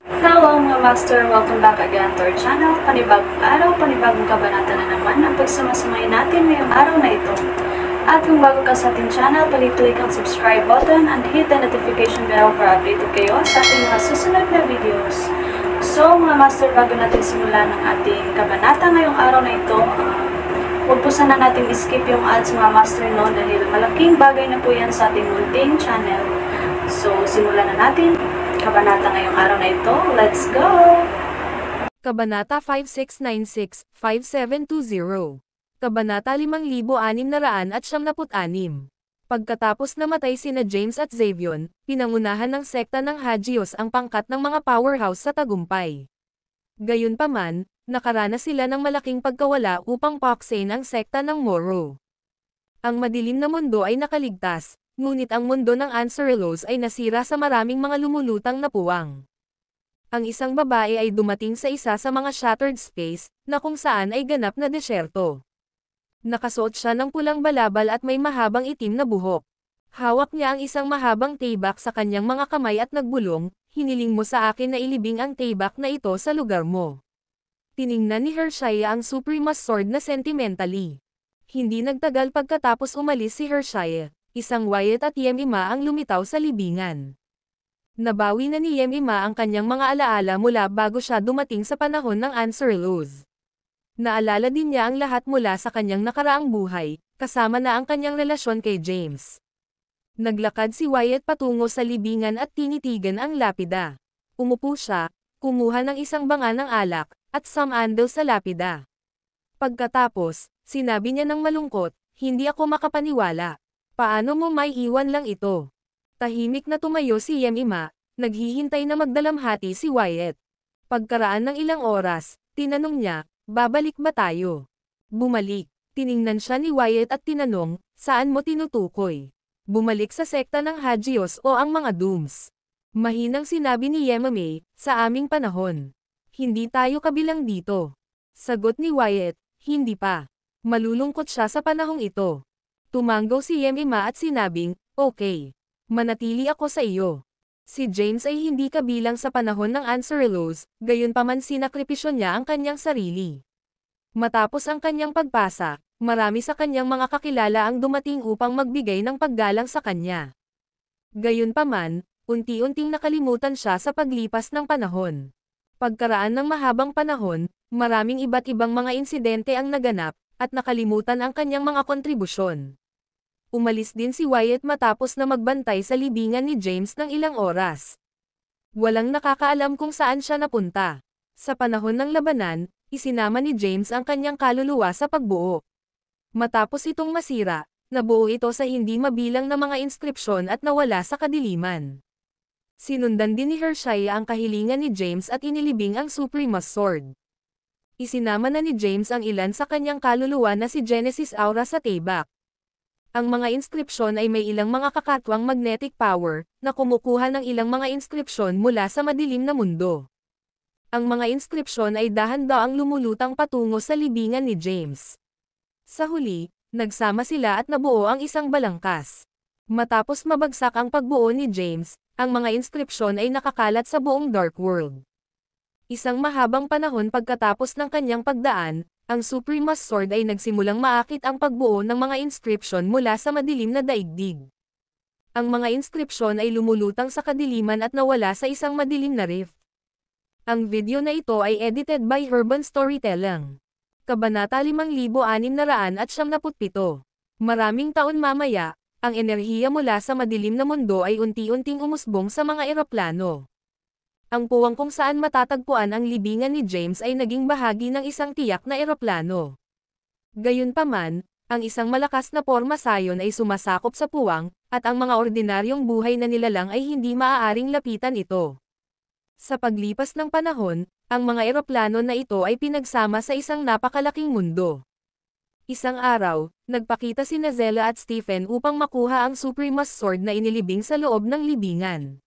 Hello mga master! Welcome back again to our channel. Panibagong araw, panibagong kabanata na naman ang pagsamasamayin natin ngayong araw na ito. At kung bago ka sa ating channel, pag-click ang subscribe button and hit the notification bell para updated kayo sa ating mga susunod na videos. So mga master, bago natin simulan ang ating kabanata ngayong araw na ito, huwag po sana natin skip yung ads mga master no, dahil malaking bagay na po yan sa ating munting channel. So simulan na natin kabanata ngayong araw na ito. Let's go! Kabanata 5696-5720. Kabanata 5696. Pagkatapos namatay sina James at Xavion, pinangunahan ng sekta ng Hagios ang pangkat ng mga powerhouse sa tagumpay. Gayunpaman, nakaranas sila ng malaking pagkawala upang paksain ang sekta ng Moro. Ang madilim na mundo ay nakaligtas, ngunit ang mundo ng Anserelos ay nasira sa maraming mga lumulutang na puwang. Ang isang babae ay dumating sa isa sa mga shattered space, na kung saan ay ganap na desyerto. Nakasuot siya ng pulang balabal at may mahabang itim na buhok. Hawak niya ang isang mahabang taybak sa kanyang mga kamay at nagbulong, "Hiniling mo sa akin na ilibing ang taybak na ito sa lugar mo." Tiningnan ni Hershaya ang Supremus Sword na sentimentally. Hindi nagtagal pagkatapos umalis si Hershaya, isang Wyatt at Yemima ang lumitaw sa libingan. Nabawi na ni Yemima ang kanyang mga alaala mula bago siya dumating sa panahon ng Anserelos. Naalala din niya ang lahat mula sa kanyang nakaraang buhay, kasama na ang kanyang relasyon kay James. Naglakad si Wyatt patungo sa libingan at tinitigan ang lapida. Umupo siya, kumuha ng isang banga ng alak, at sumandal sa lapida. Pagkatapos, sinabi niya ng malungkot, "Hindi ako makapaniwala. Paano mo may iwan lang ito?" Tahimik na tumayo si Yemima, naghihintay na magdalamhati si Wyatt. Pagkaraan ng ilang oras, tinanong niya, "Babalik ba tayo?" Bumalik. Tiningnan siya ni Wyatt at tinanong, "Saan mo tinutukoy? Bumalik sa sekta ng Hagios o ang mga Dooms?" Mahinang sinabi ni Yemime, "Sa aming panahon. Hindi tayo kabilang dito." Sagot ni Wyatt, "Hindi pa. Malulungkot siya sa panahong ito." Tumanggaw si Yemima at sinabing, "Okay. Manatili ako sa iyo." Si James ay hindi kabilang sa panahon ng Anserelos, gayunpaman sinakripisyo niya ang kanyang sarili. Matapos ang kanyang pagpasa, marami sa kanyang mga kakilala ang dumating upang magbigay ng paggalang sa kanya. Gayunpaman, unti-unting nakalimutan siya sa paglipas ng panahon. Pagkaraan ng mahabang panahon, maraming iba't ibang mga insidente ang naganap, at nakalimutan ang kanyang mga kontribusyon. Umalis din si Wyatt matapos na magbantay sa libingan ni James ng ilang oras. Walang nakakaalam kung saan siya napunta. Sa panahon ng labanan, isinama ni James ang kanyang kaluluwa sa pagbuo. Matapos itong masira, nabuo ito sa hindi mabilang na mga inskripsyon at nawala sa kadiliman. Sinundan din ni Hershaya ang kahilingan ni James at inilibing ang Supremus Sword. Isinama na ni James ang ilan sa kanyang kaluluwa na si Genesis Aura sa taybak. Ang mga inskripsyon ay may ilang mga kakatwang magnetic power, na kumukuha ng ilang mga inskripsyon mula sa madilim na mundo. Ang mga inskripsyon ay dahan-daang lumulutang patungo sa libingan ni James. Sa huli, nagsama sila at nabuo ang isang balangkas. Matapos mabagsak ang pagbuo ni James, ang mga inskripsyon ay nakakalat sa buong Dark World. Isang mahabang panahon pagkatapos ng kanyang pagdaan, ang Supremus Sword ay nagsimulang maakit ang pagbuo ng mga inskripsyon mula sa madilim na daigdig. Ang mga inskripsyon ay lumulutang sa kadiliman at nawala sa isang madilim na rift. Ang video na ito ay edited by Urban Storytelling. Kabanata 5697. Maraming taon mamaya, ang enerhiya mula sa madilim na mundo ay unti-unting umusbong sa mga eroplano. Ang puwang kung saan matatagpuan ang libingan ni James ay naging bahagi ng isang tiyak na eroplano. Gayunpaman, ang isang malakas na porma sayon ay sumasakop sa puwang, at ang mga ordinaryong buhay na nilalang ay hindi maaaring lapitan ito. Sa paglipas ng panahon, ang mga eroplano na ito ay pinagsama sa isang napakalaking mundo. Isang araw, nagpakita sina Zella at Stephen upang makuha ang Supremus Sword na inilibing sa loob ng libingan.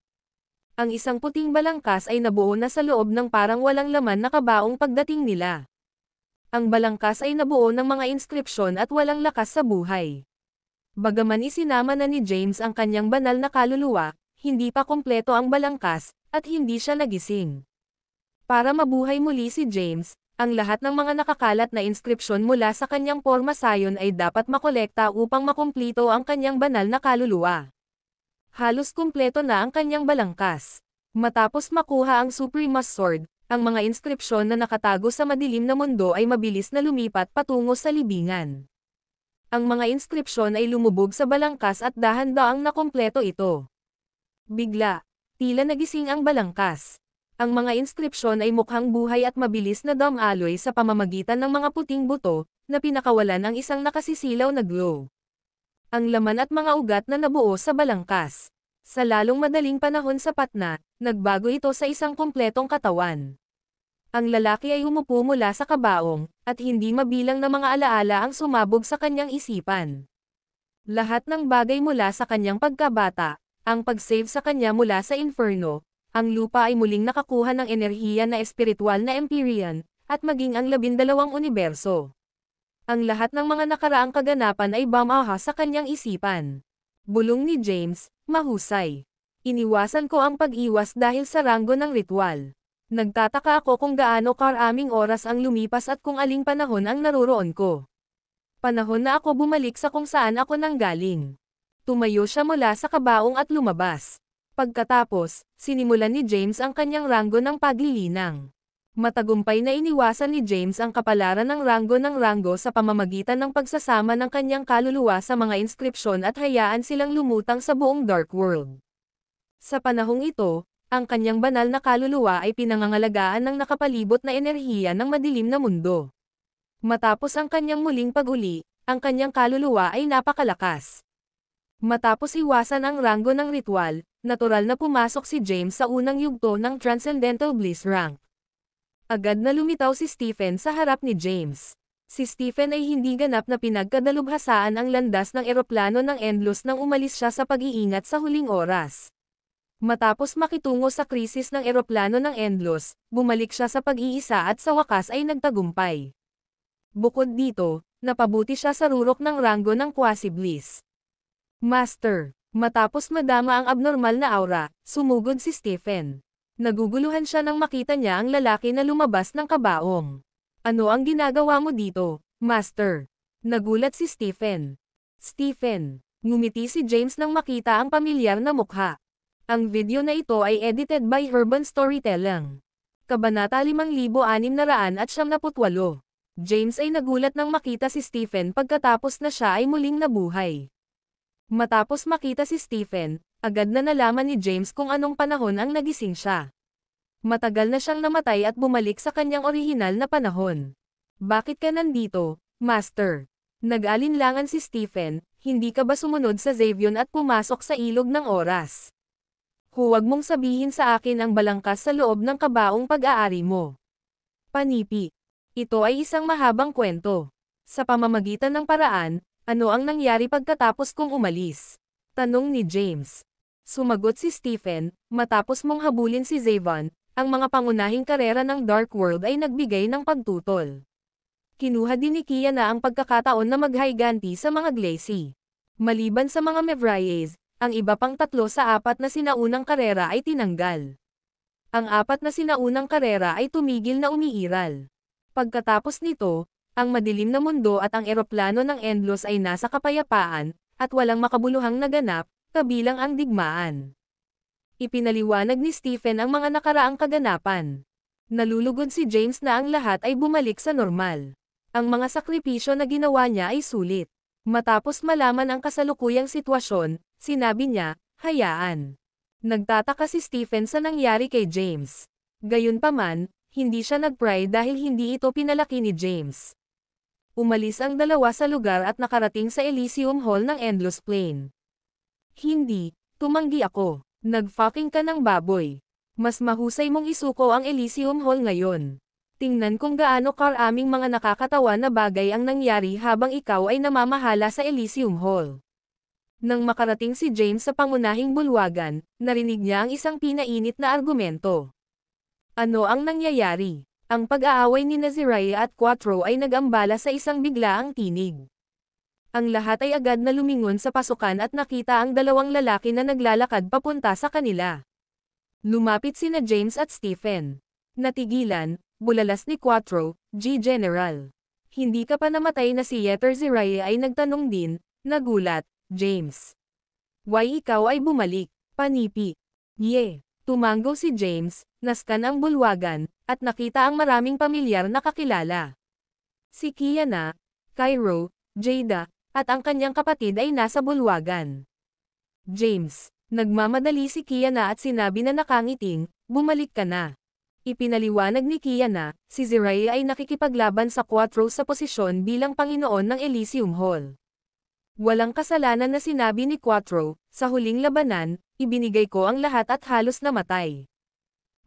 Ang isang puting balangkas ay nabuo na sa loob ng parang walang laman na kabaong pagdating nila. Ang balangkas ay nabuo ng mga inskripsyon at walang lakas sa buhay. Bagaman isinama na ni James ang kanyang banal na kaluluwa, hindi pa kumpleto ang balangkas, at hindi siya nagising. Para mabuhay muli si James, ang lahat ng mga nakakalat na inskripsyon mula sa kanyang porma sayon ay dapat makolekta upang makumplito ang kanyang banal na kaluluwa. Halos kumpleto na ang kanyang balangkas. Matapos makuha ang Suprema's Sword, ang mga inskripsyon na nakatago sa madilim na mundo ay mabilis na lumipat patungo sa libingan. Ang mga inskripsyon ay lumubog sa balangkas at dahan-daang nakumpleto ito. Bigla, tila nagising ang balangkas. Ang mga inskripsyon ay mukhang buhay at mabilis na dumaloy sa pamamagitan ng mga puting buto, na pinakawalan ang isang nakasisilaw na glow. Ang laman at mga ugat na nabuo sa balangkas. Sa lalong madaling panahon sapat na, nagbago ito sa isang kumpletong katawan. Ang lalaki ay umupo mula sa kabaong, at hindi mabilang na mga alaala ang sumabog sa kanyang isipan. Lahat ng bagay mula sa kanyang pagkabata, ang pag-save sa kanya mula sa inferno, ang lupa ay muling nakakuha ng enerhiya na espiritual na Empyrean, at maging ang 12 universo. Ang lahat ng mga nakaraang kaganapan ay bumaha sa kanyang isipan. Bulong ni James, mahusay. Iniwasan ko ang pag-iwas dahil sa ranggo ng ritual. Nagtataka ako kung gaano karaming oras ang lumipas at kung aling panahon ang naroroon ko. Panahon na ako bumalik sa kung saan ako nanggaling. Tumayo siya mula sa kabaong at lumabas. Pagkatapos, sinimulan ni James ang kanyang ranggo ng paglilinang. Matagumpay na iniwasan ni James ang kapalaran ng ranggo sa pamamagitan ng pagsasama ng kanyang kaluluwa sa mga inskripsyon at hayaan silang lumutang sa buong Dark World. Sa panahong ito, ang kanyang banal na kaluluwa ay pinangangalagaan ng nakapalibot na enerhiya ng madilim na mundo. Matapos ang kanyang muling pag-uli, ang kanyang kaluluwa ay napakalakas. Matapos iwasan ang ranggo ng ritual, natural na pumasok si James sa unang yugto ng Transcendental Bliss rank. Agad na lumitaw si Stephen sa harap ni James. Si Stephen ay hindi ganap na pinagkadalubhasaan ang landas ng eroplano ng Endless nang umalis siya sa pag-iingat sa huling oras. Matapos makitungo sa krisis ng eroplano ng Endless, bumalik siya sa pag-iisa at sa wakas ay nagtagumpay. Bukod dito, napabuti siya sa rurok ng ranggo ng Quasi-Bliss. Master, matapos madama ang abnormal na aura, sumugod si Stephen. Naguguluhan siya nang makita niya ang lalaki na lumabas ng kabaong. Ano ang ginagawa mo dito, Master? Nagulat si Stephen. Stephen, ngumiti si James nang makita ang pamilyar na mukha. Ang video na ito ay edited by Urban Storytelling. Kabanata 5678. James ay nagulat nang makita si Stephen pagkatapos na siya ay muling nabuhay. Matapos makita si Stephen, agad na nalaman ni James kung anong panahon ang nagising siya. Matagal na siyang namatay at bumalik sa kanyang orihinal na panahon. Bakit ka nandito, Master? Nag-alinlangan si Stephen, hindi ka ba sumunod sa Xavion at pumasok sa ilog ng oras? Huwag mong sabihin sa akin ang balangkas sa loob ng kabaong pag-aari mo. Panipi. Ito ay isang mahabang kwento. Sa pamamagitan ng paraan, ano ang nangyari pagkatapos kong umalis? Tanong ni James. Sumagot si Stephen, matapos mong habulin si Xavion, ang mga pangunahing karera ng Dark World ay nagbigay ng pagtutol. Kinuha din ni Kia na ang pagkakataon na maghayganti sa mga Glacie. Maliban sa mga Mevriers, ang iba pang 3 sa 4 na sinaunang karera ay tinanggal. Ang 4 na sinaunang karera ay tumigil na umiiral. Pagkatapos nito, ang madilim na mundo at ang eroplano ng Endless ay nasa kapayapaan, at walang makabuluhang naganap, kabilang ang digmaan. Ipinaliwanag ni Stephen ang mga nakaraang kaganapan. Nalulugod si James na ang lahat ay bumalik sa normal. Ang mga sakripisyo na ginawa niya ay sulit. Matapos malaman ang kasalukuyang sitwasyon, sinabi niya, hayaan. Nagtataka si Stephen sa nangyari kay James. Gayunpaman, hindi siya nag-pry dahil hindi ito pinalaki ni James. Umalis ang dalawa sa lugar at nakarating sa Elysium Hall ng Endless Plane. Hindi, tumanggi ako. Nag-fucking ka ng baboy. Mas mahusay mong isuko ang Elysium Hall ngayon. Tingnan kung gaano karaming mga nakakatawa na bagay ang nangyari habang ikaw ay namamahala sa Elysium Hall. Nang makarating si James sa pangunahing bulwagan, narinig niya ang isang pinainit na argumento. Ano ang nangyayari? Ang pag-aaway ni Nazariah at Quattro ay nag-ambala sa isang biglaang tinig. Ang lahat ay agad na lumingon sa pasukan at nakita ang dalawang lalaki na naglalakad papunta sa kanila. Lumapit sina James at Stephen. Natigilan, bulalas ni Quattro, General. Hindi ka pa namatay na si Yetter Ziraya ay nagtanong din, nagulat, James. Why ikaw ay bumalik, panipi? Tumango si James, naskan ang bulwagan, at nakita ang maraming pamilyar na kakilala. Si Kiana, Cairo, Jada, at ang kanyang kapatid ay nasa bulwagan. James, nagmamadali si Kiana at sinabi na nakangiting, bumalik ka na. Ipinaliwanag ni Kiana, si Ziraya ay nakikipaglaban sa Quattro sa posisyon bilang Panginoon ng Elysium Hall. Walang kasalanan na sinabi ni Quattro, sa huling labanan, ibinigay ko ang lahat at halos namatay.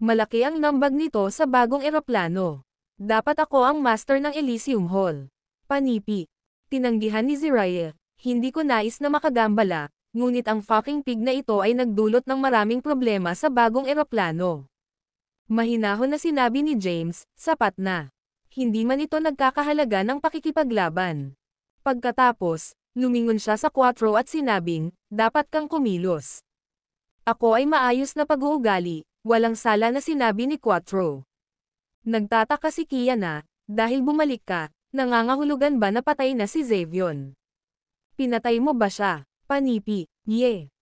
Malaki ang nambag nito sa bagong eroplano. Dapat ako ang master ng Elysium Hall. Panipi. Tinanggihan ni Ziraya, hindi ko nais na makagambala, ngunit ang fucking pig na ito ay nagdulot ng maraming problema sa bagong eroplano. Mahinahon na sinabi ni James, sapat na. Hindi man ito nagkakahalaga ng pakikipaglaban. Pagkatapos, lumingon siya sa Quattro at sinabing, dapat kang kumilos. Ako ay maayos na pag-uugali, walang sala na sinabi ni Quattro. Nagtataka si Kiana, dahil bumalik ka, nangangahulugan ba na patay na si Xavion? Pinatay mo ba siya? Panipi.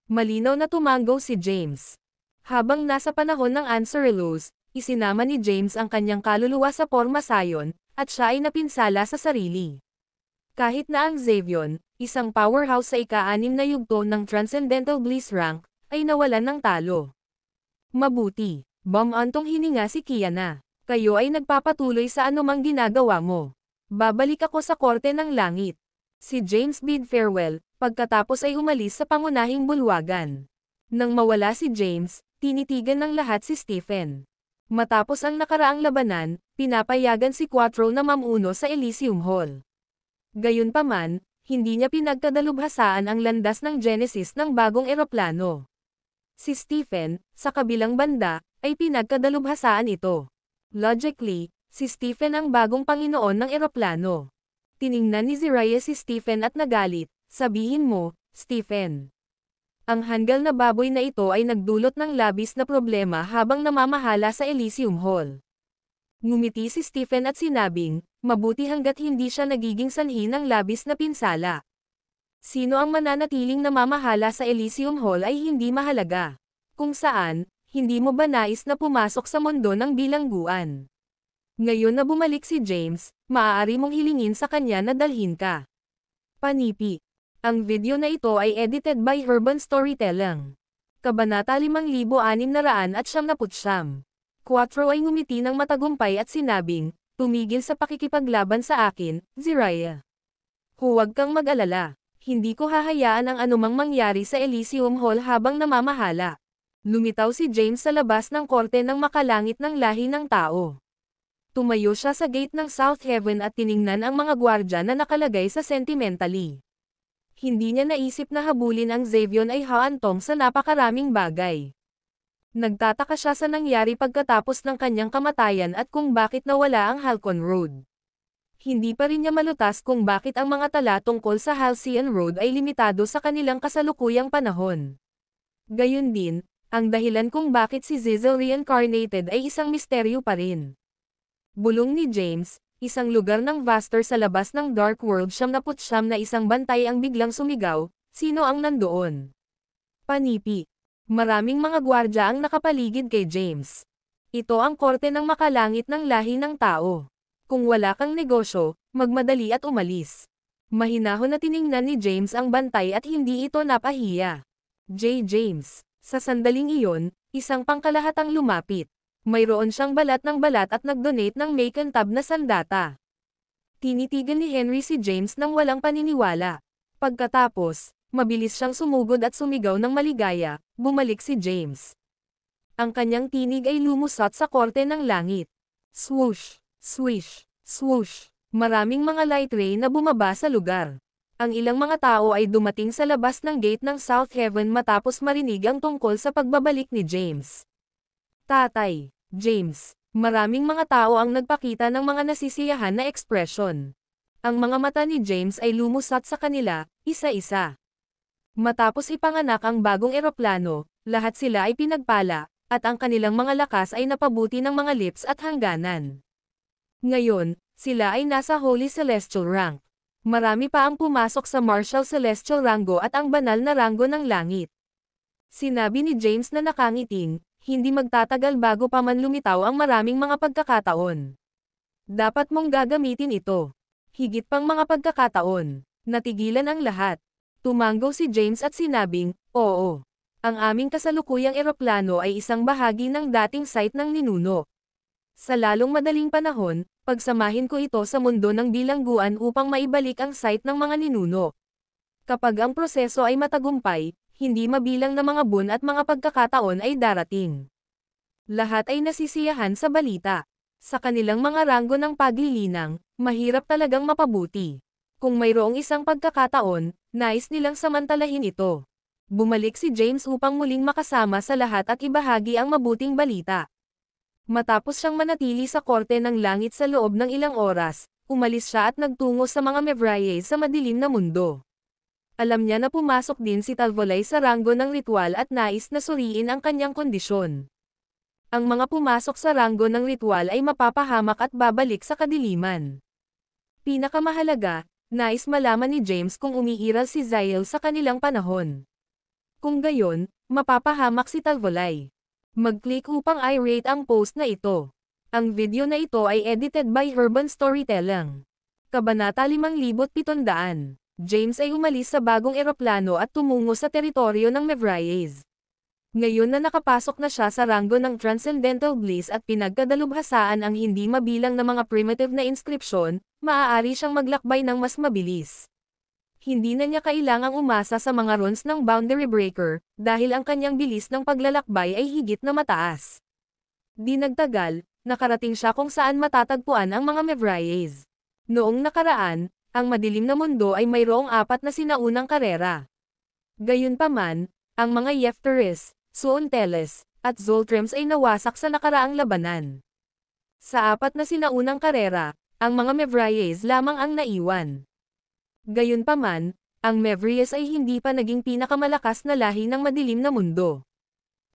Malinaw na tumango si James. Habang nasa panahon ng Anserelos, isinama ni James ang kanyang kaluluwa sa porma sayon, at siya ay napinsala sa sarili. Kahit na ang Xavion, isang powerhouse sa ika-6 na yugto ng Transcendental Bliss rank, ay nawalan ng talo. Mabuti, bumantong hininga si Kiana. Kayo ay nagpapatuloy sa anumang ginagawa mo. Babalik ako sa korte ng langit. Si James bid farewell, pagkatapos ay umalis sa pangunahing bulwagan. Nang mawala si James, tinitigan ng lahat si Stephen. Matapos ang nakaraang labanan, pinapayagan si Quattro na mamuno sa Elysium Hall. Gayunpaman, hindi niya pinagkadalubhasaan ang landas ng Genesis ng bagong eroplano. Si Stephen, sa kabilang banda, ay pinagkadalubhasaan ito. Logically, si Stephen ang bagong Panginoon ng eroplano. Tiningnan ni Ziraya si Stephen at nagalit, sabihin mo, Stephen. Ang hanggal na baboy na ito ay nagdulot ng labis na problema habang namamahala sa Elysium Hall. Ngumiti si Stephen at sinabing, mabuti hanggat hindi siya nagiging sanhi ng labis na pinsala. Sino ang mananatiling namamahala sa Elysium Hall ay hindi mahalaga. Kung saan, hindi mo ba nais na pumasok sa mundo ng bilangguan? Ngayon na bumalik si James, maaari mong hilingin sa kanya na dalhin ka. Panipi. Ang video na ito ay edited by Herban Storytelling. Kabanata 5699. Quattro ay ngumiti ng matagumpay at sinabing, tumigil sa pakikipaglaban sa akin, Ziraya. Huwag kang mag-alala. Hindi ko hahayaan ang anumang mangyari sa Elysium Hall habang namamahala. Lumitaw si James sa labas ng korte ng makalangit ng lahi ng tao. Tumayo siya sa gate ng South Heaven at tiningnan ang mga gwardya na nakalagay sa sentimentally. Hindi niya naisip na habulin ang Xavion ay haantong sa napakaraming bagay. Nagtataka siya sa nangyari pagkatapos ng kanyang kamatayan at kung bakit nawala ang Halcyon Road. Hindi pa rin niya malutas kung bakit ang mga tala tungkol sa Halcyon Road ay limitado sa kanilang kasalukuyang panahon. Gayun din, ang dahilan kung bakit si Zizel reincarnated ay isang misteryo pa rin. Bulong ni James, isang lugar ng Vaster sa labas ng Dark World 79 na isang bantay ang biglang sumigaw, sino ang nandoon? Panipi. Maraming mga gwardya ang nakapaligid kay James. Ito ang korte ng makalangit ng lahi ng tao. Kung wala kang negosyo, magmadali at umalis. Mahinahon na tiningnan ni James ang bantay at hindi ito napahiya. James. Sa sandaling iyon, isang pangkalahatang lumapit. Mayroon siyang balat at nag-donate ng makintab na sandata. Tinitigan ni Henry si James nang walang paniniwala. Pagkatapos, mabilis siyang sumugod at sumigaw ng maligaya, bumalik si James. Ang kanyang tinig ay lumusot sa korte ng langit. Swoosh, swish, swoosh. Maraming mga light ray na bumaba sa lugar. Ang ilang mga tao ay dumating sa labas ng gate ng South Heaven matapos marinig ang tungkol sa pagbabalik ni James. Tatay, James, maraming mga tao ang nagpakita ng mga nasisiyahan na ekspresyon. Ang mga mata ni James ay lumusot sa kanila, isa-isa. Matapos ipanganak ang bagong eroplano, lahat sila ay pinagpala, at ang kanilang mga lakas ay napabuti ng mga lips at hangganan. Ngayon, sila ay nasa Holy Celestial Rank. Marami pa ang pumasok sa Martial Celestial Rango at ang banal na rango ng langit. Sinabi ni James na nakangiting, hindi magtatagal bago pa man lumitaw ang maraming mga pagkakataon. Dapat mong gagamitin ito. Higit pang mga pagkakataon. Natigilan ang lahat. Tumango si James at sinabing, oo. Ang aming kasalukuyang eroplano ay isang bahagi ng dating site ng ninuno. Sa lalong madaling panahon, pagsamahin ko ito sa mundo ng bilangguan upang maibalik ang site ng mga ninuno. Kapag ang proseso ay matagumpay, hindi mabilang na mga buwan at mga pagkakataon ay darating. Lahat ay nasisiyahan sa balita. Sa kanilang mga ranggo ng paglilinang, mahirap talagang mapabuti. Kung mayroong isang pagkakataon, nais nilang samantalahin ito. Bumalik si James upang muling makasama sa lahat at ibahagi ang mabuting balita. Matapos siyang manatili sa korte ng langit sa loob ng ilang oras, umalis siya at nagtungo sa mga Mevrier sa madilim na mundo. Alam niya na pumasok din si Talvolay sa ranggo ng ritual at nais na suriin ang kanyang kondisyon. Ang mga pumasok sa ranggo ng ritual ay mapapahamak at babalik sa kadiliman. Pinakamahalaga, nais malaman ni James kung umiiral si Ziel sa kanilang panahon. Kung gayon, mapapahamak si Talvolay. Mag-click upang i-rate ang post na ito. Ang video na ito ay edited by Urban Storytelling. Kabanata 5700. James ay umalis sa bagong eroplano at tumungo sa teritoryo ng Mevrier. Ngayon na nakapasok na siya sa ranggo ng Transcendental Bliss at pinagkadalubhasaan ang hindi mabilang na mga primitive na inskripsyon, maaari siyang maglakbay ng mas mabilis. Hindi na niya kailangang umasa sa mga runes ng Boundary Breaker, dahil ang kanyang bilis ng paglalakbay ay higit na mataas. Di nagtagal, nakarating siya kung saan matatagpuan ang mga Mevrier. Noong nakaraan, ang madilim na mundo ay mayroong 4 na sinaunang karera. Gayunpaman, ang mga Yefteris, Suonteles, at Zoltrems ay nawasak sa nakaraang labanan. Sa 4 na sinaunang karera, ang mga Mevrier lamang ang naiwan. Gayunpaman, ang Mevrier ay hindi pa naging pinakamalakas na lahi ng madilim na mundo.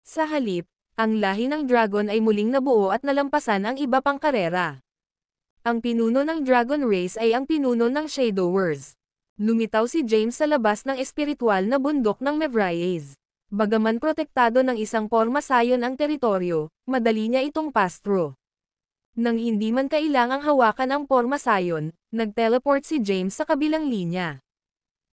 Sa halip, ang lahi ng dragon ay muling nabuo at nalampasan ang iba pang karera. Ang pinuno ng Dragon Race ay ang pinuno ng Shadowers. Lumitaw si James sa labas ng espiritual na bundok ng Mevrier. Bagaman protektado ng isang pormasayon ang teritoryo, madali niya itong pass-through. Nang hindi man kailangang hawakan ang pormasayon, nag-teleport si James sa kabilang linya.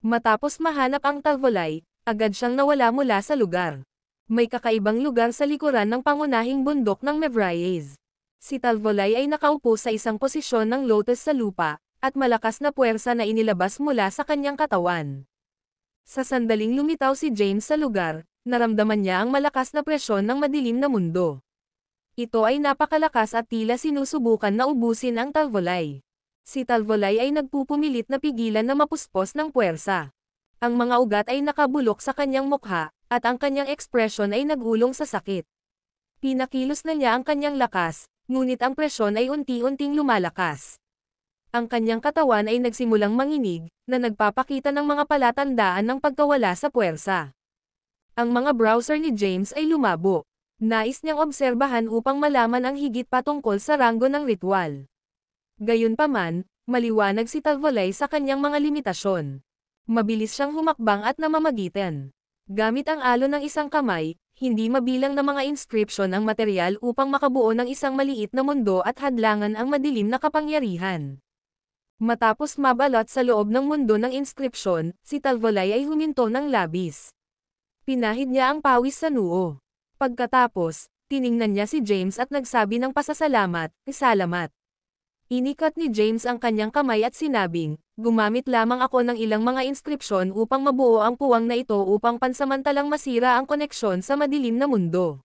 Matapos mahanap ang Talvolay, agad siyang nawala mula sa lugar. May kakaibang lugar sa likuran ng pangunahing bundok ng Mevrier. Si Talvolay ay nakaupo sa isang posisyon ng lotus sa lupa, at malakas na puwersa na inilabas mula sa kanyang katawan. Sa sandaling lumitaw si James sa lugar, naramdaman niya ang malakas na presyon ng madilim na mundo. Ito ay napakalakas at tila sinusubukan na ubusin ang Talvolay. Si Talvolay ay nagpupumilit na pigilan na mapuspos ng puwersa. Ang mga ugat ay nakabulok sa kanyang mukha, at ang kanyang ekspresyon ay nagulong sa sakit. Pinakilos na niya ang kanyang lakas, ngunit ang presyon ay unti-unting lumalakas. Ang kanyang katawan ay nagsimulang manginig, na nagpapakita ng mga palatandaan ng pagkawala sa puwersa. Ang mga browser ni James ay lumabo. Nais niyang obserbahan upang malaman ang higit pa tungkol sa ranggo ng ritual. Gayunpaman, maliwanag si Talvolay sa kanyang mga limitasyon. Mabilis siyang humakbang at namamagitan. Gamit ang alon ng isang kamay, hindi mabilang na mga inscription ang material upang makabuo ng isang maliit na mundo at hadlangan ang madilim na kapangyarihan. Matapos mabalot sa loob ng mundo ng inskripsyon, si Talvolay ay huminto ng labis. Pinahid niya ang pawis sa noo. Pagkatapos, tiningnan niya si James at nagsabi ng pasasalamat, "Salamat." Inikat ni James ang kanyang kamay at sinabing, "Gumamit lamang ako ng ilang mga inskripsyon upang mabuo ang puwang na ito upang pansamantalang masira ang koneksyon sa madilim na mundo.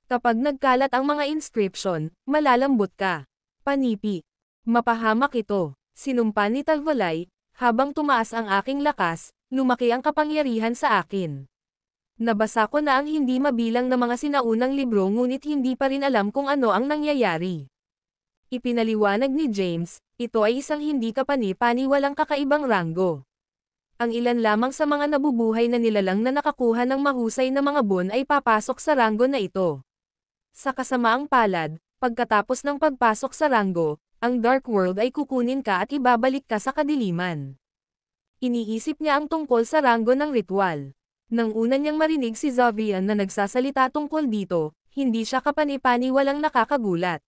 Kapag nagkalat ang mga inskripsyon, malalambot ka. Panipi. Mapahamak ito." Sinumpa ni Talvolay, "Habang tumaas ang aking lakas, lumaki ang kapangyarihan sa akin. Nabasa ko na ang hindi mabilang na mga sinaunang libro ngunit hindi pa rin alam kung ano ang nangyayari." Ipinaliwanag ni James, Ito ay isang hindi kapani-paniwalang kakaibang ranggo. Ang ilan lamang sa mga nabubuhay na nilalang na nakakuha ng mahusay na mga bon ay papasok sa ranggo na ito. Sa kasamaang palad, pagkatapos ng pagpasok sa ranggo, ang Dark World ay kukunin ka at ibabalik ka sa kadiliman. Iniisip niya ang tungkol sa ranggo ng ritual. Nang una niyang marinig si Xavian na nagsasalita tungkol dito, hindi siya kapani-paniwalang nakakagulat.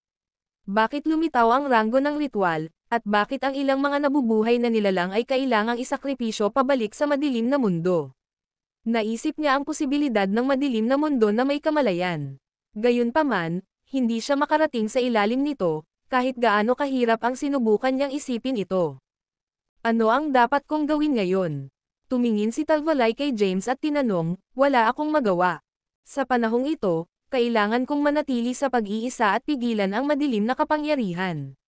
Bakit lumitaw ang ranggo ng ritual, at bakit ang ilang mga nabubuhay na nilalang ay kailangang isakripisyo pabalik sa madilim na mundo? Naisip niya ang posibilidad ng madilim na mundo na may kamalayan. Gayunpaman, hindi siya makarating sa ilalim nito, kahit gaano kahirap ang sinubukan niyang isipin ito. Ano ang dapat kong gawin ngayon? Tumingin si Talvolay kay James at tinanong, wala akong magawa. Sa panahong ito, kailangan kong manatili sa pag-iisa at pigilan ang madilim na kapangyarihan.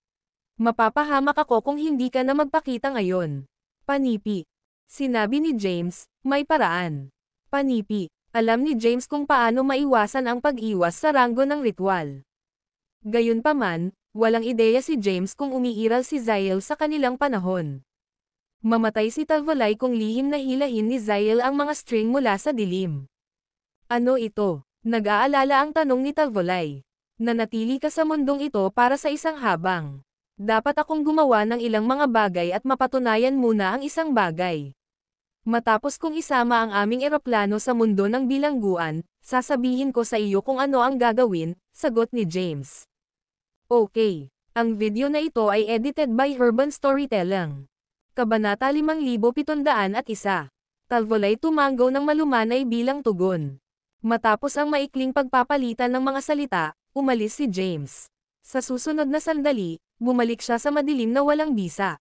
Mapapahamak ako kung hindi ka na magpakita ngayon. Panipi. Sinabi ni James, may paraan. Panipi. Alam ni James kung paano maiwasan ang pag-iwas sa ranggo ng ritual. Gayunpaman, walang ideya si James kung umiiral si Zyle sa kanilang panahon. Mamatay si Talvolay kung lihim na hilahin ni Zyle ang mga string mula sa dilim. Ano ito? Nag-aalala ang tanong ni Talvolay. Nanatili ka sa mundong ito para sa isang habang. Dapat akong gumawa ng ilang mga bagay at mapatunayan muna ang isang bagay. Matapos kong isama ang aming eroplano sa mundo ng bilangguan, sasabihin ko sa iyo kung ano ang gagawin, sagot ni James. Okay. Ang video na ito ay edited by Urban Storytelling. Kabanata 5701. Talvolay tumango ng malumanay bilang tugon. Matapos ang maikling pagpapalitan ng mga salita, umalis si James. Sa susunod na sandali, bumalik siya sa madilim na walang bisa.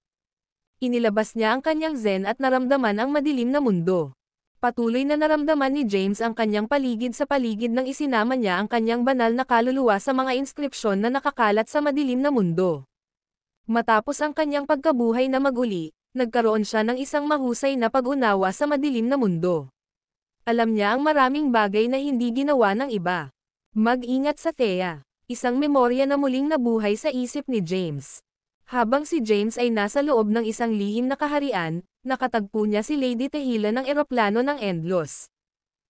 Inilabas niya ang kanyang zen at naramdaman ang madilim na mundo. Patuloy na naramdaman ni James ang kanyang paligid sa paligid nang isinama niya ang kanyang banal na kaluluwa sa mga inskripsyon na nakakalat sa madilim na mundo. Matapos ang kanyang pagkabuhay na maguli, nagkaroon siya ng isang mahusay na pag-unawa sa madilim na mundo. Alam niya ang maraming bagay na hindi ginawa ng iba. Mag-ingat sa Thea. Isang memorya na muling nabuhay sa isip ni James. Habang si James ay nasa loob ng isang lihim na kaharian, nakatagpo niya si Lady Tehila ng eroplano ng Endlos.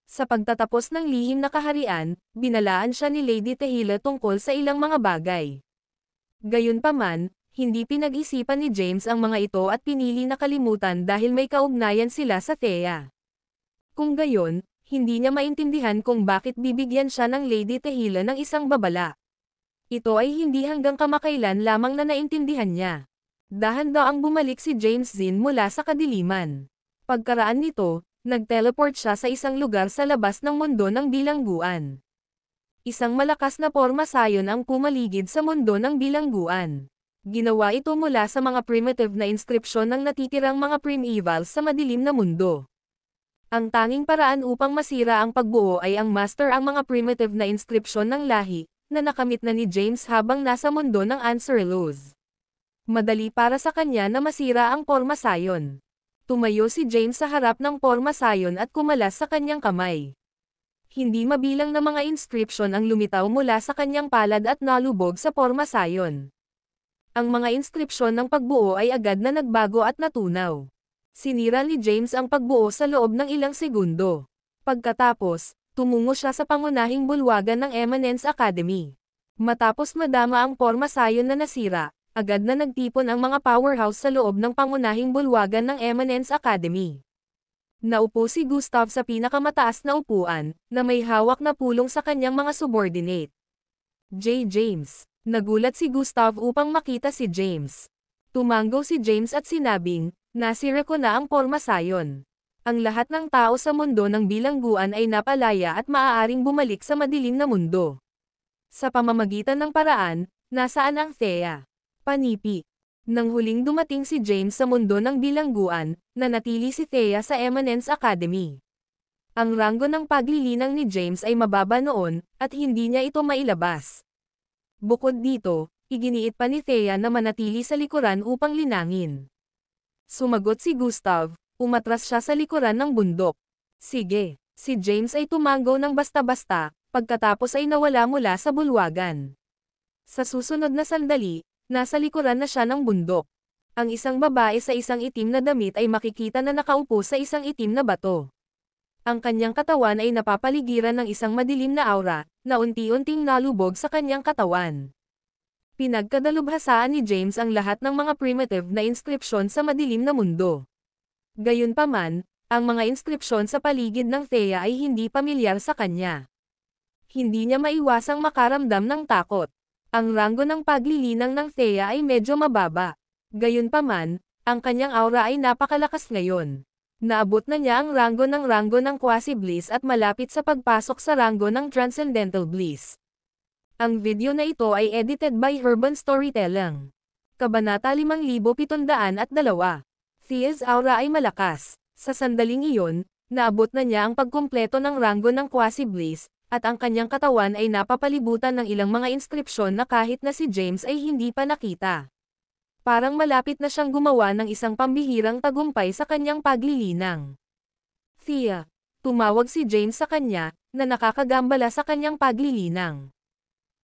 Sa pagtatapos ng lihim na kaharian, binalaan siya ni Lady Tehila tungkol sa ilang mga bagay. Gayunpaman, hindi pinag-isipan ni James ang mga ito at pinili na kalimutan dahil may kaugnayan sila sa Thea. Kung gayon, hindi niya maintindihan kung bakit bibigyan siya ng Lady Tehila ng isang babala. Ito ay hindi hanggang kamakailan lamang na naintindihan niya. Dahan-daang bumalik si James Zin mula sa kadiliman. Pagkaraan nito, nag-teleport siya sa isang lugar sa labas ng mundo ng bilangguan. Isang malakas na porma sayon ang pumaligid sa mundo ng bilangguan. Ginawa ito mula sa mga primitive na inskripsyon ng natitirang mga primevals sa madilim na mundo. Ang tanging paraan upang masira ang pagbuo ay ang master ang mga primitive na inskripsyon ng lahi, na nakamit na ni James habang nasa mundo ng Anserlos. Madali para sa kanya na masira ang porma sayon. Tumayo si James sa harap ng porma sayon at kumalas sa kanyang kamay. Hindi mabilang na mga inskripsyon ang lumitaw mula sa kanyang palad at nalubog sa porma sayon. Ang mga inskripsyon ng pagbuo ay agad na nagbago at natunaw. Sinira ni James ang pagbuo sa loob ng ilang segundo. Pagkatapos, tumungo siya sa pangunahing bulwagan ng Eminence Academy. Matapos madama ang porma sayon na nasira, agad na nagtipon ang mga powerhouse sa loob ng pangunahing bulwagan ng Eminence Academy. Naupo si Gustav sa pinakamataas na upuan, na may hawak na pulong sa kanyang mga subordinate. James. Nagulat si Gustav upang makita si James. Tumango si James at sinabing, nasira ko na ang porma sayon. Ang lahat ng tao sa mundo ng bilangguan ay napalaya at maaaring bumalik sa madilim na mundo. Sa pamamagitan ng paraan, nasaan ang Thea? Panipi. Nang huling dumating si James sa mundo ng bilangguan, nanatili si Thea sa Eminence Academy. Ang ranggo ng paglilinang ni James ay mababa noon, at hindi niya ito mailabas. Bukod dito, iginiit pa ni Thea na manatili sa likuran upang linangin. Sumagot si Gustav, umatras siya sa likuran ng bundok. Sige, si James ay tumango ng basta-basta, pagkatapos ay nawala mula sa bulwagan. Sa susunod na sandali, nasa likuran na siya ng bundok. Ang isang babae sa isang itim na damit ay makikita na nakaupo sa isang itim na bato. Ang kanyang katawan ay napapaligiran ng isang madilim na aura, na unti-unting nalubog sa kanyang katawan. Pinagkadalubhasaan ni James ang lahat ng mga primitive na inskripsyon sa madilim na mundo. Gayunpaman, ang mga inskripsyon sa paligid ng Thea ay hindi pamilyar sa kanya. Hindi niya maiwasang makaramdam ng takot. Ang ranggo ng paglilinang ng Thea ay medyo mababa. Gayunpaman, ang kanyang aura ay napakalakas ngayon. Naabot na niya ang ranggo ng Quasi-Bliss at malapit sa pagpasok sa ranggo ng Transcendental Bliss. Ang video na ito ay edited by Urban Storytelling. Kabanata 5702. Thea's aura ay malakas. Sa sandaling iyon, naabot na niya ang pagkumpleto ng ranggo ng Quasi-Bliss, at ang kanyang katawan ay napapalibutan ng ilang mga inskripsyon na kahit na si James ay hindi pa nakita. Parang malapit na siyang gumawa ng isang pambihirang tagumpay sa kanyang paglilinang. Thea. Tumawag si James sa kanya, na nakakagambala sa kanyang paglilinang.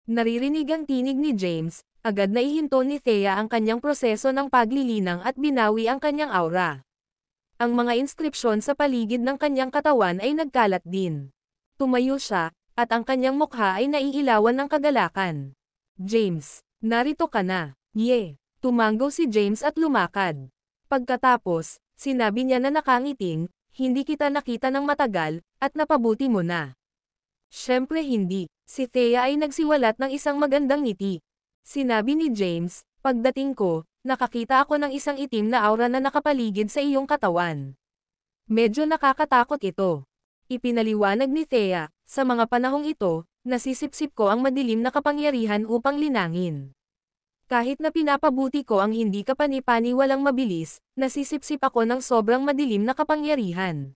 Naririnig ang tinig ni James, agad na ihinto ni Thea ang kanyang proseso ng paglilinang at binawi ang kanyang aura. Ang mga inskripsyon sa paligid ng kanyang katawan ay nagkalat din. Tumayo siya, at ang kanyang mukha ay naiilawan ng kagalakan. James, narito ka na. Yeah. Tumanggaw si James at lumakad. Pagkatapos, sinabi niya na nakangiting, hindi kita nakita ng matagal, at napabuti mo na. Siyempre hindi, si Thea ay nagsiwalat ng isang magandang ngiti. Sinabi ni James, pagdating ko, nakakita ako ng isang itim na aura na nakapaligid sa iyong katawan. Medyo nakakatakot ito. Ipinaliwanag ni Thea, sa mga panahong ito, nasisipsip ko ang madilim na kapangyarihan upang linangin. Kahit na pinapabuti ko ang hindi kapani-paniwalang mabilis, nasisipsip ako ng sobrang madilim na kapangyarihan.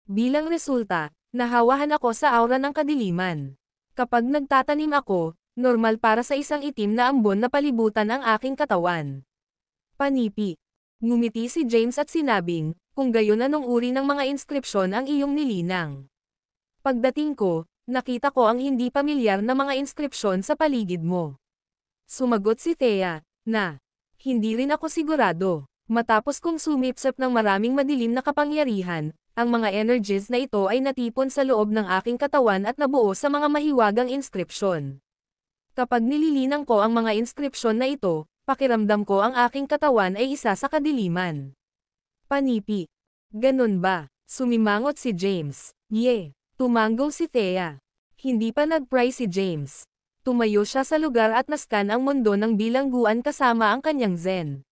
Bilang resulta, nahawahan ako sa aura ng kadiliman. Kapag nagtatanim ako, normal para sa isang itim na ambon na palibutan ang aking katawan. Panipi. Ngumiti si James at sinabing, kung gayon anong uri ng mga inskripsyon ang iyong nilinang. Pagdating ko, nakita ko ang hindi pamilyar na mga inskripsyon sa paligid mo. Sumagot si Thea, na, hindi rin ako sigurado. Matapos kong sumipsip ng maraming madilim na kapangyarihan, ang mga energies na ito ay natipon sa loob ng aking katawan at nabuo sa mga mahiwagang inskripsyon. Kapag nililinang ko ang mga inskripsyon na ito, pakiramdam ko ang aking katawan ay isa sa kadiliman. Panipi. Ganun ba? Sumimangot si James. Yeah. Tumanggaw si Thea. Hindi pa nag-pray si James. Tumayo siya sa lugar at naskan ang mundo ng bilangguan kasama ang kanyang zen.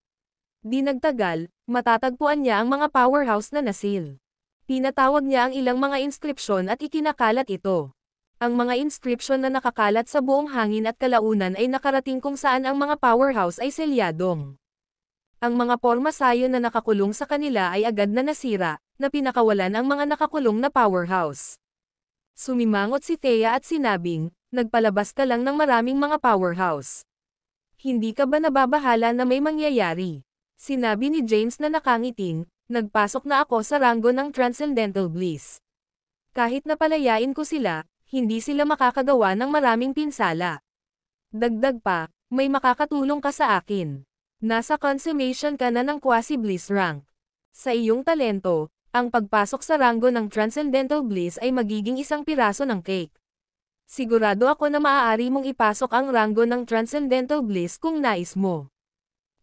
Di nagtagal, matatagpuan niya ang mga powerhouse na nasil. Pinatawag niya ang ilang mga inskripsyon at ikinakalat ito. Ang mga inskripsyon na nakakalat sa buong hangin at kalaunan ay nakarating kung saan ang mga powerhouse ay selyadong. Ang mga porma sayo na nakakulong sa kanila ay agad na nasira, na pinakawalan ang mga nakakulong na powerhouse. Sumimangot si Thea at sinabing, nagpalabas ka lang ng maraming mga powerhouse. Hindi ka ba nababahala na may mangyayari? Sinabi ni James na nakangiting, nagpasok na ako sa ranggo ng Transcendental Bliss. Kahit napalayain ko sila, hindi sila makakagawa ng maraming pinsala. Dagdag pa, may makakatulong ka sa akin. Nasa consummation ka na ng Quasi-Bliss rank. Sa iyong talento, ang pagpasok sa ranggo ng Transcendental Bliss ay magiging isang piraso ng cake. Sigurado ako na maaari mong ipasok ang ranggo ng Transcendental Bliss kung nais mo.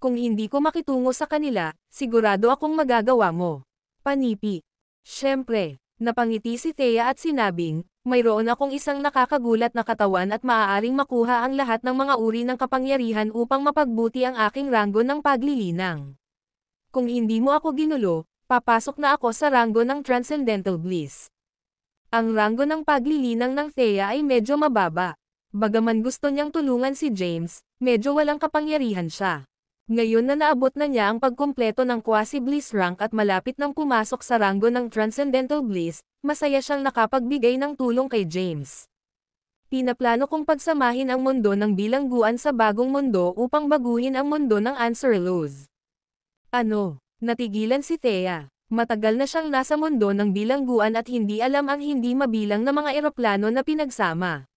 Kung hindi ko makitungo sa kanila, sigurado akong magagawa mo. Panipi. Siyempre, napangiti si Thea at sinabing, mayroon akong isang nakakagulat na katawan at maaaring makuha ang lahat ng mga uri ng kapangyarihan upang mapagbuti ang aking ranggo ng paglilinang. Kung hindi mo ako ginulo, papasok na ako sa ranggo ng Transcendental Bliss. Ang ranggo ng paglilinang ng Thea ay medyo mababa. Bagaman gusto niyang tulungan si James, medyo walang kapangyarihan siya. Ngayon na naabot na niya ang pagkumpleto ng Quasi-Bliss rank at malapit nang pumasok sa ranggo ng Transcendental Bliss, masaya siyang nakapagbigay ng tulong kay James. Pinaplano kong pagsamahin ang mundo ng bilangguan sa bagong mundo upang baguhin ang mundo ng Answerlose. Ano? Natigilan si Thea. Matagal na siyang nasa mundo ng bilangguan at hindi alam ang hindi mabilang na mga eroplano na pinagsama.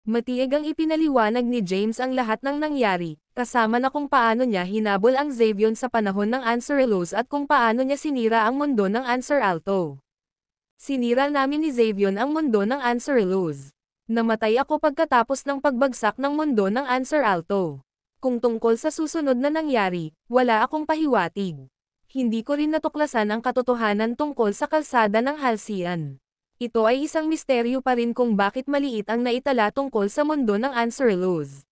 Matieg ang ipinaliwanag ni James ang lahat ng nangyari, kasama na kung paano niya hinabol ang Xavion sa panahon ng Anserelos at kung paano niya sinira ang mundo ng Anser Alto. Sinira namin ni Xavion ang mundo ng Anserelos. Namatay ako pagkatapos ng pagbagsak ng mundo ng Anser Alto. Kung tungkol sa susunod na nangyari, wala akong pahiwatig. Hindi ko rin natuklasan ang katotohanan tungkol sa kalsada ng Halcyon. Ito ay isang misteryo pa rin kung bakit maliit ang naitala tungkol sa mundo ng Anserelos.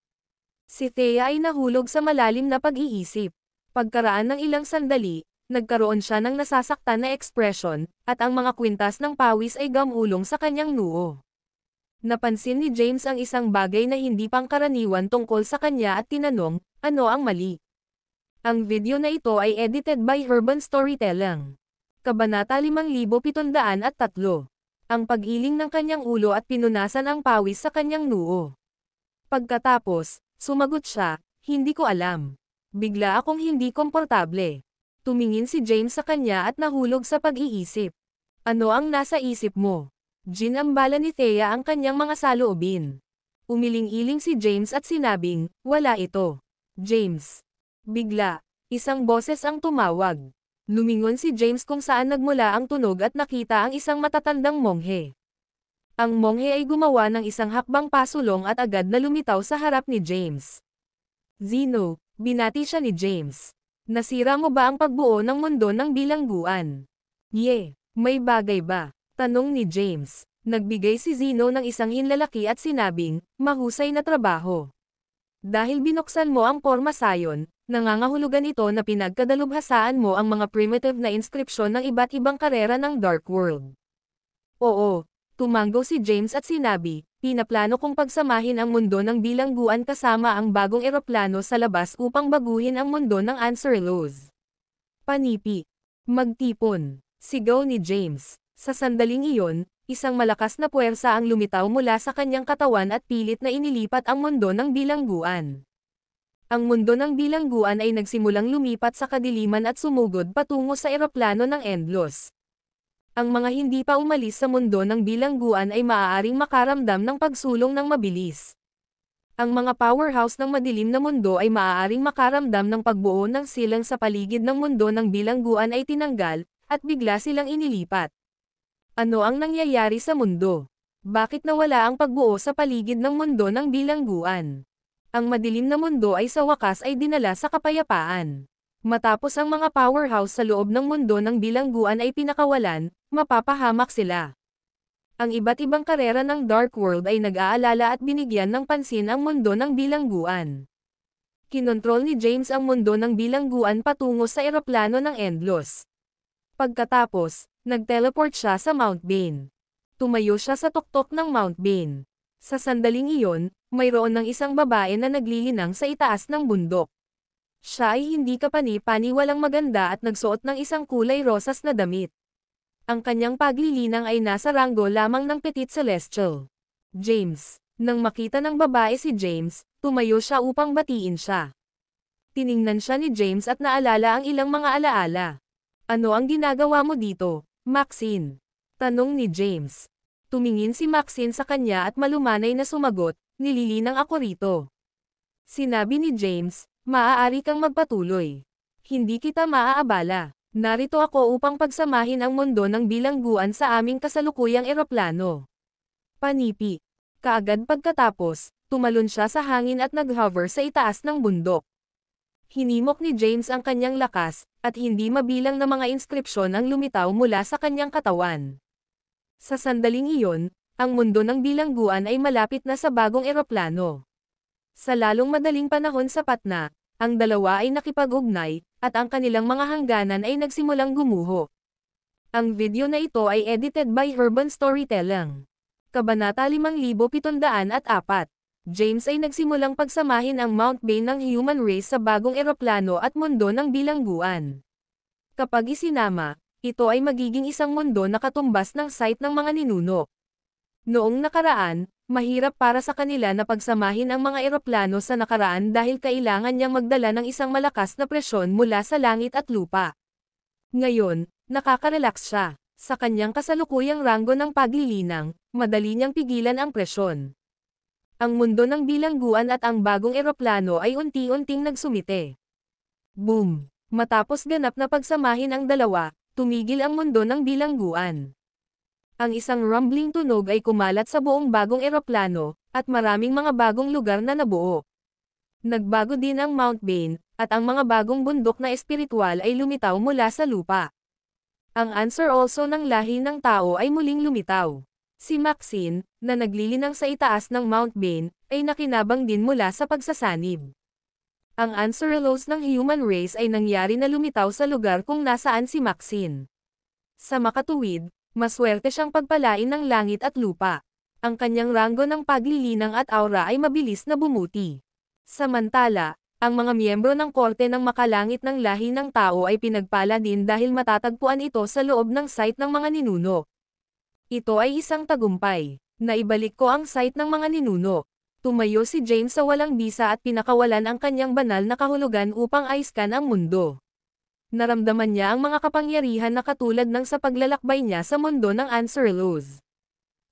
Si Thea ay nahulog sa malalim na pag-iisip. Pagkaraan ng ilang sandali, nagkaroon siya ng nasasaktan na ekspresyon, at ang mga kwintas ng pawis ay gamulong sa kanyang noo. Napansin ni James ang isang bagay na hindi pangkaraniwan tungkol sa kanya at tinanong, ano ang mali? Ang video na ito ay edited by Urban Storytelling. Kabanata 5703. Ang pag-iling ng kanyang ulo at pinunasan ang pawis sa kanyang noo. Pagkatapos, sumagot siya, hindi ko alam. Bigla akong hindi komportable. Tumingin si James sa kanya at nahulog sa pag-iisip. Ano ang nasa isip mo? Ginambala ni Thea ang kanyang mga saloobin. Umiling-iling si James at sinabing, wala ito. James. Bigla, isang boses ang tumawag. Lumingon si James kung saan nagmula ang tunog at nakita ang isang matatandang monghe. Ang monghe ay gumawa ng isang hakbang pasulong at agad na lumitaw sa harap ni James. Zeno, binati siya ni James. Nasira mo ba ang pagbuo ng mundo ng bilangguan? May bagay ba? Tanong ni James. Nagbigay si Zeno ng isang hinlalaki at sinabing, mahusay na trabaho. Dahil binuksan mo ang porma sayon, nangangahulugan ito na pinagkadalubhasaan mo ang mga primitive na inskripsyon ng iba't ibang karera ng Dark World. Oo, tumanggo si James at sinabi, pinaplano kong pagsamahin ang mundo ng bilangguan kasama ang bagong eroplano sa labas upang baguhin ang mundo ng Anserelos. Panipi. Magtipon. Sigaw ni James. Sa sandaling iyon, isang malakas na puwersa ang lumitaw mula sa kanyang katawan at pilit na inilipat ang mundo ng bilangguan. Ang mundo ng bilangguan ay nagsimulang lumipat sa kadiliman at sumugod patungo sa eroplano ng Endlos. Ang mga hindi pa umalis sa mundo ng bilangguan ay maaaring makaramdam ng pagsulong ng mabilis. Ang mga powerhouse ng madilim na mundo ay maaaring makaramdam ng pagbuo ng silang sa paligid ng mundo ng bilangguan ay tinanggal, at bigla silang inilipat. Ano ang nangyayari sa mundo? Bakit nawala ang pagbuo sa paligid ng mundo ng bilangguan? Ang madilim na mundo ay sa wakas ay dinala sa kapayapaan. Matapos ang mga powerhouse sa loob ng mundo ng bilangguan ay pinakawalan, mapapahamak sila. Ang iba't ibang karera ng Dark World ay nag-aalala at binigyan ng pansin ang mundo ng bilangguan. Kinontrol ni James ang mundo ng bilangguan patungo sa eroplano ng Endlos. Pagkatapos, nag-teleport siya sa Mount Bane. Tumayo siya sa tuktok ng Mount Bane. Sa sandaling iyon, mayroon ng isang babae na naglilinang sa itaas ng bundok. Siya ay hindi kapani-paniwalang maganda at nagsuot ng isang kulay rosas na damit. Ang kanyang paglilinang ay nasa ranggo lamang ng Petit Celestial. James. Nang makita ng babae si James, tumayo siya upang batiin siya. Tiningnan siya ni James at naalala ang ilang mga alaala. Ano ang ginagawa mo dito, Maxine? Tanong ni James. Tumingin si Maxine sa kanya at malumanay na sumagot, nililinang ako rito. Sinabi ni James, maaari kang magpatuloy. Hindi kita maaabala. Narito ako upang pagsamahin ang mundo ng bilangguan sa aming kasalukuyang eroplano. Panipi. Kaagad pagkatapos, tumalon siya sa hangin at nag-hover sa itaas ng bundok. Hinimok ni James ang kanyang lakas, at hindi mabilang na mga inskripsyon ang lumitaw mula sa kanyang katawan. Sa sandaling iyon, ang mundo ng bilangguan ay malapit na sa bagong eroplano. Sa lalong madaling panahon sapat na, ang dalawa ay nakipag-ugnay, at ang kanilang mga hangganan ay nagsimulang gumuho. Ang video na ito ay edited by Urban Storytelling. Kabanata 5704. James ay nagsimulang pagsamahin ang Mount Bane ng human race sa bagong eroplano at mundo ng bilangguan. Kapag isinama, ito ay magiging isang mundo na katumbas ng site ng mga ninuno. Noong nakaraan, mahirap para sa kanila na pagsamahin ang mga eroplano sa nakaraan dahil kailangan niyang magdala ng isang malakas na presyon mula sa langit at lupa. Ngayon, nakaka-relax siya. Sa kanyang kasalukuyang ranggo ng paglilinang, madali niyang pigilan ang presyon. Ang mundo ng bilangguan at ang bagong eroplano ay unti-unting nagsumite. Boom! Matapos ganap na pagsamahin ang dalawa, tumigil ang mundo ng bilangguan. Ang isang rumbling tunog ay kumalat sa buong bagong eroplano, at maraming mga bagong lugar na nabuo. Nagbago din ang Mount Bane, at ang mga bagong bundok na espiritual ay lumitaw mula sa lupa. Ang answer also ng lahi ng tao ay muling lumitaw. Si Maxine, na naglilinang sa itaas ng Mount Bane, ay nakinabang din mula sa pagsasanib. Ang Anserelos ng human race ay nangyari na lumitaw sa lugar kung nasaan si Maxine. Sa makatuwid, maswerte siyang pagpalain ng langit at lupa. Ang kanyang ranggo ng paglilinang at aura ay mabilis na bumuti. Samantala, ang mga miyembro ng korte ng makalangit ng lahi ng tao ay pinagpala din dahil matatagpuan ito sa loob ng site ng mga ninuno. Ito ay isang tagumpay. Naibalik ko ang site ng mga ninuno. Tumayo si James sa walang bisa at pinakawalan ang kanyang banal na kahulugan upang aiskan ang mundo. Naramdaman niya ang mga kapangyarihan na katulad ng sa paglalakbay niya sa mundo ng Anserelos.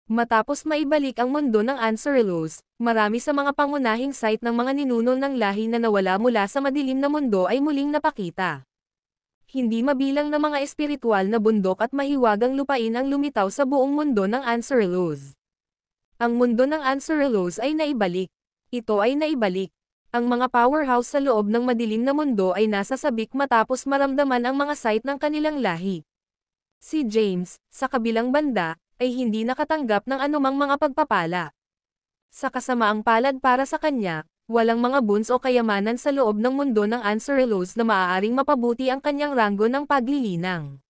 Matapos maibalik ang mundo ng Anserelos, marami sa mga pangunahing site ng mga ninuno ng lahi na nawala mula sa madilim na mundo ay muling napakita. Hindi mabilang na mga espiritual na bundok at mahiwagang lupain ang lumitaw sa buong mundo ng Anserelos. Ang mundo ng Anserelos ay naibalik. Ito ay naibalik. Ang mga powerhouse sa loob ng madilim na mundo ay nasa sabik matapos maramdaman ang mga site ng kanilang lahi. Si James, sa kabilang banda, ay hindi nakatanggap ng anumang mga pagpapala. Sa kasamaang palad para sa kanya, walang mga boons o kayamanan sa loob ng mundo ng Anserelos na maaaring mapabuti ang kanyang ranggo ng paglilinang.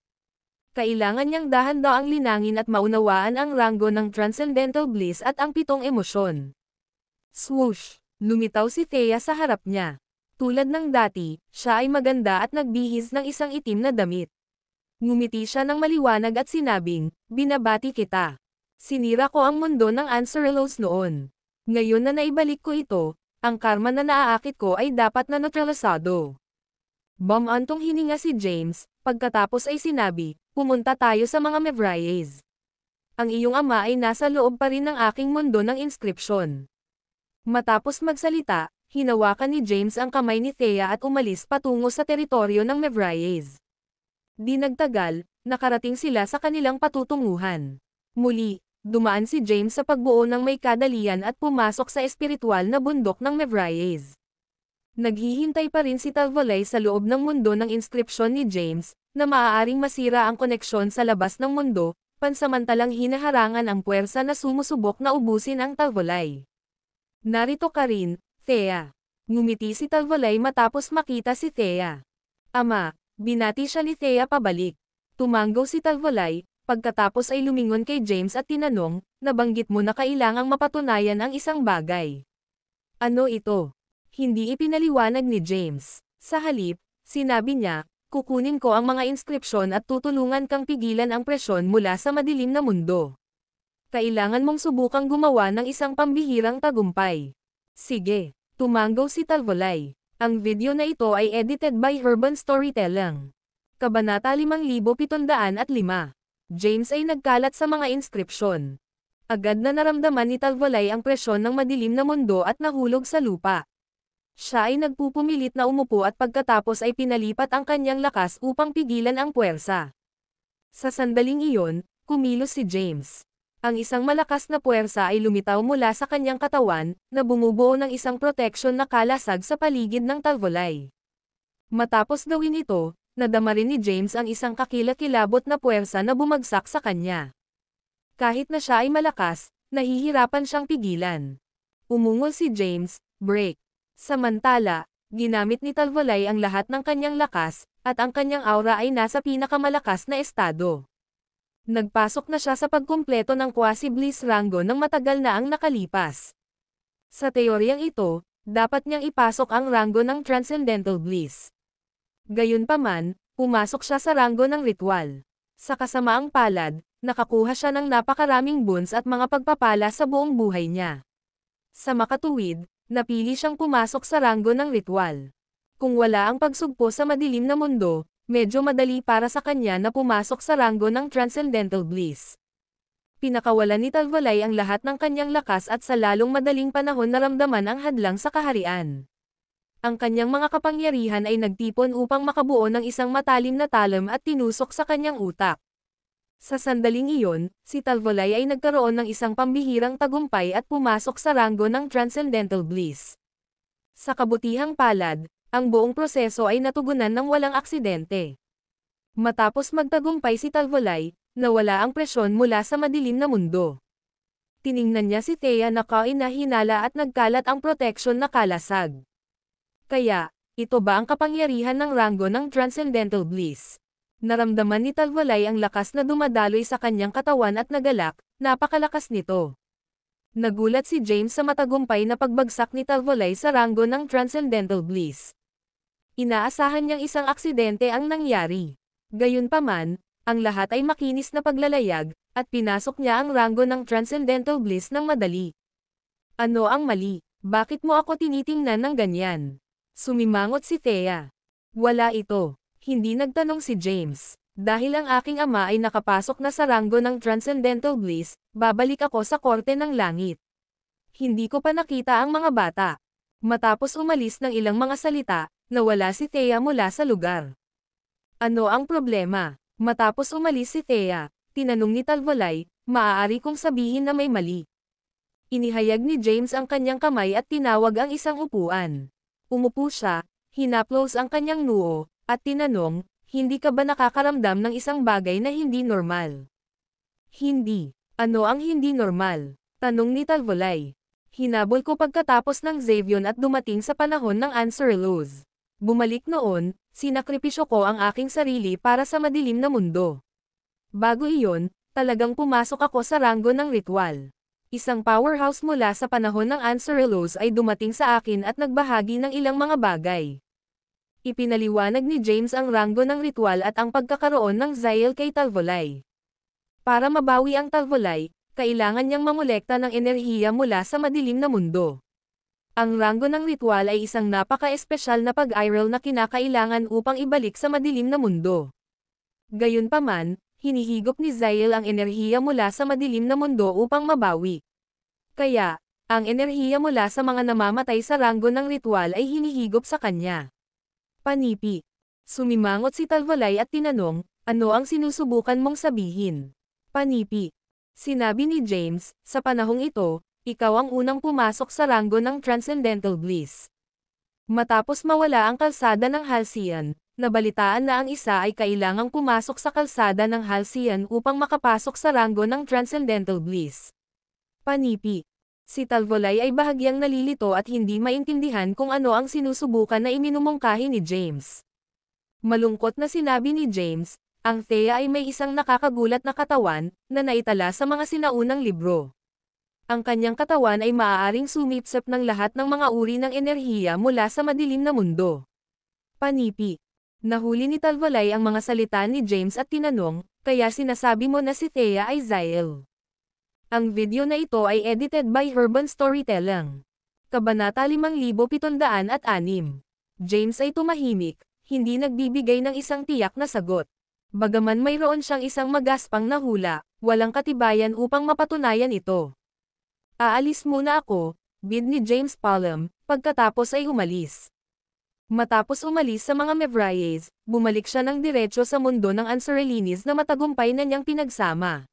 Kailangan niyang dahan-daang linangin at maunawaan ang ranggo ng Transcendental Bliss at ang 7 emosyon. Swoosh! Lumitaw si Thea sa harap niya. Tulad ng dati, siya ay maganda at nagbihis ng isang itim na damit. Ngumiti siya ng maliwanag at sinabing, "Binabati kita. Sinira ko ang mundo ng Anserelos noon. Ngayon na naibalik ko ito, ang karma na naaakit ko ay dapat na neutralisado." Bumantong hininga si James, pagkatapos ay sinabi, "Pumunta tayo sa mga Mevriades. Ang iyong ama ay nasa loob pa rin ng aking mundo ng inskripsyon." Matapos magsalita, hinawakan ni James ang kamay ni Thea at umalis patungo sa teritoryo ng Mevriades. Di nagtagal, nakarating sila sa kanilang patutunguhan. Muli, dumaan si James sa pagbuo ng may kadalian at pumasok sa espiritual na bundok ng Mevriades. Naghihintay pa rin si Talvolay sa loob ng mundo ng inskripsyon ni James, na maaaring masira ang koneksyon sa labas ng mundo, pansamantalang hinaharangan ang puwersa na sumusubok na ubusin ang Talvolay. "Narito ka rin, Thea." Ngumiti si Talvolay matapos makita si Thea. "Ama." Binati siya ni Thea pabalik. Tumanggo si Talvolay, pagkatapos ay lumingon kay James at tinanong, "Nabanggit mo na kailangang mapatunayan ang isang bagay. Ano ito?" Hindi ipinaliwanag ni James. Sa halip, sinabi niya, "Kukunin ko ang mga inskripsyon at tutulungan kang pigilan ang presyon mula sa madilim na mundo. Kailangan mong subukang gumawa ng isang pambihirang tagumpay." "Sige." Tumanggo si Talvolay. Ang video na ito ay edited by Urban Storytelling. Kabanata 5705. James ay nagkalat sa mga inskripsyon. Agad na naramdaman ni Talvolay ang presyon ng madilim na mundo at nahulog sa lupa. Siya ay nagpupumilit na umupo at pagkatapos ay pinalipat ang kanyang lakas upang pigilan ang puwersa. Sa sandaling iyon, kumilos si James. Ang isang malakas na puwersa ay lumitaw mula sa kanyang katawan, na bumubuo ng isang proteksyon na kalasag sa paligid ng Talvolay. Matapos gawin ito, nadama rin ni James ang isang kakilakilabot na puwersa na bumagsak sa kanya. Kahit na siya ay malakas, nahihirapan siyang pigilan. Umungol si James, "Break." Samantala, ginamit ni Talvolay ang lahat ng kanyang lakas, at ang kanyang aura ay nasa pinakamalakas na estado. Nagpasok na siya sa pagkumpleto ng quasi-bliss rango ng matagal na ang nakalipas. Sa teoryang ito, dapat niyang ipasok ang rango ng Transcendental Bliss. Gayunpaman, pumasok siya sa rango ng ritual. Sa kasamaang palad, nakakuha siya ng napakaraming boons at mga pagpapala sa buong buhay niya. Sa makatuwid, napili siyang pumasok sa rango ng ritual. Kung wala ang pagsugpo sa madilim na mundo, medyo madali para sa kanya na pumasok sa rango ng Transcendental Bliss. Pinakawalan ni Talvolay ang lahat ng kanyang lakas at sa lalong madaling panahon naramdaman ang hadlang sa kaharian. Ang kanyang mga kapangyarihan ay nagtipon upang makabuo ng isang matalim na talam at tinusok sa kanyang utak. Sa sandaling iyon, si Talvolay ay nagkaroon ng isang pambihirang tagumpay at pumasok sa ranggo ng Transcendental Bliss. Sa kabutihang palad, ang buong proseso ay natugunan ng walang aksidente. Matapos magtagumpay si Talvolay, nawala ang presyon mula sa madilim na mundo. Tiningnan niya si Thea na kainahinala at nagkalat ang proteksyon na kalasag. Kaya, ito ba ang kapangyarihan ng ranggo ng Transcendental Bliss? Naramdaman ni Talvolay ang lakas na dumadaloy sa kanyang katawan at nagalak, napakalakas nito. Nagulat si James sa matagumpay na pagbagsak ni Talvolay sa ranggo ng Transcendental Bliss. Inaasahan niyang isang aksidente ang nangyari. Gayunpaman, ang lahat ay makinis na paglalayag, at pinasok niya ang ranggo ng Transcendental Bliss ng madali. Ano ang mali? Bakit mo ako tinitingnan ng ganyan? Sumimangot si Thea. Wala ito. Hindi nagtanong si James. Dahil ang aking ama ay nakapasok na sa ranggo ng Transcendental Bliss, babalik ako sa korte ng langit. Hindi ko pa nakita ang mga bata. Matapos umalis ng ilang mga salita, nawala si Thea mula sa lugar. Ano ang problema? Matapos umalis si Thea, tinanong ni Talvolay, maaari kong sabihin na may mali. Inihayag ni James ang kanyang kamay at tinawag ang isang upuan. Umupo siya, hinaplos ang kanyang noo, at tinanong, hindi ka ba nakakaramdam ng isang bagay na hindi normal? Hindi. Ano ang hindi normal? Tanong ni Talvolay. Hinabol ko pagkatapos ng Xavion at dumating sa panahon ng Anserelos. Bumalik noon, sinakripisyo ko ang aking sarili para sa madilim na mundo. Bago iyon, talagang pumasok ako sa ranggo ng ritual. Isang powerhouse mula sa panahon ng Anserelos ay dumating sa akin at nagbahagi ng ilang mga bagay. Ipinaliwanag ni James ang ranggo ng ritual at ang pagkakaroon ng Zael kay Talvolay. Para mabawi ang Talvolay, kailangan niyang mangolekta ng enerhiya mula sa madilim na mundo. Ang ranggo ng ritual ay isang napaka-espesyal na pag-iral na kinakailangan upang ibalik sa madilim na mundo. Gayunpaman, hinihigop ni Zael ang enerhiya mula sa madilim na mundo upang mabawi. Kaya, ang enerhiya mula sa mga namamatay sa ranggo ng ritual ay hinihigop sa kanya. Panipi. Sumimangot si Talvolay at tinanong, ano ang sinusubukan mong sabihin? Panipi. Sinabi ni James, sa panahong ito, ikaw ang unang pumasok sa ranggo ng Transcendental Bliss. Matapos mawala ang kalsada ng Halcyon, nabalitaan na ang isa ay kailangang pumasok sa kalsada ng Halcyon upang makapasok sa ranggo ng Transcendental Bliss. Panipi. Si Talvolay ay bahagyang nalilito at hindi maintindihan kung ano ang sinusubukan na iminumungkahi ni James. Malungkot na sinabi ni James, ang Thea ay may isang nakakagulat na katawan, na naitala sa mga sinaunang libro. Ang kanyang katawan ay maaaring sumipsip ng lahat ng mga uri ng enerhiya mula sa madilim na mundo. Panipi. Nahuli ni Talvolay ang mga salita ni James at tinanong, kaya sinasabi mo na si Thea ay Zael. Ang video na ito ay edited by Urban Storytelling. Kabanata 5706. James ay tumahimik, hindi nagbibigay ng isang tiyak na sagot. Bagaman mayroon siyang isang magaspang na hula, walang katibayan upang mapatunayan ito. Aalis muna ako, bid ni James Palm, pagkatapos ay umalis. Matapos umalis sa mga Mevrayes, bumalik siya ng diretsyo sa mundo ng Anserelinis na matagumpay na niyang pinagsama.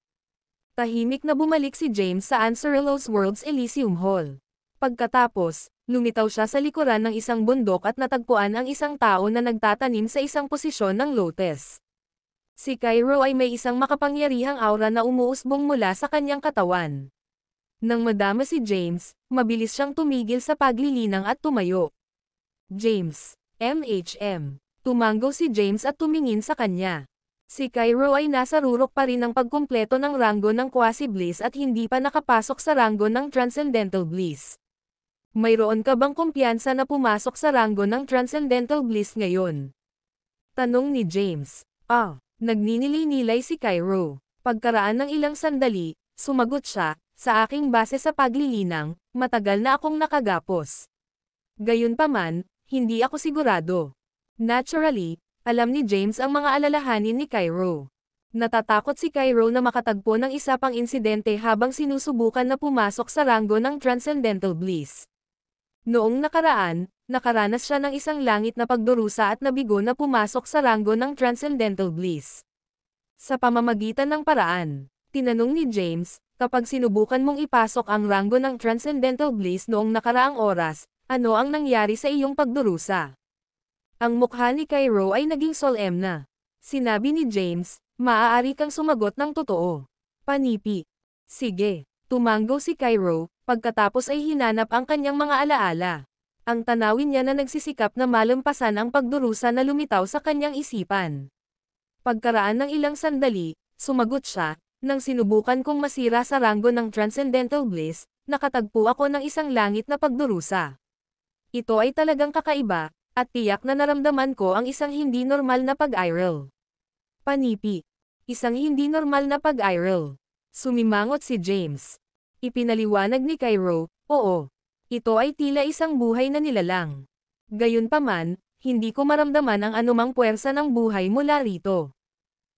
Tahimik na bumalik si James sa Anserelos World's Elysium Hall. Pagkatapos, lumitaw siya sa likuran ng isang bundok at natagpuan ang isang tao na nagtatanim sa isang posisyon ng lotus. Si Cairo ay may isang makapangyarihang aura na umuusbong mula sa kanyang katawan. Nang madama si James, mabilis siyang tumigil sa paglilinang at tumayo. James, MHM. Tumango si James at tumingin sa kanya. Si Cairo ay nasa rurok pa rin ng pagkumpleto ng ranggo ng Quasi-Bliss at hindi pa nakapasok sa ranggo ng Transcendental Bliss. Mayroon ka bang kumpiyansa na pumasok sa ranggo ng Transcendental Bliss ngayon? Tanong ni James. Nagninilay-nilay si Cairo. Pagkaraan ng ilang sandali, sumagot siya, sa aking base sa paglilinang, matagal na akong nakagapos. Gayunpaman, hindi ako sigurado. Naturally, alam ni James ang mga alalahanin ni Cairo. Natatakot si Cairo na makatagpo ng isa pang insidente habang sinusubukan na pumasok sa ranggo ng Transcendental Bliss. Noong nakaraan, nakaranas siya ng isang langit na pagdurusa at nabigo na pumasok sa ranggo ng Transcendental Bliss. Sa pamamagitan ng paraan, tinanong ni James, kapag sinubukan mong ipasok ang ranggo ng Transcendental Bliss noong nakaraang oras, ano ang nangyari sa iyong pagdurusa? Ang mukha ni Cairo ay naging solemn. Sinabi ni James, maaari kang sumagot ng totoo. Panipi. Sige. Tumango si Cairo, pagkatapos ay hinanap ang kanyang mga alaala. Ang tanawin niya na nagsisikap na malampasan ang pagdurusa na lumitaw sa kanyang isipan. Pagkaraan ng ilang sandali, sumagot siya, nang sinubukan kong masira sa ranggo ng Transcendental Bliss, nakatagpo ako ng isang langit na pagdurusa. Ito ay talagang kakaiba, at tiyak na naramdaman ko ang isang hindi normal na pag-iral. Panipi. Isang hindi normal na pag-iral. Sumimangot si James. Ipinaliwanag ni Cairo, oo. Ito ay tila isang buhay na nilalang. Gayunpaman, hindi ko maramdaman ang anumang puwersa ng buhay mula rito.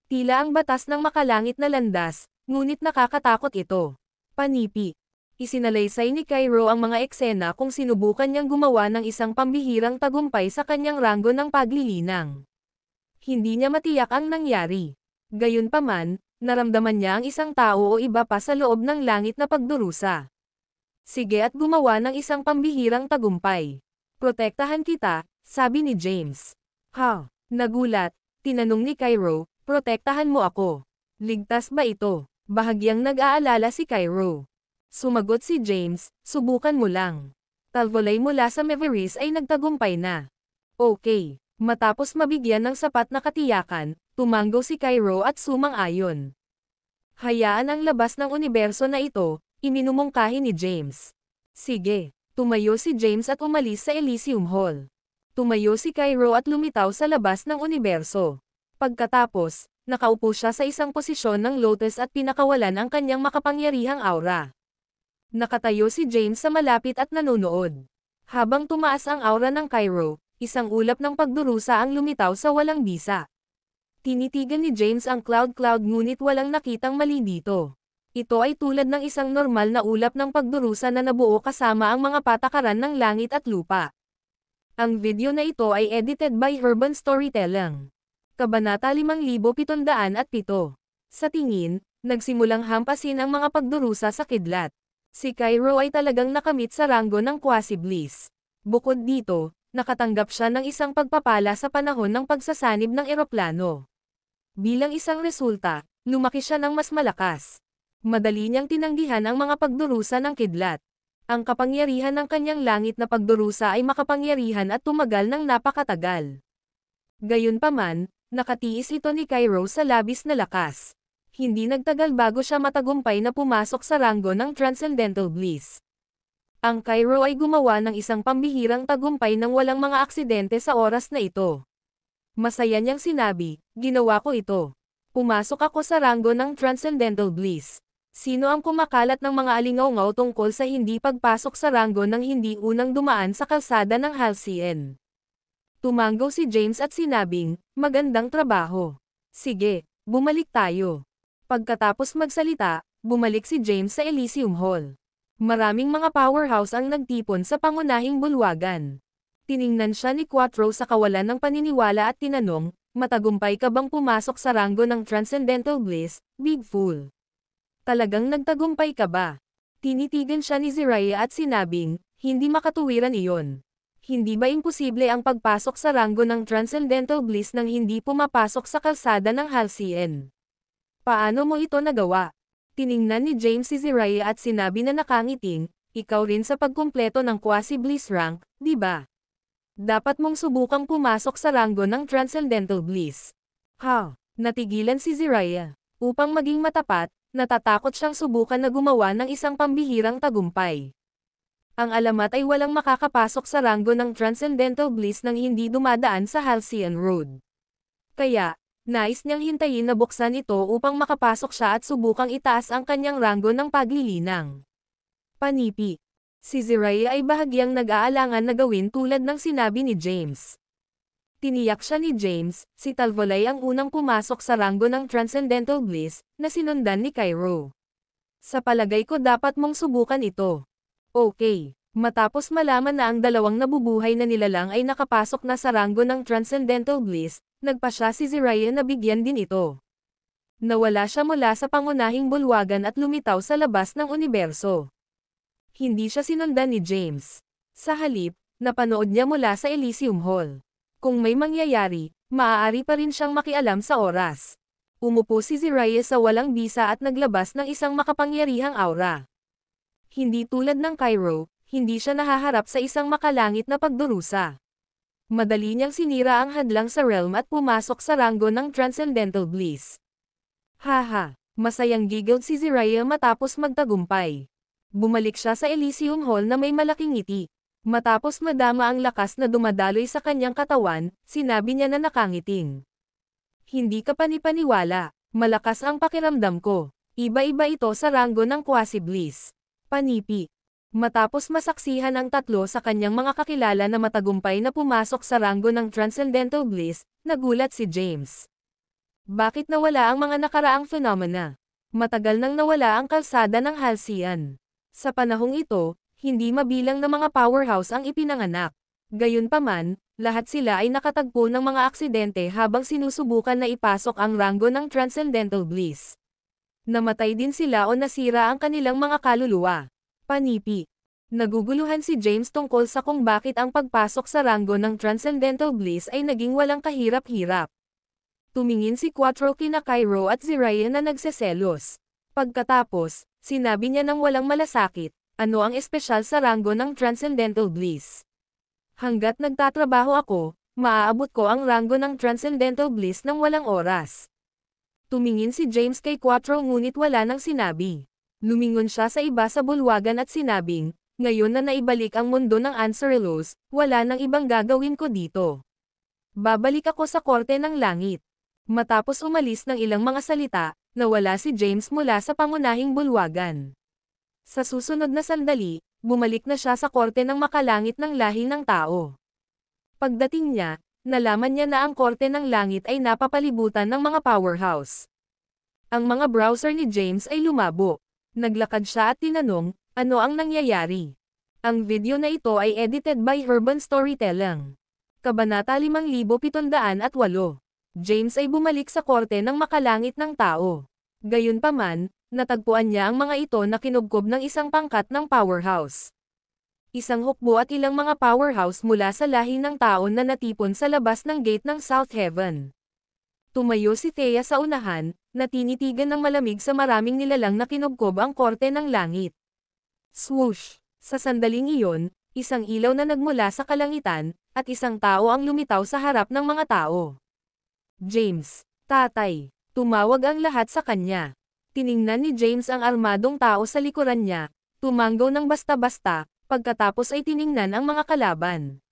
Tila ang batas ng makalangit na landas, ngunit nakakatakot ito. Panipi. Isinalaysay ni Cairo ang mga eksena kung sinubukan niyang gumawa ng isang pambihirang tagumpay sa kanyang ranggo ng paglilinang. Hindi niya matiyak ang nangyari. Gayunpaman, naramdaman niya ang isang tao o iba pa sa loob ng langit na pagdurusa. Sige at gumawa ng isang pambihirang tagumpay. Protektahan kita, sabi ni James. Ha? Nagulat, tinanong ni Cairo, protektahan mo ako. Ligtas ba ito? Bahagyang nag-aalala si Cairo. Sumagot si James, subukan mo lang. Talvolay mula sa Mavericks ay nagtagumpay na. Okay. Matapos mabigyan ng sapat na katiyakan, tumango si Cairo at sumang-ayon. Hayaan ang labas ng universo na ito, iminumungkahi ni James. Sige. Tumayo si James at umalis sa Elysium Hall. Tumayo si Cairo at lumitaw sa labas ng universo. Pagkatapos, nakaupo siya sa isang posisyon ng lotus at pinakawalan ang kanyang makapangyarihang aura. Nakatayo si James sa malapit at nanonood. Habang tumaas ang aura ng Cairo, isang ulap ng pagdurusa ang lumitaw sa walang bisa. Tinitigan ni James ang cloud ngunit walang nakitang mali dito. Ito ay tulad ng isang normal na ulap ng pagdurusa na nabuo kasama ang mga patakaran ng langit at lupa. Ang video na ito ay edited by Urban Storytelling. Kabanata 5707. Sa tingin, nagsimulang hampasin ang mga pagdurusa sa kidlat. Si Cairo ay talagang nakamit sa ranggo ng quasi-bliss. Bukod dito, nakatanggap siya ng isang pagpapala sa panahon ng pagsasanib ng eroplano. Bilang isang resulta, lumaki siya ng mas malakas. Madali niyang tinanggihan ang mga pagdurusa ng kidlat. Ang kapangyarihan ng kanyang langit na pagdurusa ay makapangyarihan at tumagal ng napakatagal. Gayunpaman, nakatiis ito ni Cairo sa labis na lakas. Hindi nagtagal bago siya matagumpay na pumasok sa ranggo ng Transcendental Bliss. Ang Cairo ay gumawa ng isang pambihirang tagumpay nang walang mga aksidente sa oras na ito. Masaya niyang sinabi, ginawa ko ito. Pumasok ako sa ranggo ng Transcendental Bliss. Sino ang kumakalat ng mga alingaw-ngaw tungkol sa hindi pagpasok sa ranggo ng hindi unang dumaan sa kalsada ng Halcyon? Tumango si James at sinabing, magandang trabaho. Sige, bumalik tayo. Pagkatapos magsalita, bumalik si James sa Elysium Hall. Maraming mga powerhouse ang nagtipon sa pangunahing bulwagan. Tiningnan siya ni Quattro sa kawalan ng paniniwala at tinanong, matagumpay ka bang pumasok sa ranggo ng Transcendental Bliss, Big Fool? Talagang nagtagumpay ka ba? Tinitigan siya ni Ziraya at sinabing, hindi makatuwiran iyon. Hindi ba imposible ang pagpasok sa ranggo ng Transcendental Bliss nang hindi pumapasok sa kalsada ng Halcyon? Paano mo ito nagawa? Tiningnan ni James si Ziraya at sinabi na nakangiting, ikaw rin sa pagkumpleto ng quasi-bliss rank, di ba? Dapat mong subukang pumasok sa ranggo ng Transcendental Bliss. Ha? Natigilan si Ziraya. Upang maging matapat, natatakot siyang subukan na gumawa ng isang pambihirang tagumpay. Ang alamat ay walang makakapasok sa ranggo ng Transcendental Bliss nang hindi dumadaan sa Halcyon Road. Kaya, nais niyang hintayin na buksan ito upang makapasok siya at subukang itaas ang kanyang ranggo ng paglilinang. Panipi. Si Ziraya ay bahagyang nag-aalangan na gawin tulad ng sinabi ni James. Tiniyak siya ni James, si Talvolay ang unang pumasok sa ranggo ng Transcendental Bliss, na sinundan ni Cairo. Sa palagay ko dapat mong subukan ito. Okay. Matapos malaman na ang dalawang nabubuhay na nilalang ay nakapasok na sa ranggo ng Transcendental Bliss, nagpa siya si Ziraya na bigyan din ito. Nawala siya mula sa pangunahing bulwagan at lumitaw sa labas ng universo. Hindi siya sinundan ni James. Sa halip, napanood niya mula sa Elysium Hall. Kung may mangyayari, maaari pa rin siyang makialam sa oras. Umupo si Ziraya sa walang bisa at naglabas ng isang makapangyarihang aura. Hindi tulad ng Cairo, hindi siya nahaharap sa isang makalangit na pagdurusa. Madali niyang sinira ang hadlang sa realm at pumasok sa ranggo ng Transcendental Bliss. Haha, masayang giggled si Ziraya matapos magtagumpay. Bumalik siya sa Elysium Hall na may malaking ngiti. Matapos madama ang lakas na dumadaloy sa kanyang katawan, sinabi niya na nakangiting. Hindi ka panipaniwala, malakas ang pakiramdam ko. Iba-iba ito sa ranggo ng Quasi-Bliss. Panipi. Matapos masaksihan ang tatlo sa kanyang mga kakilala na matagumpay na pumasok sa ranggo ng Transcendental Bliss, nagulat si James. Bakit nawala ang mga nakaraang phenomena? Matagal nang nawala ang kalsada ng Halcyon. Sa panahong ito, hindi mabilang na mga powerhouse ang ipinanganak. Gayunpaman, lahat sila ay nakatagpo ng mga aksidente habang sinusubukan na ipasok ang ranggo ng Transcendental Bliss. Namatay din sila o nasira ang kanilang mga kaluluwa. Panipi. Naguguluhan si James tungkol sa kung bakit ang pagpasok sa ranggo ng Transcendental Bliss ay naging walang kahirap-hirap. Tumingin si Quattro kina Cairo at Ziraya na nagseselos. Pagkatapos, sinabi niya ng walang malasakit, ano ang espesyal sa ranggo ng Transcendental Bliss? Hanggat nagtatrabaho ako, maaabot ko ang ranggo ng Transcendental Bliss ng walang oras. Tumingin si James kay Quattro ngunit wala nang sinabi. Lumingon siya sa iba sa bulwagan at sinabing, ngayon na naibalik ang mundo ng Anserelos, wala nang ibang gagawin ko dito. Babalik ako sa korte ng langit. Matapos umalis ng ilang mga salita, nawala si James mula sa pangunahing bulwagan. Sa susunod na sandali, bumalik na siya sa korte ng makalangit ng lahi ng tao. Pagdating niya, nalaman niya na ang korte ng langit ay napapalibutan ng mga powerhouse. Ang mga browser ni James ay lumabo. Naglakad siya at tinanong, ano ang nangyayari? Ang video na ito ay edited by Urban Storytelling. Kabanata 5708. James ay bumalik sa korte ng makalangit ng tao. Gayunpaman, natagpuan niya ang mga ito na kinubkob ng isang pangkat ng powerhouse. Isang hukbo at ilang mga powerhouse mula sa lahi ng tao na natipon sa labas ng gate ng South Heaven. Tumayo si Thea sa unahan, na tinitigan ng malamig sa maraming nilalang na kinubkob ang korte ng langit. Swoosh! Sa sandaling iyon, isang ilaw na nagmula sa kalangitan, at isang tao ang lumitaw sa harap ng mga tao. James, tatay, tumawag ang lahat sa kanya. Tiningnan ni James ang armadong tao sa likuran niya, tumanggaw ng basta-basta, pagkatapos ay tiningnan ang mga kalaban.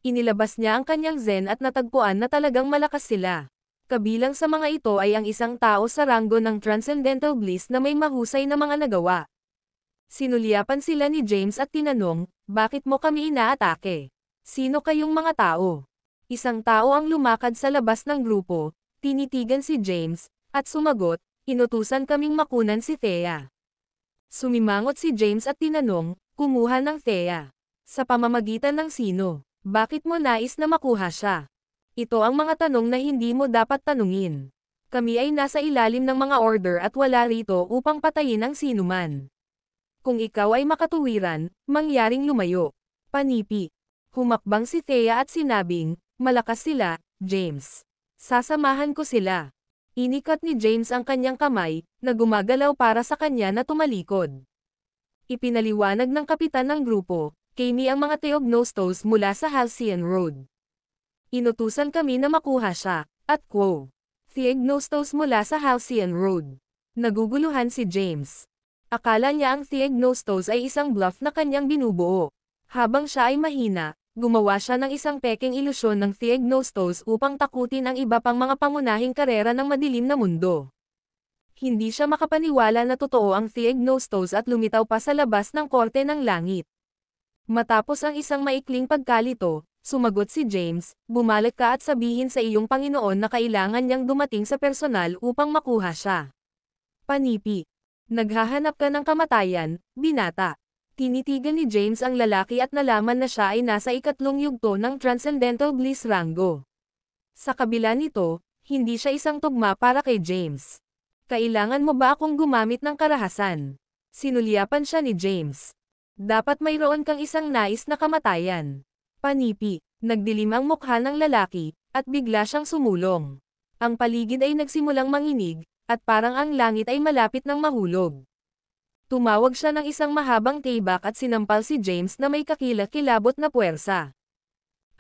Inilabas niya ang kanyang zen at natagpuan na talagang malakas sila. Kabilang sa mga ito ay ang isang tao sa ranggo ng Transcendental Bliss na may mahusay na mga nagawa. Sinulyapan sila ni James at tinanong, bakit mo kami inaatake? Sino kayong mga tao? Isang tao ang lumakad sa labas ng grupo, tinitigan si James, at sumagot, inutusan kaming makunan si Thea. Sumimangot si James at tinanong, kumuha ng Thea. Sa pamamagitan ng sino? Bakit mo nais na makuha siya? Ito ang mga tanong na hindi mo dapat tanungin. Kami ay nasa ilalim ng mga order at wala rito upang patayin ang sinuman. Kung ikaw ay makatuwiran, mangyaring lumayo. Panipi. Humakbang si Thea at sinabing, malakas sila, James. Sasamahan ko sila. Inikat ni James ang kanyang kamay, na gumagalaw para sa kanya na tumalikod. Ipinaliwanag ng kapitan ng grupo, Kami ang mga Theognostos mula sa Halcyon Road. Inutusan kami na makuha siya, at quo. Theognostos mula sa Halcyon Road. Naguguluhan si James. Akala niya ang Theognostos ay isang bluff na kanyang binubuo. Habang siya ay mahina, gumawa siya ng isang peking ilusyon ng Theognostos upang takutin ang iba pang mga pangunahing karera ng madilim na mundo. Hindi siya makapaniwala na totoo ang Theognostos at lumitaw pa sa labas ng korte ng langit. Matapos ang isang maikling pagkalito, Sumagot si James, bumalik ka at sabihin sa iyong Panginoon na kailangan niyang dumating sa personal upang makuha siya. Panipi. Naghahanap ka ng kamatayan, binata. Tinitigan ni James ang lalaki at nalaman na siya ay nasa ikatlong yugto ng Transcendental Bliss Rango. Sa kabila nito, hindi siya isang tugma para kay James. Kailangan mo ba akong gumamit ng karahasan? Sinulyapan siya ni James. Dapat mayroon kang isang nais na kamatayan. Panipi. Nagdilim ang mukha ng lalaki, at bigla siyang sumulong. Ang paligid ay nagsimulang manginig, at parang ang langit ay malapit ng mahulog. Tumawag siya ng isang mahabang tibak at sinampal si James na may kakilakilabot na puwersa.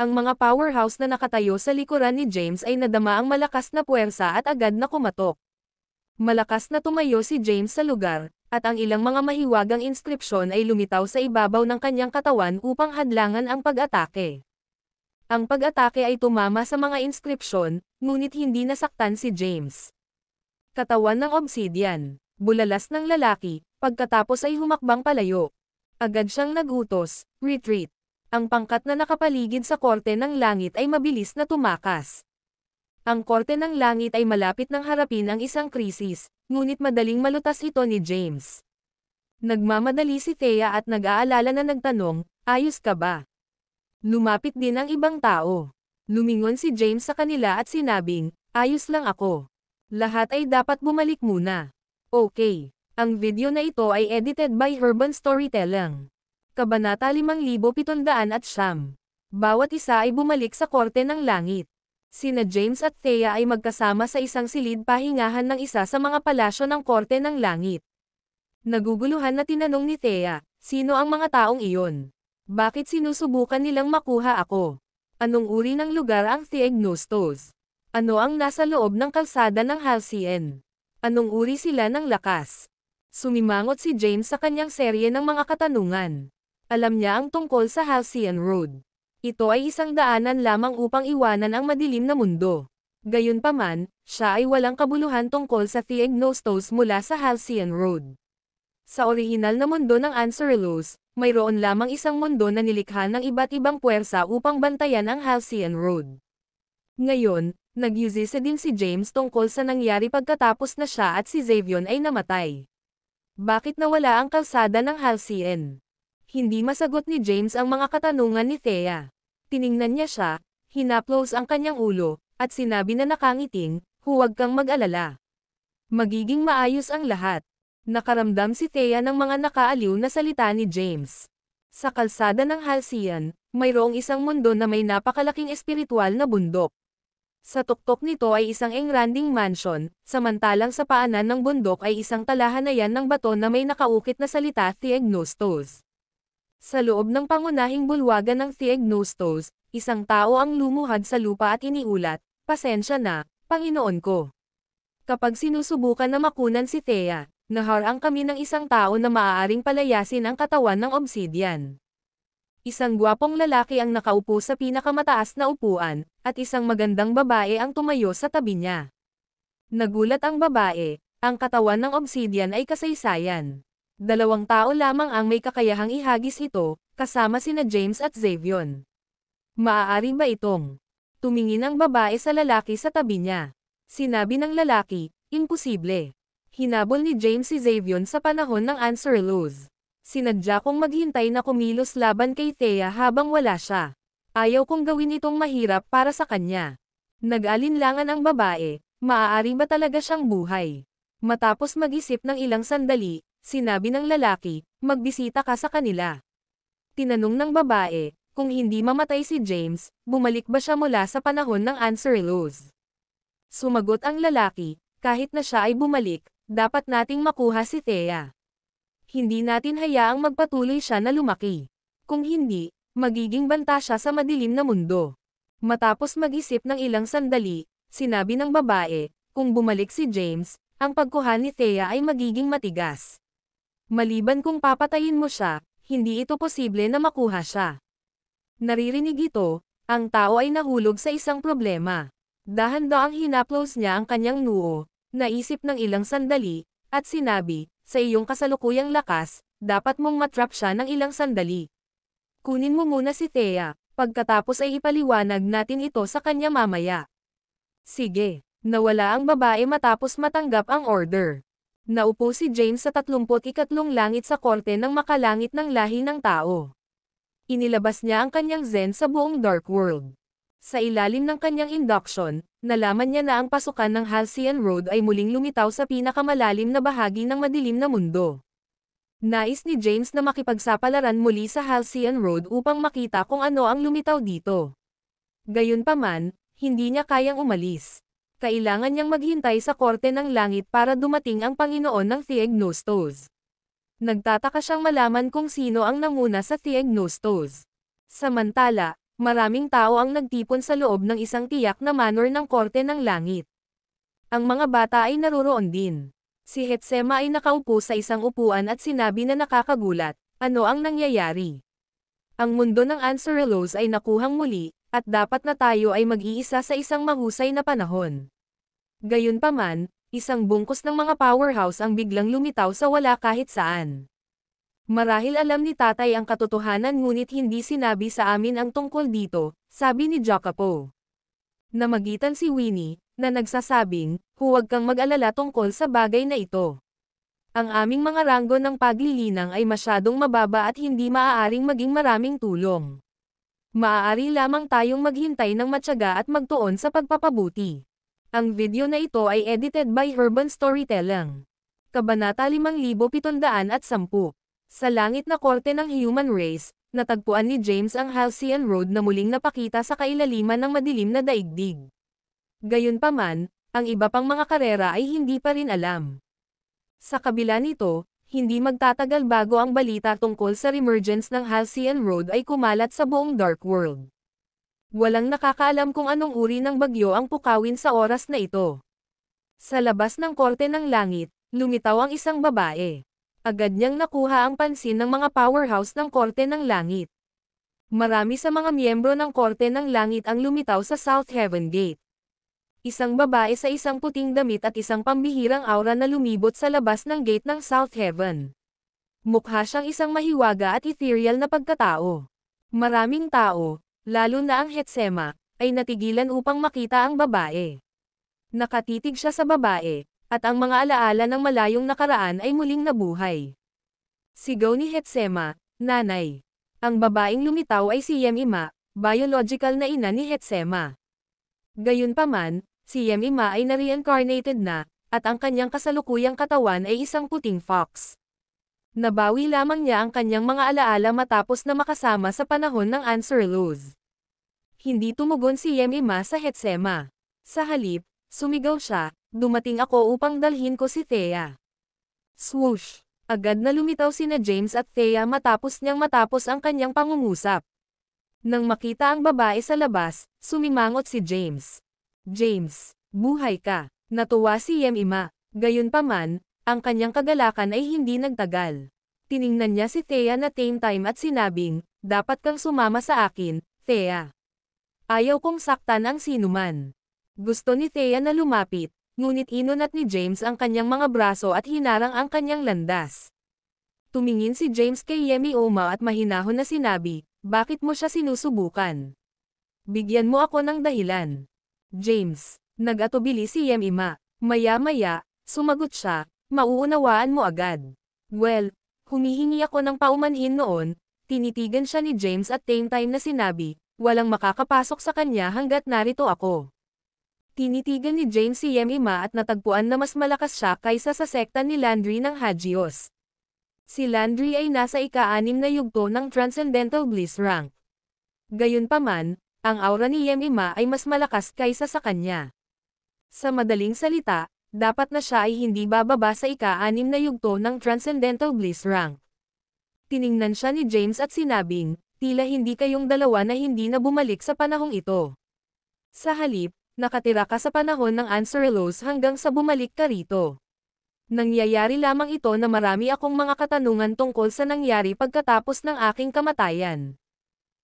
Ang mga powerhouse na nakatayo sa likuran ni James ay nadama ang malakas na puwersa at agad na kumatok. Malakas na tumayo si James sa lugar, at ang ilang mga mahiwagang inskripsyon ay lumitaw sa ibabaw ng kanyang katawan upang hadlangan ang pag-atake. Ang pag-atake ay tumama sa mga inskripsyon, ngunit hindi nasaktan si James. Katawan ng obsidian. Bulalas ng lalaki, pagkatapos ay humakbang palayo. Agad siyang nagutos, retreat. Ang pangkat na nakapaligid sa korte ng langit ay mabilis na tumakas. Ang korte ng langit ay malapit ng harapin ang isang krisis, ngunit madaling malutas ito ni James. Nagmamadali si Thea at nag-aalala na nagtanong, ayos ka ba? Lumapit din ang ibang tao. Lumingon si James sa kanila at sinabing, ayos lang ako. Lahat ay dapat bumalik muna. Okay. Ang video na ito ay edited by Urban Storytelling. Kabanata 5709. Bawat isa ay bumalik sa korte ng langit. Sina James at Thea ay magkasama sa isang silid pahingahan ng isa sa mga palasyo ng korte ng langit. Naguguluhan na tinanong ni Thea, sino ang mga taong iyon? Bakit sinusubukan nilang makuha ako? Anong uri ng lugar ang Theognostos? Ano ang nasa loob ng kalsada ng Halcyon? Anong uri sila ng lakas? Sumimangot si James sa kanyang serye ng mga katanungan. Alam niya ang tungkol sa Halcyon Road. Ito ay isang daanan lamang upang iwanan ang madilim na mundo. Gayunpaman, siya ay walang kabuluhan tungkol sa Theognostos mula sa Halcyon Road. Sa orihinal na mundo ng Anserelos, mayroon lamang isang mundo na nilikha ng iba't ibang puwersa upang bantayan ang Halcyon Road. Ngayon, nag-usisa din si James tungkol sa nangyari pagkatapos na siya at si Xavion ay namatay. Bakit nawala ang kalsada ng Halcyon? Hindi masagot ni James ang mga katanungan ni Thea. Tiningnan niya siya, hinaplos ang kanyang ulo, at sinabi na nakangiting, huwag kang mag-alala. Magiging maayos ang lahat. Nakaramdam si Thea ng mga nakaaliw na salita ni James. Sa kalsada ng Halcyon, mayroong isang mundo na may napakalaking espiritual na bundok. Sa tuktok nito ay isang engranding mansion, samantalang sa paanan ng bundok ay isang talahanayan ng bato na may nakaukit na salita Theognostos. Sa loob ng pangunahing bulwagan ng Theognostos, isang tao ang lumuhad sa lupa at iniulat, pasensya na, Panginoon ko. Kapag sinusubukan na makunan si Thea, naharang kami ng isang tao na maaaring palayasin ang katawan ng obsidian. Isang gwapong lalaki ang nakaupo sa pinakamataas na upuan, at isang magandang babae ang tumayo sa tabi niya. Nagulat ang babae, ang katawan ng obsidian ay kasaysayan. 2 tao lamang ang may kakayahang ihagis ito, kasama sina James at Xavion. Maaari ba itong? Tumingin ang babae sa lalaki sa tabi niya. Sinabi ng lalaki, imposible. Hinabol ni James si Xavion sa panahon ng Anserelos. Sinadya kong maghintay na kumilos laban kay Thea habang wala siya. Ayaw kong gawin itong mahirap para sa kanya. Nag-alinlangan ang babae, maaari ba talaga siyang buhay? Matapos mag-isip ng ilang sandali, sinabi ng lalaki, magbisita ka sa kanila. Tinanong ng babae, kung hindi mamatay si James, bumalik ba siya mula sa panahon ng Anserelos? Sumagot ang lalaki, kahit na siya ay bumalik, dapat nating makuha si Thea. Hindi natin hayaang magpatuloy siya na lumaki. Kung hindi, magiging banta siya sa madilim na mundo. Matapos mag-isip ng ilang sandali, sinabi ng babae, kung bumalik si James, ang pagkuha ni Thea ay magiging matigas. Maliban kung papatayin mo siya, hindi ito posible na makuha siya. Naririnig ito, ang tao ay nahulog sa isang problema. Dahan-daang hinaplos niya ang kanyang noo, naisip ng ilang sandali, at sinabi, sa iyong kasalukuyang lakas, dapat mong matrap siya ng ilang sandali. Kunin mo muna si Thea, Pagkatapos ay ipaliwanag natin ito sa kanya mamaya. Sige. Nawala ang babae matapos matanggap ang order. Naupo si James sa 33 langit sa korte ng makalangit ng lahi ng tao. Inilabas niya ang kanyang zen sa buong Dark World. Sa ilalim ng kanyang induction, nalaman niya na ang pasukan ng Halcyon Road ay muling lumitaw sa pinakamalalim na bahagi ng madilim na mundo. Nais ni James na makipagsapalaran muli sa Halcyon Road upang makita kung ano ang lumitaw dito. Gayunpaman, hindi niya kayang umalis. Kailangan niyang maghintay sa korte ng langit para dumating ang Panginoon ng Theognostos. Nagtataka siyang malaman kung sino ang nanguna sa Theognostos. Samantala, maraming tao ang nagtipon sa loob ng isang tiyak na manor ng korte ng langit. Ang mga bata ay naroroon din. Si Hetsema ay nakaupo sa isang upuan at sinabi na nakakagulat, ano ang nangyayari? Ang mundo ng Anserelos ay nakuhang muli, at dapat na tayo ay mag-iisa sa isang mahusay na panahon. Gayunpaman, isang bungkus ng mga powerhouse ang biglang lumitaw sa wala kahit saan. Marahil alam ni tatay ang katotohanan ngunit hindi sinabi sa amin ang tungkol dito, sabi ni Jacopo. Namagitan si Winnie, na nagsasabing, huwag kang mag-alala tungkol sa bagay na ito. Ang aming mga ranggo ng paglilinang ay masyadong mababa at hindi maaaring maging maraming tulong. Maaari lamang tayong maghintay ng matyaga at magtuon sa pagpapabuti. Ang video na ito ay edited by Urban Storytelling. Kabanata 5710. Sa langit na korte ng human race, natagpuan ni James ang Halcyon Road na muling napakita sa kailaliman ng madilim na daigdig. Gayunpaman, ang iba pang mga karera ay hindi pa rin alam. Sa kabila nito, hindi magtatagal bago ang balita tungkol sa reemergence ng Halcyon Road ay kumalat sa buong Dark World. Walang nakakaalam kung anong uri ng bagyo ang pukawin sa oras na ito. Sa labas ng korte ng langit, lumitaw ang isang babae. Agad niyang nakuha ang pansin ng mga powerhouse ng korte ng langit. Marami sa mga miyembro ng korte ng langit ang lumitaw sa South Heaven Gate. Isang babae sa isang puting damit at isang pambihirang aura na lumibot sa labas ng gate ng South Heaven. Mukha siyang isang mahiwaga at ethereal na pagkatao. Maraming tao, lalo na ang Hetsema, ay natigilan upang makita ang babae. Nakatitig siya sa babae, at ang mga alaala ng malayong nakaraan ay muling nabuhay. Sigaw ni Hetsema, "Nanay!" Ang babaeng lumitaw ay si Yemima, biological na ina ni Hetsema. Gayunpaman, si Yemima ay na-reincarnated na, at ang kanyang kasalukuyang katawan ay isang puting fox. Nabawi lamang niya ang kanyang mga alaala matapos na makasama sa panahon ng Anserelos. Hindi tumugon si Yemima sa Hetsema. Sa halip, sumigaw siya, "Dumating ako upang dalhin ko si Thea." Swoosh! Agad na lumitaw sina James at Thea matapos ang kanyang pangungusap. Nang makita ang babae sa labas, sumimangot si James. "James, buhay ka." Natuwa si Yemima. Gayunpaman, ang kanyang kagalakan ay hindi nagtagal. Tiningnan niya si Thea na time at sinabing, "Dapat kang sumama sa akin, Thea. Ayaw kong saktan ang sinuman." Gusto ni Thea na lumapit, ngunit inunat ni James ang kanyang mga braso at hinarang ang kanyang landas. Tumingin si James kay Yemima at mahinahon na sinabi, "Bakit mo siya sinusubukan? Bigyan mo ako ng dahilan." "James," nag-atubili si Yemima. Maya-maya, sumagot siya, "Mauunawaan mo agad." "Well, humihingi ako ng paumanhin noon." Tinitigan siya ni James at time na sinabi, "Walang makakapasok sa kanya hanggat narito ako." Tinitigan ni James si Yemima at natagpuan na mas malakas siya kaysa sa sekta ni Landry ng Hagios. Si Landry ay nasa ika-6 na yugto ng Transcendental Bliss rank. Gayunpaman, ang aura ni Yemima ay mas malakas kaysa sa kanya. Sa madaling salita, dapat na siya ay hindi bababa sa ika-6 na yugto ng Transcendental Bliss rank. Tiningnan siya ni James at sinabing, "Tila hindi kayong dalawa na hindi na bumalik sa panahong ito. Sa halip, nakatira ka sa panahon ng Anserelos hanggang sa bumalik ka rito." Nangyayari lamang ito na marami akong mga katanungan tungkol sa nangyari pagkatapos ng aking kamatayan.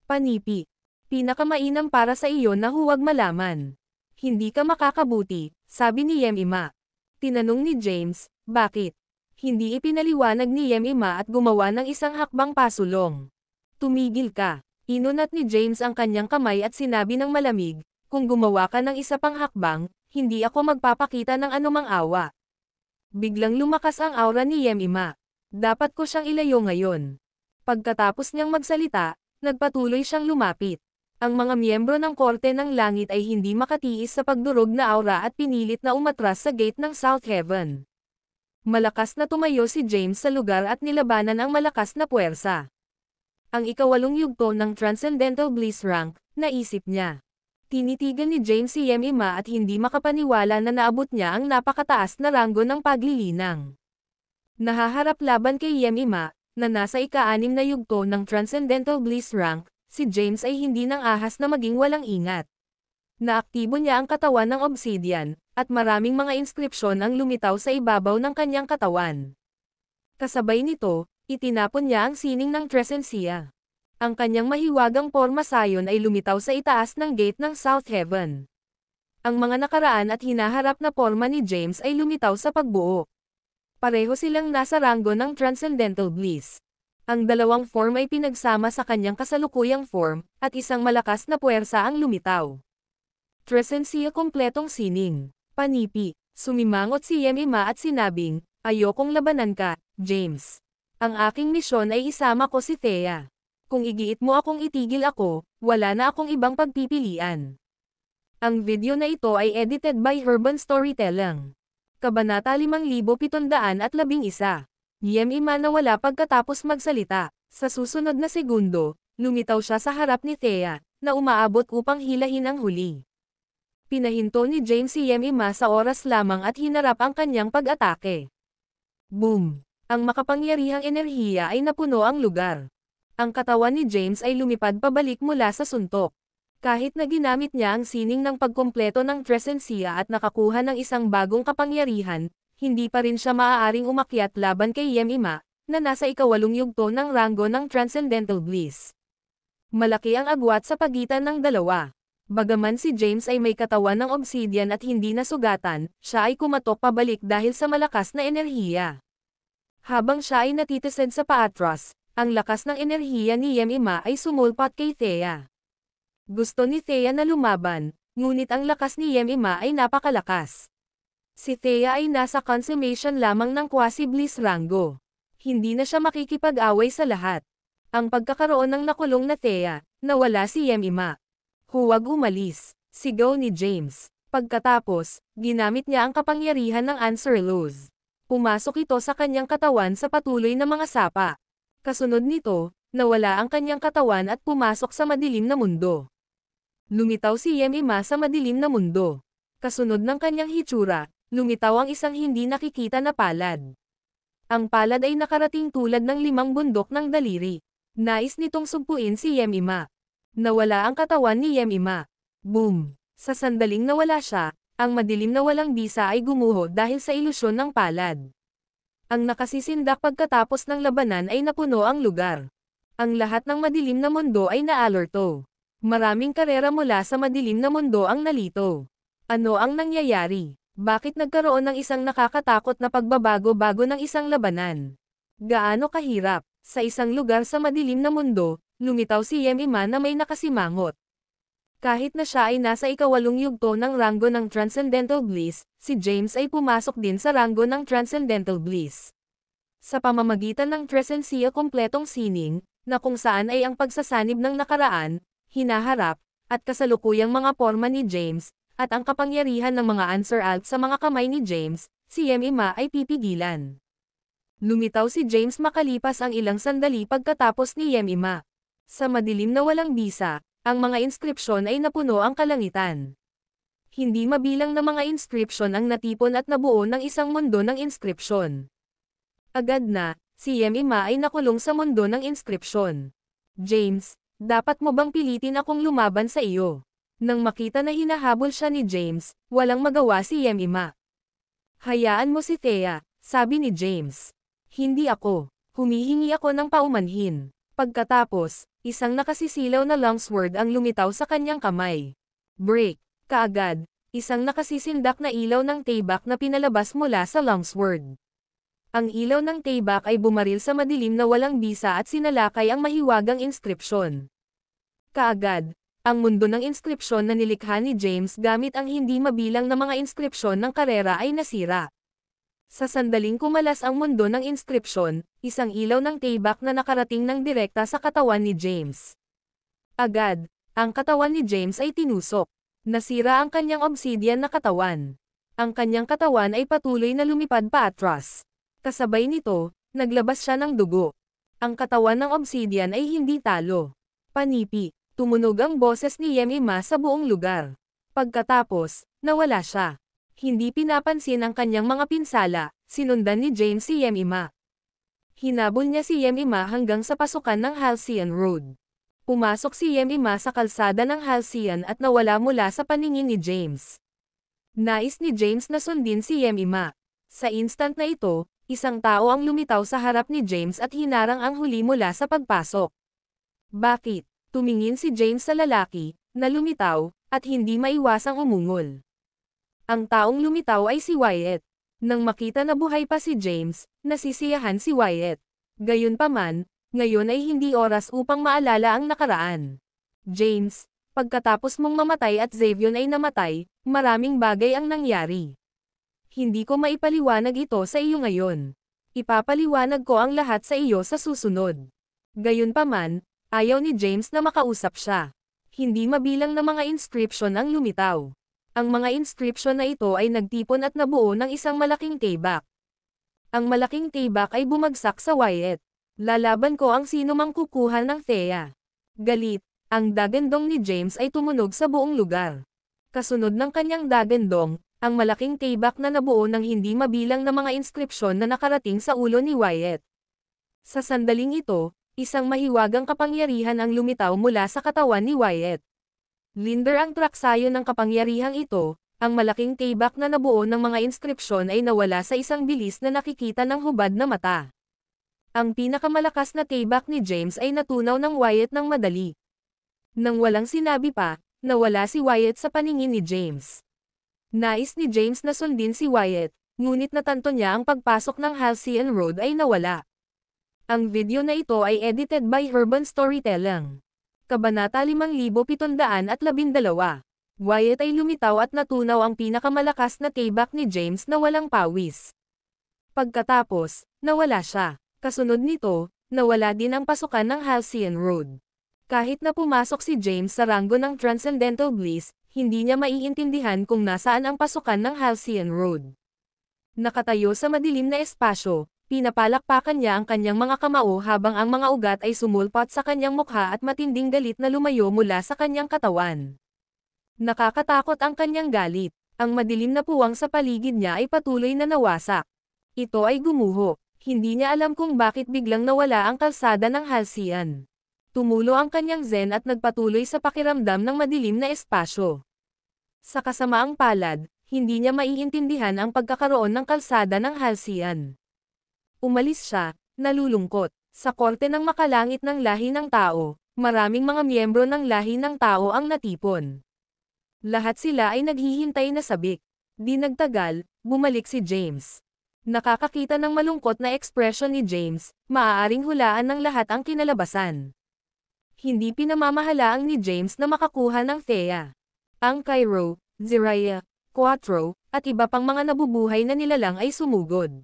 Panipi. Pinakamainam para sa iyo na huwag malaman. Hindi ka makakabuti, sabi ni Yemima. Tinanong ni James, bakit? Hindi ipinaliwanag ni Yemima at gumawa ng isang hakbang pasulong. Tumigil ka. Inunat ni James ang kanyang kamay at sinabi ng malamig, kung gumawa ka ng isa pang hakbang, hindi ako magpapakita ng anumang awa. Biglang lumakas ang aura ni Yemima. Dapat ko siyang ilayo ngayon. Pagkatapos niyang magsalita, nagpatuloy siyang lumapit. Ang mga miyembro ng Korte ng Langit ay hindi makatiis sa pagdurog na aura at pinilit na umatras sa gate ng South Heaven. Malakas na tumayo si James sa lugar at nilabanan ang malakas na puwersa. Ang ikawalong yugto ng Transcendental Bliss rank, naisip niya. Tinitigan ni James si Yemima at hindi makapaniwala na naabot niya ang napakataas na ranggo ng paglilinang. Nahaharap laban kay Yemima, na nasa ika-6 na yugto ng Transcendental Bliss rank, si James ay hindi nang ahas na maging walang ingat. Naaktibo niya ang katawan ng obsidian, at maraming mga inskripsyon ang lumitaw sa ibabaw ng kanyang katawan. Kasabay nito, itinapon niya ang sining ng Tressencia. Ang kanyang mahiwagang porma sayon ay lumitaw sa itaas ng gate ng South Heaven. Ang mga nakaraan at hinaharap na porma ni James ay lumitaw sa pagbuo. Pareho silang nasa ranggo ng Transcendental Bliss. Ang dalawang form ay pinagsama sa kanyang kasalukuyang form, at isang malakas na puwersa ang lumitaw. Tressencia kompletong sining. Panipi, sumimangot si Yemima at sinabing, ayokong labanan ka, James. Ang aking misyon ay isama ko si Thea. Kung igiit mo akong itigil ako, wala na akong ibang pagpipilian. Ang video na ito ay edited by Urban Storytelling. Kabanata 5711. Yemima nawala pagkatapos magsalita. Sa susunod na segundo, lumitaw siya sa harap ni Thea, na umaabot upang hilahin ang huli. Pinahinto ni James si Yemima sa oras lamang at hinarap ang kanyang pag-atake. Boom! Ang makapangyarihang enerhiya ay napuno ang lugar. Ang katawan ni James ay lumipad pabalik mula sa suntok. Kahit na ginamit niya ang sining ng pagkumpleto ng Tressencia at nakakuha ng isang bagong kapangyarihan, hindi pa rin siya maaaring umakyat laban kay Yemima, na nasa ikawalong yugto ng ranggo ng Transcendental Bliss. Malaki ang agwat sa pagitan ng dalawa. Bagaman si James ay may katawan ng obsidian at hindi nasugatan, siya ay kumatok pabalik dahil sa malakas na enerhiya. Habang siya ay natitised sa paatras, ang lakas ng enerhiya ni Yemima ay sumulpat kay Thea. Gusto ni Thea na lumaban, ngunit ang lakas ni Yemima ay napakalakas. Si Thea ay nasa consummation lamang ng quasi-bliss rango. Hindi na siya makikipag-away sa lahat. Ang pagkakaroon ng nakulong na Thea, nawala si Yemima. Huwag umalis, sigaw ni James. Pagkatapos, ginamit niya ang kapangyarihan ng Answer Laws. Pumasok ito sa kanyang katawan sa patuloy na mga sapa. Kasunod nito, nawala ang kanyang katawan at pumasok sa madilim na mundo. Lumitaw si Yemima sa madilim na mundo. Kasunod ng kanyang hitsura, lumitaw ang isang hindi nakikita na palad. Ang palad ay nakarating tulad ng 5 bundok ng daliri. Nais nitong sugpuin si Yemima. Nawala ang katawan ni Yemima. Boom! Sa sandaling nawala siya, ang madilim na walang bisa ay gumuho dahil sa ilusyon ng palad. Ang nakasisindak pagkatapos ng labanan ay napuno ang lugar. Ang lahat ng madilim na mundo ay naalerto. Maraming karera mula sa madilim na mundo ang nalito. Ano ang nangyayari? Bakit nagkaroon ng isang nakakatakot na pagbabago bago ng isang labanan? Gaano kahirap? Sa isang lugar sa madilim na mundo, lumitaw si Yemima na may nakasimangot. Kahit na siya ay nasa ikawalong yugto ng ranggo ng Transcendental Bliss, si James ay pumasok din sa ranggo ng Transcendental Bliss. Sa pamamagitan ng Tressencia kompletong sining, na kung saan ay ang pagsasanib ng nakaraan, hinaharap, at kasalukuyang mga porma ni James, at ang kapangyarihan ng mga Answer Alt sa mga kamay ni James, si Yemima ay pipigilan. Lumitaw si James makalipas ang ilang sandali pagkatapos ni Yemima. Sa madilim na walang bisa, ang mga inskripsyon ay napuno ang kalangitan. Hindi mabilang na mga inskripsyon ang natipon at nabuo ng isang mundo ng inskripsyon. Agad na, si Yemima ay nakulong sa mundo ng inskripsyon. James, dapat mo bang pilitin akong lumaban sa iyo? Nang makita na hinahabol siya ni James, walang magawa si Yemima. Hayaan mo si Thea, sabi ni James. Hindi ako. Humihingi ako ng paumanhin. Pagkatapos, isang nakasisilaw na longsword ang lumitaw sa kanyang kamay. Break! Kaagad, isang nakasisindak na ilaw ng taybak na pinalabas mula sa longsword. Ang ilaw ng taybak ay bumaril sa madilim na walang bisa at sinalakay ang mahiwagang inskripsyon. Kaagad, ang mundo ng inskripsyon na nilikha ni James gamit ang hindi mabilang na mga inskripsyon ng karera ay nasira. Sa sandaling kumalas ang mundo ng inskripsyon, isang ilaw ng tibak na nakarating ng direkta sa katawan ni James. Agad, ang katawan ni James ay tinusok. Nasira ang kanyang obsidian na katawan. Ang kanyang katawan ay patuloy na lumipad paatras. Kasabay nito, naglabas siya ng dugo. Ang katawan ng obsidian ay hindi talo. Panipi, tumunog ang boses ni Yemima sa buong lugar. Pagkatapos, nawala siya. Hindi pinapansin ang kanyang mga pinsala, sinundan ni James si Yemima. Hinabol niya si Yemima hanggang sa pasukan ng Halcyon Road. Pumasok si Yemima sa kalsada ng Halcyon at nawala mula sa paningin ni James. Nais ni James na sundin si Yemima. Sa instant na ito, isang tao ang lumitaw sa harap ni James at hinarang ang huli mula sa pagpasok. Bakit? Tumingin si James sa lalaki, na lumitaw, at hindi maiwasang umungol. Ang taong lumitaw ay si Wyatt. Nang makita na buhay pa si James, nasisiyahan si Wyatt. Gayunpaman, ngayon ay hindi oras upang maalala ang nakaraan. James, pagkatapos mong mamatay at Xavion ay namatay, maraming bagay ang nangyari. Hindi ko maipaliwanag ito sa iyo ngayon. Ipapaliwanag ko ang lahat sa iyo sa susunod. Gayunpaman, ayaw ni James na makausap siya. Hindi mabilang na mga inscription ang lumitaw. Ang mga inscription na ito ay nagtipon at nabuo ng isang malaking tibak. Ang malaking tibak ay bumagsak sa Wyatt. Lalaban ko ang sino mang kukuha ng Thea. Galit, ang dagandong ni James ay tumunog sa buong lugar. Kasunod ng kanyang dagandong, ang malaking tibak na nabuo ng hindi mabilang na mga inskripsyon na nakarating sa ulo ni Wyatt. Sa sandaling ito, isang mahiwagang kapangyarihan ang lumitaw mula sa katawan ni Wyatt. Linder ang traksayo ng kapangyarihang ito, ang malaking tibak na nabuo ng mga inskripsyon ay nawala sa isang bilis na nakikita ng hubad na mata. Ang pinakamalakas na tibak ni James ay natunaw ng Wyatt ng madali. Nang walang sinabi pa, nawala si Wyatt sa paningin ni James. Nais ni James na sundin si Wyatt, ngunit natanto niya ang pagpasok ng Halcyon Road ay nawala. Ang video na ito ay edited by Urban Storytelling. Kabanata 5712. Wyatt ay lumitaw at natunaw ang pinakamalakas na tibak ni James na walang pawis. Pagkatapos, nawala siya. Kasunod nito, nawala din ang pasukan ng Halcyon Road. Kahit na pumasok si James sa ranggo ng Transcendental Bliss, hindi niya maiintindihan kung nasaan ang pasukan ng Halcyon Road. Nakatayo sa madilim na espasyo, pinapalakpakan niya ang kanyang mga kamao habang ang mga ugat ay sumulpot sa kanyang mukha at matinding galit na lumayo mula sa kanyang katawan. Nakakatakot ang kanyang galit. Ang madilim na puwang sa paligid niya ay patuloy na nawasak. Ito ay gumuho. Hindi niya alam kung bakit biglang nawala ang kalsada ng Halcyon. Tumulo ang kanyang zen at nagpatuloy sa pakiramdam ng madilim na espasyo. Sa kasamaang palad, hindi niya maiintindihan ang pagkakaroon ng kalsada ng Halcyon. Umalis siya, nalulungkot. Sa korte ng makalangit ng lahi ng tao, maraming mga miyembro ng lahi ng tao ang natipon. Lahat sila ay naghihintay na sabik. Di nagtagal, bumalik si James. Nakakakita ng malungkot na ekspresyon ni James, maaaring hulaan ng lahat ang kinalabasan. Hindi pinamamahalaang ni James na makakuha ng Thea. Ang Cairo, Ziraya, Quattro, at iba pang mga nabubuhay na nilalang ay sumugod.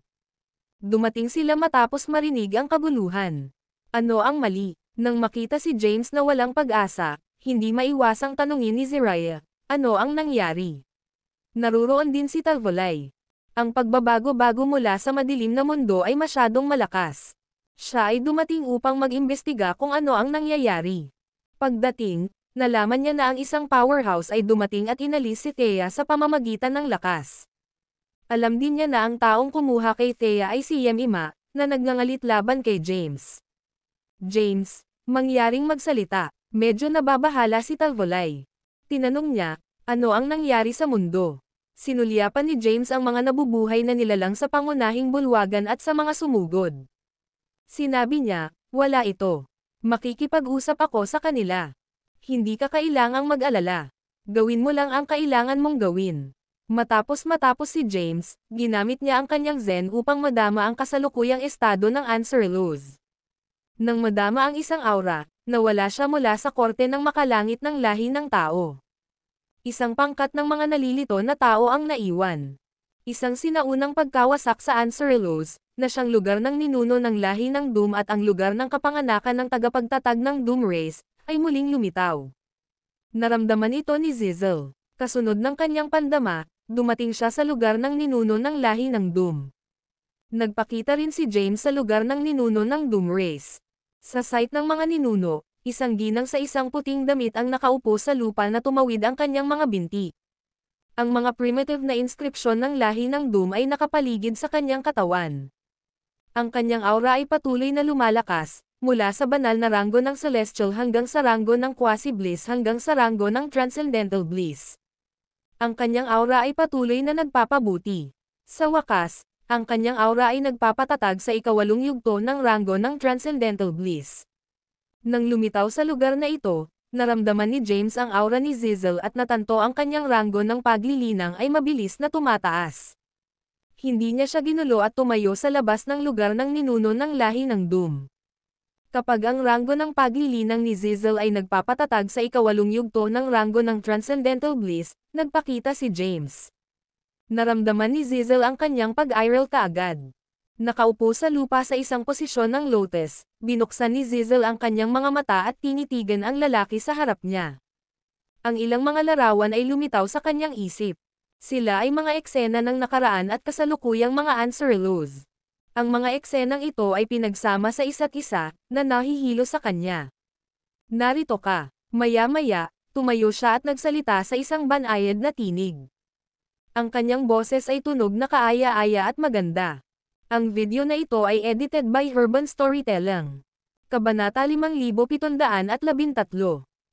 Dumating sila matapos marinig ang kaguluhan. Ano ang mali? Nang makita si James na walang pag-asa, hindi maiwasang tanungin ni Ziraya, ano ang nangyari? Naruroon din si Talvolay. Ang pagbabago-bago mula sa madilim na mundo ay masyadong malakas. Siya ay dumating upang mag-imbestiga kung ano ang nangyayari. Pagdating, nalaman niya na ang isang powerhouse ay dumating at inalis si Thea sa pamamagitan ng lakas. Alam din niya na ang taong kumuha kay Thea ay si Yemima, na nagngangalit laban kay James. James, mangyaring magsalita. Medyo nababahala si Talvolay. Tinanong niya, ano ang nangyari sa mundo? Sinulyapan ni James ang mga nabubuhay na nilalang sa pangunahing bulwagan at sa mga sumugod. Sinabi niya, wala ito. Makikipag-usap ako sa kanila. Hindi ka kailangang mag-alala. Gawin mo lang ang kailangan mong gawin. Matapos si James, ginamit niya ang kanyang zen upang madama ang kasalukuyang estado ng Answer Luz. Nang madama ang isang aura, Nawala siya mula sa korte ng makalangit ng lahi ng tao. Isang pangkat ng mga nalilito na tao ang naiwan. Isang sinaunang pagkawasak sa Anserelos, na siyang lugar ng ninuno ng lahi ng Doom at ang lugar ng kapanganakan ng tagapagtatag ng Doom Race, ay muling lumitaw. Naramdaman ito ni Zizel. Kasunod ng kanyang pandama, dumating siya sa lugar ng ninuno ng lahi ng Doom. Nagpakita rin si James sa lugar ng ninuno ng Doom Race. Sa site ng mga ninuno, isang ginang sa isang puting damit ang nakaupo sa lupa na tumawid ang kanyang mga binti. Ang mga primitive na inskripsyon ng lahi ng Doom ay nakapaligid sa kanyang katawan. Ang kanyang aura ay patuloy na lumalakas, mula sa banal na ranggo ng Celestial hanggang sa ranggo ng Quasi-Bliss hanggang sa ranggo ng Transcendental Bliss. Ang kanyang aura ay patuloy na nagpapabuti. Sa wakas, ang kanyang aura ay nagpapatatag sa ikawalong yugto ng ranggo ng Transcendental Bliss. Nang lumitaw sa lugar na ito, naramdaman ni James ang aura ni Zizel at natanto ang kanyang ranggo ng paglilinang ay mabilis na tumataas. Hindi niya siya ginulo at tumayo sa labas ng lugar ng ninuno ng lahi ng Doom. Kapag ang ranggo ng paglilinang ni Zizel ay nagpapatatag sa ikawalong yugto ng ranggo ng Transcendental Bliss, nagpakita si James. Naramdaman ni Zizel ang kanyang pag-iral kaagad. Nakaupo sa lupa sa isang posisyon ng lotus, binuksan ni Zizel ang kanyang mga mata at tinitigan ang lalaki sa harap niya. Ang ilang mga larawan ay lumitaw sa kanyang isip. Sila ay mga eksena ng nakaraan at kasalukuyang mga Anserelos. Ang mga eksenang ito ay pinagsama sa isa't isa, na nahihilo sa kanya. Narito ka. Maya-maya, tumayo siya at nagsalita sa isang banayad na tinig. Ang kanyang boses ay tunog na kaaya-aya at maganda. Ang video na ito ay edited by Urban Storytelling. Kabanata 5713.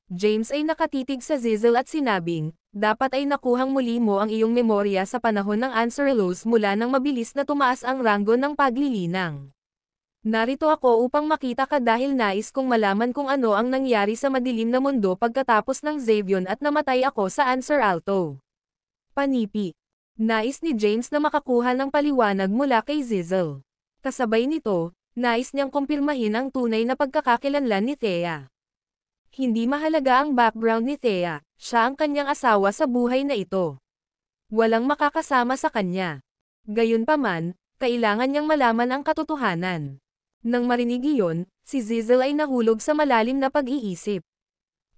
James ay nakatitig sa Zizel at sinabing, dapat ay nakuhang muli mo ang iyong memorya sa panahon ng Anserelos mula nang mabilis na tumaas ang ranggo ng paglilinang. Narito ako upang makita ka dahil nais kong malaman kung ano ang nangyari sa madilim na mundo pagkatapos ng Xavion at namatay ako sa Anser Alto. Panipi. Nais ni James na makakuha ng paliwanag mula kay Zizel. Kasabay nito, nais niyang kumpirmahin ang tunay na pagkakakilanlan ni Thea. Hindi mahalaga ang background ni Thea, siya ang kanyang asawa sa buhay na ito. Walang makakasama sa kanya. Gayunpaman, kailangan niyang malaman ang katotohanan. Nang marinig iyon, si Zizel ay nahulog sa malalim na pag-iisip.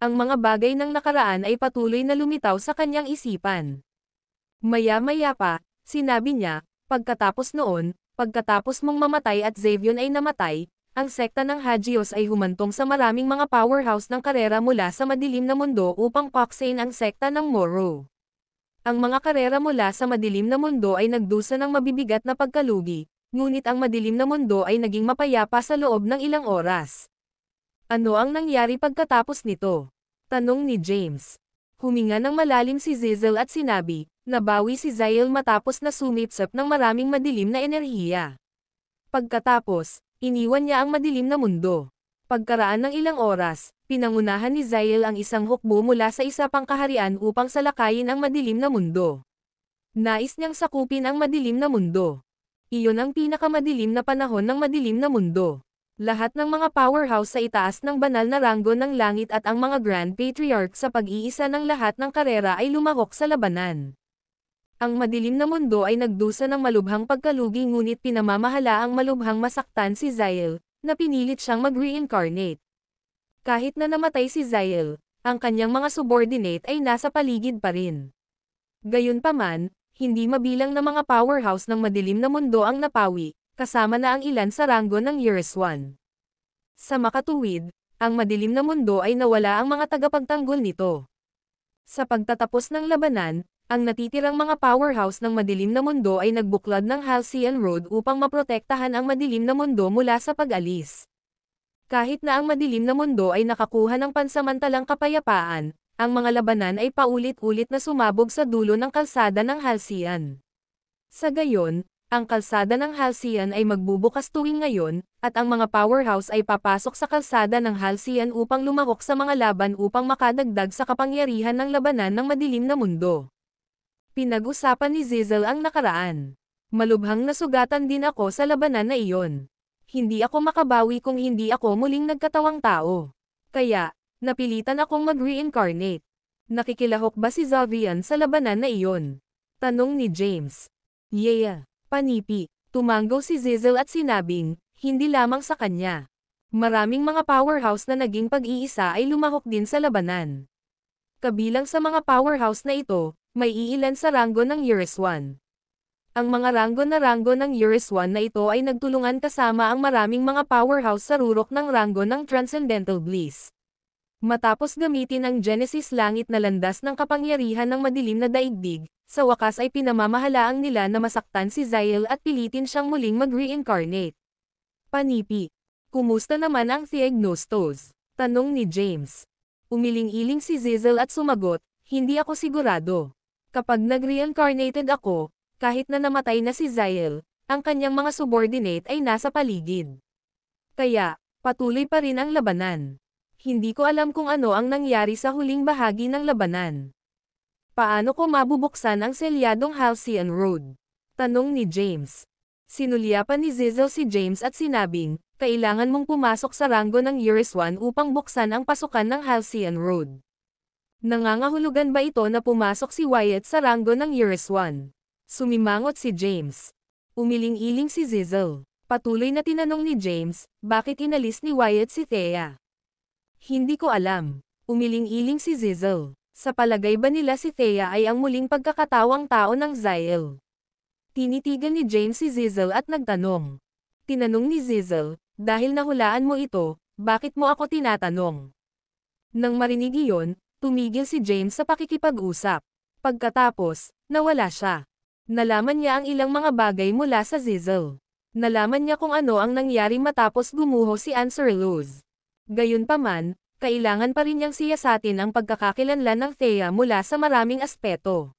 Ang mga bagay ng nakaraan ay patuloy na lumitaw sa kanyang isipan. Maya-maya pa, sinabi niya, pagkatapos noon, pagkatapos mong mamatay at Xavion ay namatay, ang sekta ng Hagios ay humantong sa maraming mga powerhouse ng karera mula sa madilim na mundo upang paksain ang sekta ng Moro. Ang mga karera mula sa madilim na mundo ay nagdusa ng mabibigat na pagkalugi, ngunit ang madilim na mundo ay naging mapayapa sa loob ng ilang oras. Ano ang nangyari pagkatapos nito? Tanong ni James. Huminga ng malalim si Zizel at sinabi, nabawi si Ziel matapos na sumipsap ng maraming madilim na enerhiya. Pagkatapos, iniwan niya ang madilim na mundo. Pagkaraan ng ilang oras, pinangunahan ni Ziel ang isang hukbo mula sa isa pang kaharian upang salakayin ang madilim na mundo. Nais niyang sakupin ang madilim na mundo. Iyon ang pinakamadilim na panahon ng madilim na mundo. Lahat ng mga powerhouse sa itaas ng banal na ranggo ng langit at ang mga Grand Patriarch sa pag-iisa ng lahat ng karera ay lumahok sa labanan. Ang madilim na mundo ay nagdusa ng malubhang pagkalugi ngunit pinamamahala ang malubhang masaktan si Ziel, na pinilit siyang mag-reincarnate. Kahit na namatay si Ziel, ang kanyang mga subordinate ay nasa paligid pa rin. Gayunpaman, hindi mabilang na mga powerhouse ng madilim na mundo ang napawi, kasama na ang ilan sa ranggo ng Years-1. Sa makatuwid, ang madilim na mundo ay nawala ang mga tagapagtanggol nito. Sa pagtatapos ng labanan, ang natitirang mga powerhouse ng madilim na mundo ay nagbuklod ng Halcyon Road upang maprotektahan ang madilim na mundo mula sa pag-alis. Kahit na ang madilim na mundo ay nakakuha ng pansamantalang kapayapaan, ang mga labanan ay paulit-ulit na sumabog sa dulo ng kalsada ng Halcyon. Sa gayon, ang kalsada ng Halcyon ay magbubukas tuwing ngayon, at ang mga powerhouse ay papasok sa kalsada ng Halcyon upang lumahok sa mga laban upang makadagdag sa kapangyarihan ng labanan ng madilim na mundo. Pinag-usapan ni Zizel ang nakaraan. Malubhang nasugatan din ako sa labanan na iyon. Hindi ako makabawi kung hindi ako muling nagkatawang tao. Kaya, napilitan akong mag-reincarnate. Nakikilahok ba si Xavian sa labanan na iyon? Tanong ni James. Yeah, panipi. Tumanggaw si Zizel at sinabing, hindi lamang sa kanya. Maraming mga powerhouse na naging pag-iisa ay lumahok din sa labanan. Kabilang sa mga powerhouse na ito, may iilan sa ranggo ng Eurus 1. Ang mga ranggo ng Eurus 1 na ito ay nagtulungan kasama ang maraming mga powerhouse sa rurok ng ranggo ng Transcendental Bliss. Matapos gamitin ang Genesis langit na landas ng kapangyarihan ng madilim na daigdig, sa wakas ay pinamamahalaang nila na masaktan si Ziel at pilitin siyang muling mag-reincarnate. Panipi. Kumusta naman ang Theognostos? Tanong ni James. Umiling-iling si Zizel at sumagot, hindi ako sigurado. Kapag nag-reincarnated ako, kahit na namatay na si Ziel, ang kanyang mga subordinate ay nasa paligid. Kaya, patuloy pa rin ang labanan. Hindi ko alam kung ano ang nangyari sa huling bahagi ng labanan. Paano ko mabubuksan ang selyadong Halcyon Road? Tanong ni James. Sinulyapan ni Zizel si James at sinabing, kailangan mong pumasok sa ranggo ng Eurus 1 upang buksan ang pasukan ng Halcyon Road. Nangangahulugan ba ito na pumasok si Wyatt sa ranggo ng Eurus 1? Sumimangot si James. Umiling-iling si Zizel. Patuloy na tinanong ni James, bakit inalis ni Wyatt si Thea? Hindi ko alam. Umiling-iling si Zizel. Sa palagay ba nila si Thea ay ang muling pagkakatawang tao ng Ziel? Tinitigan ni James si Zizel at nagtanong. Tinanong ni Zizel, dahil nahulaan mo ito, bakit mo ako tinatanong? Nang marinig iyon, tumigil si James sa pakikipag-usap. Pagkatapos, nawala siya. Nalaman niya ang ilang mga bagay mula sa Zizel. Nalaman niya kung ano ang nangyari matapos gumuho si Answer Luz. Gayunpaman, kailangan pa rin niyang siyasatin ang pagkakakilanlan ng Thea mula sa maraming aspeto.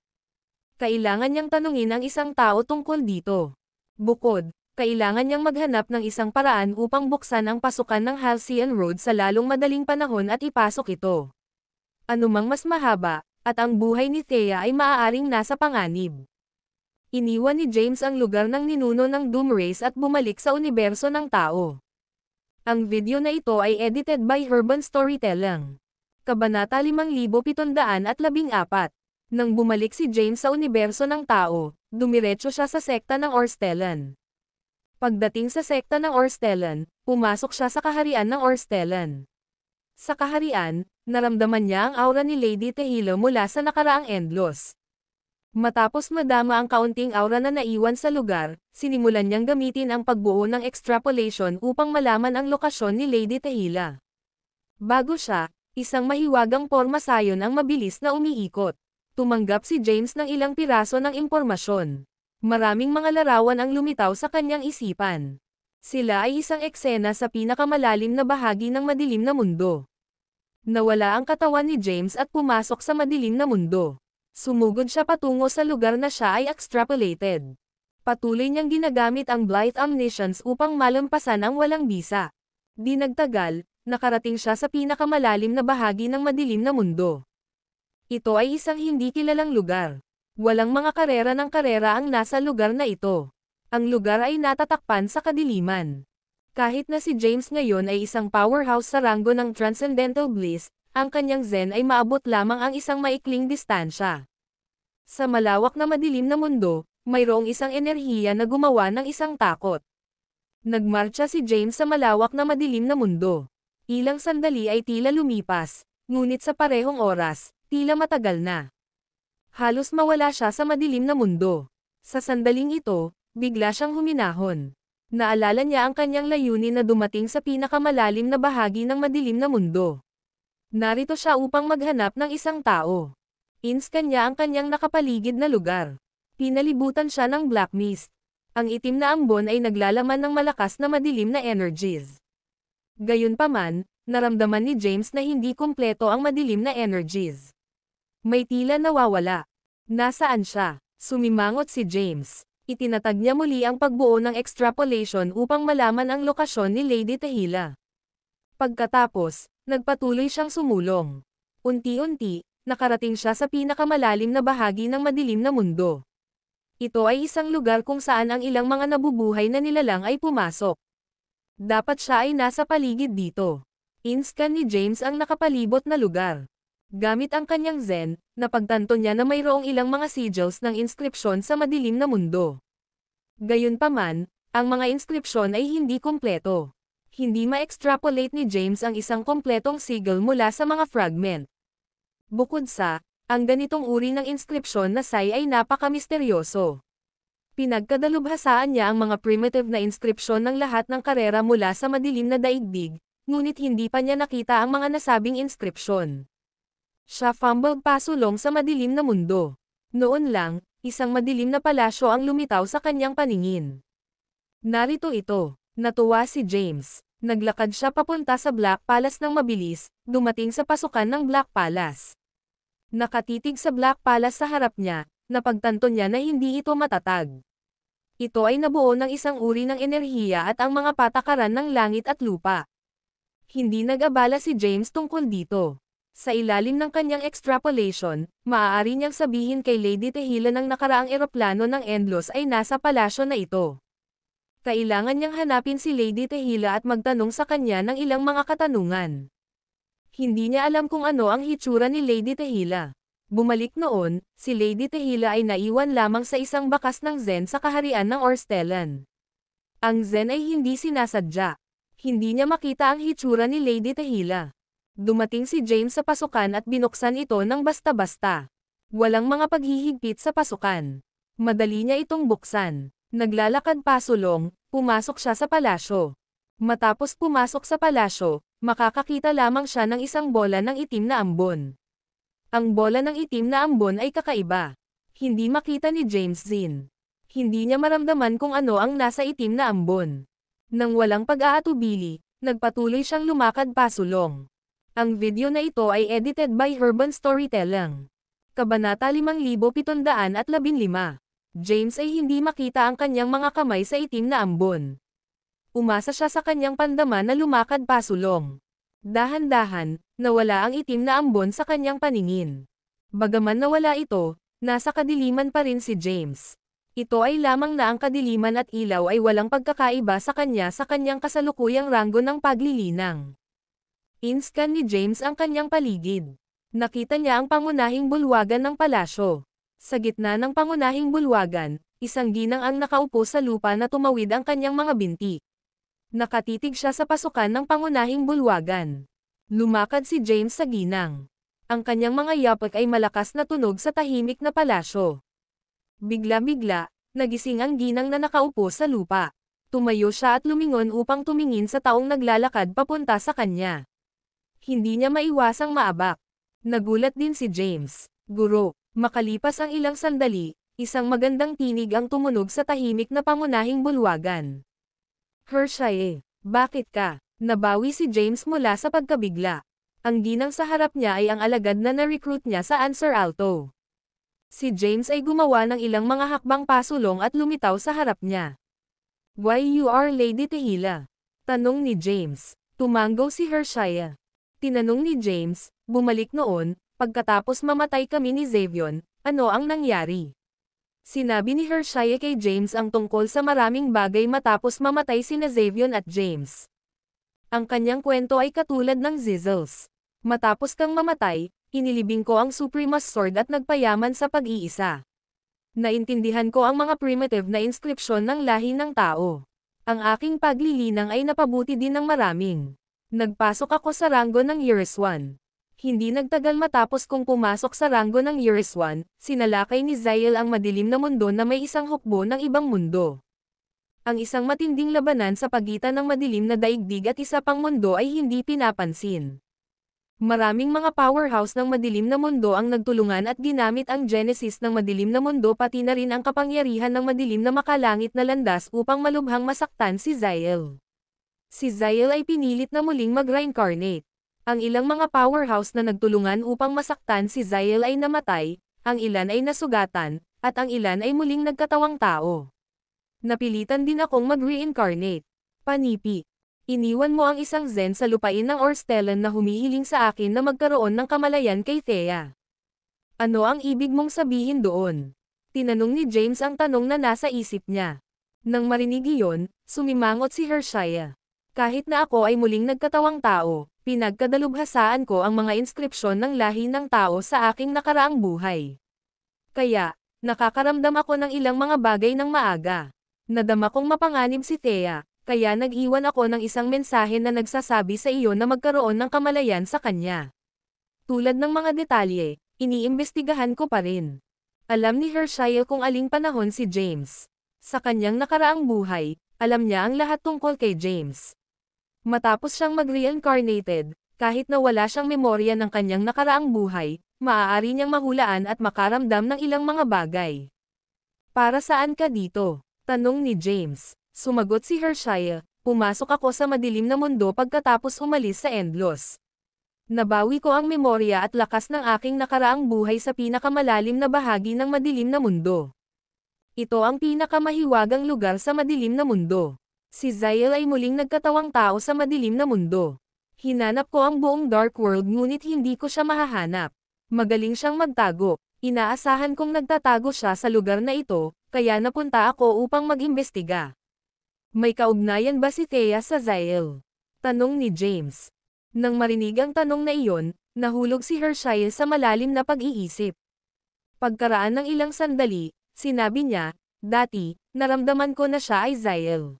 Kailangan niyang tanungin ang isang tao tungkol dito. Bukod, kailangan niyang maghanap ng isang paraan upang buksan ang pasukan ng Halcyon Road sa lalong madaling panahon at ipasok ito. Anumang mas mahaba, at ang buhay ni Thea ay maaaring nasa panganib. Iniwan ni James ang lugar ng ninuno ng Doom Race at bumalik sa universo ng tao. Ang video na ito ay edited by Urban Storytelling. Kabanata 5714. Nang bumalik si James sa universo ng tao, dumiretso siya sa sekta ng Orstellan. Pagdating sa sekta ng Orstellan, pumasok siya sa kaharian ng Orstellan. Sa kaharian, naramdaman niya ang aura ni Lady Tehilo mula sa nakaraang Endlos. Matapos madama ang kaunting aura na naiwan sa lugar, sinimulan niyang gamitin ang pagbuo ng extrapolation upang malaman ang lokasyon ni Lady Tehila. Bago siya, isang mahiwagang pormasayon ang mabilis na umiikot. Tumanggap si James ng ilang piraso ng impormasyon. Maraming mga larawan ang lumitaw sa kanyang isipan. Sila ay isang eksena sa pinakamalalim na bahagi ng madilim na mundo. Nawala ang katawan ni James at pumasok sa madilim na mundo. Sumugod siya patungo sa lugar na siya ay extrapolated. Patuloy niyang ginagamit ang Blight Omniscience upang malampasan ang walang bisa. Di nagtagal, nakarating siya sa pinakamalalim na bahagi ng madilim na mundo. Ito ay isang hindi kilalang lugar. Walang mga karera ng karera ang nasa lugar na ito. Ang lugar ay natatakpan sa kadiliman. Kahit na si James ngayon ay isang powerhouse sa ranggo ng Transcendental Bliss, ang kanyang Zen ay maabot lamang ang isang maikling distansya. Sa malawak na madilim na mundo, mayroong isang enerhiya na gumawa ng isang takot. Nagmarcha si James sa malawak na madilim na mundo. Ilang sandali ay tila lumipas, ngunit sa parehong oras, tila matagal na. Halos mawala siya sa madilim na mundo. Sa sandaling ito, bigla siyang huminahon. Naalala niya ang kanyang layunin na dumating sa pinakamalalim na bahagi ng madilim na mundo. Narito siya upang maghanap ng isang tao. Inscan niya ang kanyang nakapaligid na lugar. Pinalibutan siya ng black mist. Ang itim na ambon ay naglalaman ng malakas na madilim na energies. Gayunpaman, naramdaman ni James na hindi kumpleto ang madilim na energies. May tila nawawala. Nasaan siya? Sumimangot si James. Itinatag niya muli ang pagbuo ng extrapolation upang malaman ang lokasyon ni Lady Tehila. Pagkatapos, nagpatuloy siyang sumulong. Unti-unti, nakarating siya sa pinakamalalim na bahagi ng madilim na mundo. Ito ay isang lugar kung saan ang ilang mga nabubuhay na nilalang ay pumasok. Dapat siya ay nasa paligid dito. Inscan ni James ang nakapalibot na lugar. Gamit ang kanyang Zen, napagtanto niya na mayroong ilang mga sigils ng inskripsyon sa madilim na mundo. Gayunpaman, ang mga inskripsyon ay hindi kumpleto. Hindi ma-extrapolate ni James ang isang kompletong sigil mula sa mga fragment. Bukod sa, ang ganitong uri ng inskripsyon na Sai ay napaka-misteryoso. Pinagkadalubhasaan niya ang mga primitive na inskripsyon ng lahat ng karera mula sa madilim na daigdig, ngunit hindi pa niya nakita ang mga nasabing inskripsyon. Siya fumbled pasulong sa madilim na mundo. Noon lang, isang madilim na palasyo ang lumitaw sa kanyang paningin. Narito ito. Natuwa si James. Naglakad siya papunta sa Black Palace ng mabilis, dumating sa pasukan ng Black Palace. Nakatitig sa Black Palace sa harap niya, napagtanto niya na hindi ito matatag. Ito ay nabuo ng isang uri ng enerhiya at ang mga patakaran ng langit at lupa. Hindi nag-abala si James tungkol dito. Sa ilalim ng kanyang extrapolation, maaari niyang sabihin kay Lady Tehila ng nakaraang eroplano ng Endlos ay nasa palasyo na ito. Kailangan niyang hanapin si Lady Tehila at magtanong sa kanya ng ilang mga katanungan. Hindi niya alam kung ano ang hitsura ni Lady Tehila. Bumalik noon, si Lady Tehila ay naiwan lamang sa isang bakas ng Zen sa kaharian ng Orstellan. Ang Zen ay hindi sinasadya. Hindi niya makita ang hitsura ni Lady Tehila. Dumating si James sa pasukan at binuksan ito ng basta-basta. Walang mga paghihigpit sa pasukan. Madali niya itong buksan. Naglalakad pasulong, pumasok siya sa palasyo. Matapos pumasok sa palasyo, makakakita lamang siya ng isang bola ng itim na ambon. Ang bola ng itim na ambon ay kakaiba. Hindi makita ni James Zin. Hindi niya maramdaman kung ano ang nasa itim na ambon. Nang walang pag-aatubili, nagpatuloy siyang lumakad pasulong. Ang video na ito ay edited by Urban Storytelling. Kabanata 5715. James ay hindi makita ang kanyang mga kamay sa itim na ambon. Umasa siya sa kanyang pandaman na lumakad pasulong. Dahan-dahan, nawala ang itim na ambon sa kanyang paningin. Bagaman nawala ito, nasa kadiliman pa rin si James. Ito ay lamang na ang kadiliman at ilaw ay walang pagkakaiba sa kanya sa kanyang kasalukuyang ranggo ng paglilinang. Inscan ni James ang kanyang paligid. Nakita niya ang pangunahing bulwagan ng palasyo. Sa gitna ng pangunahing bulwagan, isang ginang ang nakaupo sa lupa na tumawid ang kanyang mga binti. Nakatitig siya sa pasukan ng pangunahing bulwagan. Lumakad si James sa ginang. Ang kanyang mga yapak ay malakas na tunog sa tahimik na palasyo. Bigla-bigla, nagising ang ginang na nakaupo sa lupa. Tumayo siya at lumingon upang tumingin sa taong naglalakad papunta sa kanya. Hindi niya maiwasang maabak. Nagulat din si James. Guro, makalipas ang ilang sandali, isang magandang tinig ang tumunog sa tahimik na pangunahing bulwagan. Hershey, bakit ka? Nabawi si James mula sa pagkabigla. Ang ginang sa harap niya ay ang alagad na na-recruit niya sa Answer Alto. Si James ay gumawa ng ilang mga hakbang pasulong at lumitaw sa harap niya. Why you are Lady Tehila? Tanong ni James. Tumanggaw si Hershey. Tinanong ni James, bumalik noon, pagkatapos mamatay kami ni Xavion, ano ang nangyari? Sinabi ni Hershey kay James ang tungkol sa maraming bagay matapos mamatay sina Xavion at James. Ang kanyang kwento ay katulad ng Zizzles. Matapos kang mamatay, inilibing ko ang Suprema's Sword at nagpayaman sa pag-iisa. Naintindihan ko ang mga primitive na inskripsyon ng lahi ng tao. Ang aking paglilinang ay napabuti din ng maraming. Nagpasok ako sa ranggo ng Euriswan. Hindi nagtagal matapos kong pumasok sa ranggo ng Euriswan, sinalakay ni Zael ang madilim na mundo na may isang hukbo ng ibang mundo. Ang isang matinding labanan sa pagitan ng madilim na daigdig at isa pang mundo ay hindi pinapansin. Maraming mga powerhouse ng madilim na mundo ang nagtulungan at ginamit ang Genesis ng madilim na mundo pati na rin ang kapangyarihan ng madilim na makalangit na landas upang malubhang masaktan si Zael. Si Zael ay pinilit na muling mag-reincarnate. Ang ilang mga powerhouse na nagtulungan upang masaktan si Zael ay namatay, ang ilan ay nasugatan, at ang ilan ay muling nagkatawang tao. Napilitan din akong mag-reincarnate. Panipi. Iniwan mo ang isang Zen sa lupain ng Orstellan na humihiling sa akin na magkaroon ng kamalayan kay Thea. Ano ang ibig mong sabihin doon? Tinanong ni James ang tanong na nasa isip niya. Nang marinig iyon, sumimangot si Hershey. Kahit na ako ay muling nagkatawang tao, Pinagkadalubhasaan ko ang mga inskripsyon ng lahi ng tao sa aking nakaraang buhay. Kaya, nakakaramdam ako ng ilang mga bagay ng maaga. Nadama kong mapanganib si Thea, kaya nag-iwan ako ng isang mensahe na nagsasabi sa iyo na magkaroon ng kamalayan sa kanya. Tulad ng mga detalye, iniimbestigahan ko pa rin. Alam ni Hershia kung aling panahon si James. Sa kanyang nakaraang buhay, alam niya ang lahat tungkol kay James. Matapos siyang mag-reincarnated, kahit na wala siyang memorya ng kanyang nakaraang buhay, maaari niyang mahulaan at makaramdam ng ilang mga bagay. Para saan ka dito? Tanong ni James. Sumagot si Hershia, pumasok ako sa madilim na mundo pagkatapos umalis sa Endlos. Nabawi ko ang memorya at lakas ng aking nakaraang buhay sa pinakamalalim na bahagi ng madilim na mundo. Ito ang pinakamahiwagang lugar sa madilim na mundo. Si Zael ay muling nagkatawang tao sa madilim na mundo. Hinanap ko ang buong Dark World ngunit hindi ko siya mahahanap. Magaling siyang magtago. Inaasahan kong nagtatago siya sa lugar na ito, kaya napunta ako upang mag-imbestiga. May kaugnayan ba si Thea sa Zael? Tanong ni James. Nang marinig ang tanong na iyon, nahulog si Hershia sa malalim na pag-iisip. Pagkaraan ng ilang sandali, sinabi niya, dati, naramdaman ko na siya ay Zael.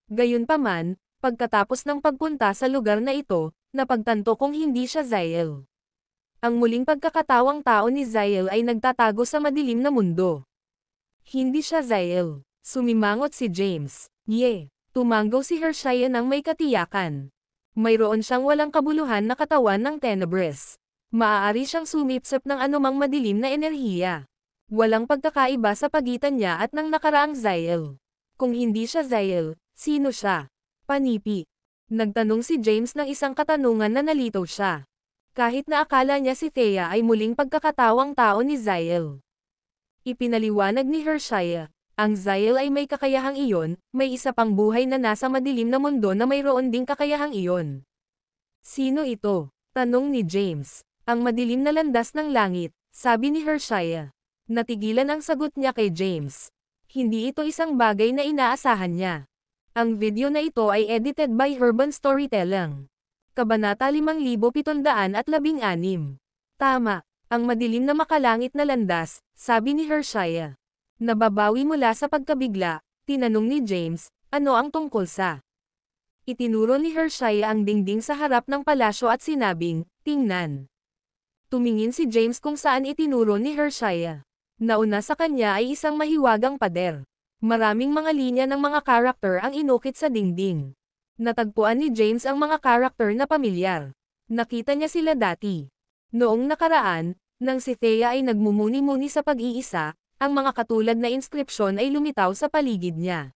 Gayunpaman, pagkatapos ng pagpunta sa lugar na ito, napagtanto kong hindi siya Zael. Ang muling pagkakatawang tao ni Zael ay nagtatago sa madilim na mundo. Hindi siya Zael. Sumimangot si James. Tumanggaw si Hershia nang may katiyakan. Mayroon siyang walang kabuluhan na katawan ng Tenebres. Maaari siyang sumipsip ng anumang madilim na enerhiya. Walang pagkakaiba sa pagitan niya at ng nakaraang Zael. Kung hindi siya Zael, sino siya? Panipi. Nagtanong si James ng isang katanungan na nalitaw siya. Kahit na akala niya si Thea ay muling pagkakatawang tao ni Zael. Ipinaliwanag ni Hershia, ang Zael ay may kakayahang iyon, may isa pang buhay na nasa madilim na mundo na mayroon ding kakayahang iyon. Sino ito? Tanong ni James. Ang madilim na landas ng langit, sabi ni Hershia. Natigilan ang sagot niya kay James. Hindi ito isang bagay na inaasahan niya. Ang video na ito ay edited by Urban Storytelling. Kabanata 5716. Tama, ang madilim na makalangit na landas, sabi ni Hershia. Nababawi mula sa pagkabigla, tinanong ni James, ano ang tungkol sa? Itinuro ni Hershia ang dingding sa harap ng palasyo at sinabing, tingnan. Tumingin si James kung saan itinuro ni Hershia. Nauna sa kanya ay isang mahiwagang pader. Maraming mga linya ng mga karakter ang inukit sa dingding. Natagpuan ni James ang mga karakter na pamilyar. Nakita niya sila dati. Noong nakaraan, nang si Thea ay nagmumuni-muni sa pag-iisa, ang mga katulad na inskripsyon ay lumitaw sa paligid niya.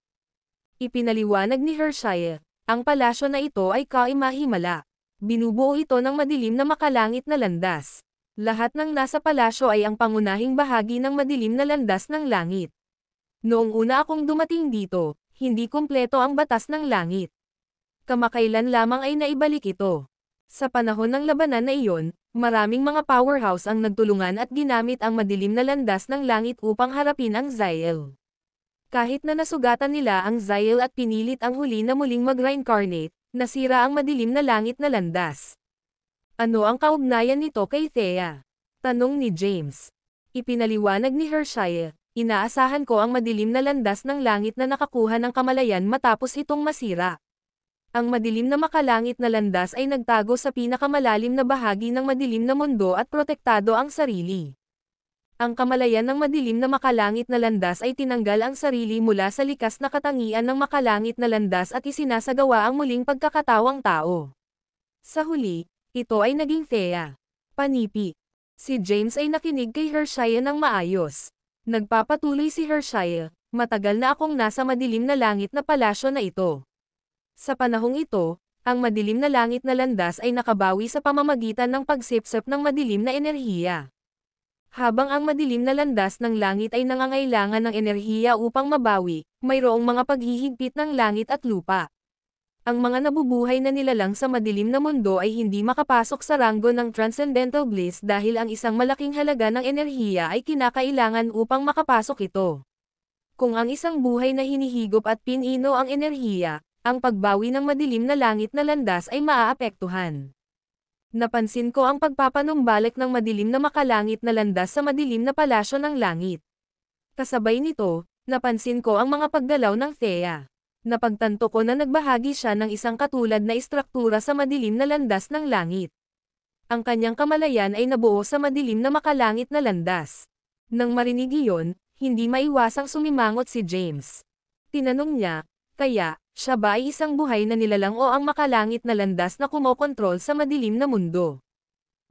Ipinaliwanag ni Hershia, ang palasyo na ito ay kaimahimala. Binubuo ito ng madilim na makalangit na landas. Lahat ng nasa palasyo ay ang pangunahing bahagi ng madilim na landas ng langit. Noong una akong dumating dito, hindi kumpleto ang batas ng langit. Kamakailan lamang ay naibalik ito. Sa panahon ng labanan na iyon, maraming mga powerhouse ang nagtulungan at ginamit ang madilim na landas ng langit upang harapin ang Zael. Kahit na nasugatan nila ang Zael at pinilit ang huli na muling mag-reincarnate, nasira ang madilim na langit na landas. Ano ang kaugnayan nito kay Thea? Tanong ni James. Ipinaliwanag ni Hershia, inaasahan ko ang madilim na landas ng langit na nakakuha ng kamalayan matapos itong masira. Ang madilim na makalangit na landas ay nagtago sa pinakamalalim na bahagi ng madilim na mundo at protektado ang sarili. Ang kamalayan ng madilim na makalangit na landas ay tinanggal ang sarili mula sa likas na katangian ng makalangit na landas at isinasagawa ang muling pagkakatawang tao. Sa huli, ito ay naging Thea. Panipi. Si James ay nakinig kay Hershia ng maayos. Nagpapatuloy si Hershia, matagal na akong nasa madilim na langit na palasyo na ito. Sa panahong ito, ang madilim na langit na landas ay nakabawi sa pamamagitan ng pagsipsip ng madilim na enerhiya. Habang ang madilim na landas ng langit ay nangangailangan ng enerhiya upang mabawi, mayroong mga paghihigpit ng langit at lupa. Ang mga nabubuhay na nilalang sa madilim na mundo ay hindi makapasok sa ranggo ng Transcendental Bliss dahil ang isang malaking halaga ng enerhiya ay kinakailangan upang makapasok ito. Kung ang isang buhay na hinihigop at pinino ang enerhiya, ang pagbawi ng madilim na langit na landas ay maaapektuhan. Napansin ko ang pagpapanumbalik ng madilim na makalangit na landas sa madilim na palasyo ng langit. Kasabay nito, napansin ko ang mga paggalaw ng Thea. Napagtanto ko na nagbahagi siya ng isang katulad na istruktura sa madilim na landas ng langit. Ang kanyang kamalayan ay nabuo sa madilim na makalangit na landas. Nang marinig iyon, hindi maiwasang sumimangot si James. Tinanong niya, kaya, siya ba ay isang buhay na nilalang o ang makalangit na landas na kumokontrol sa madilim na mundo?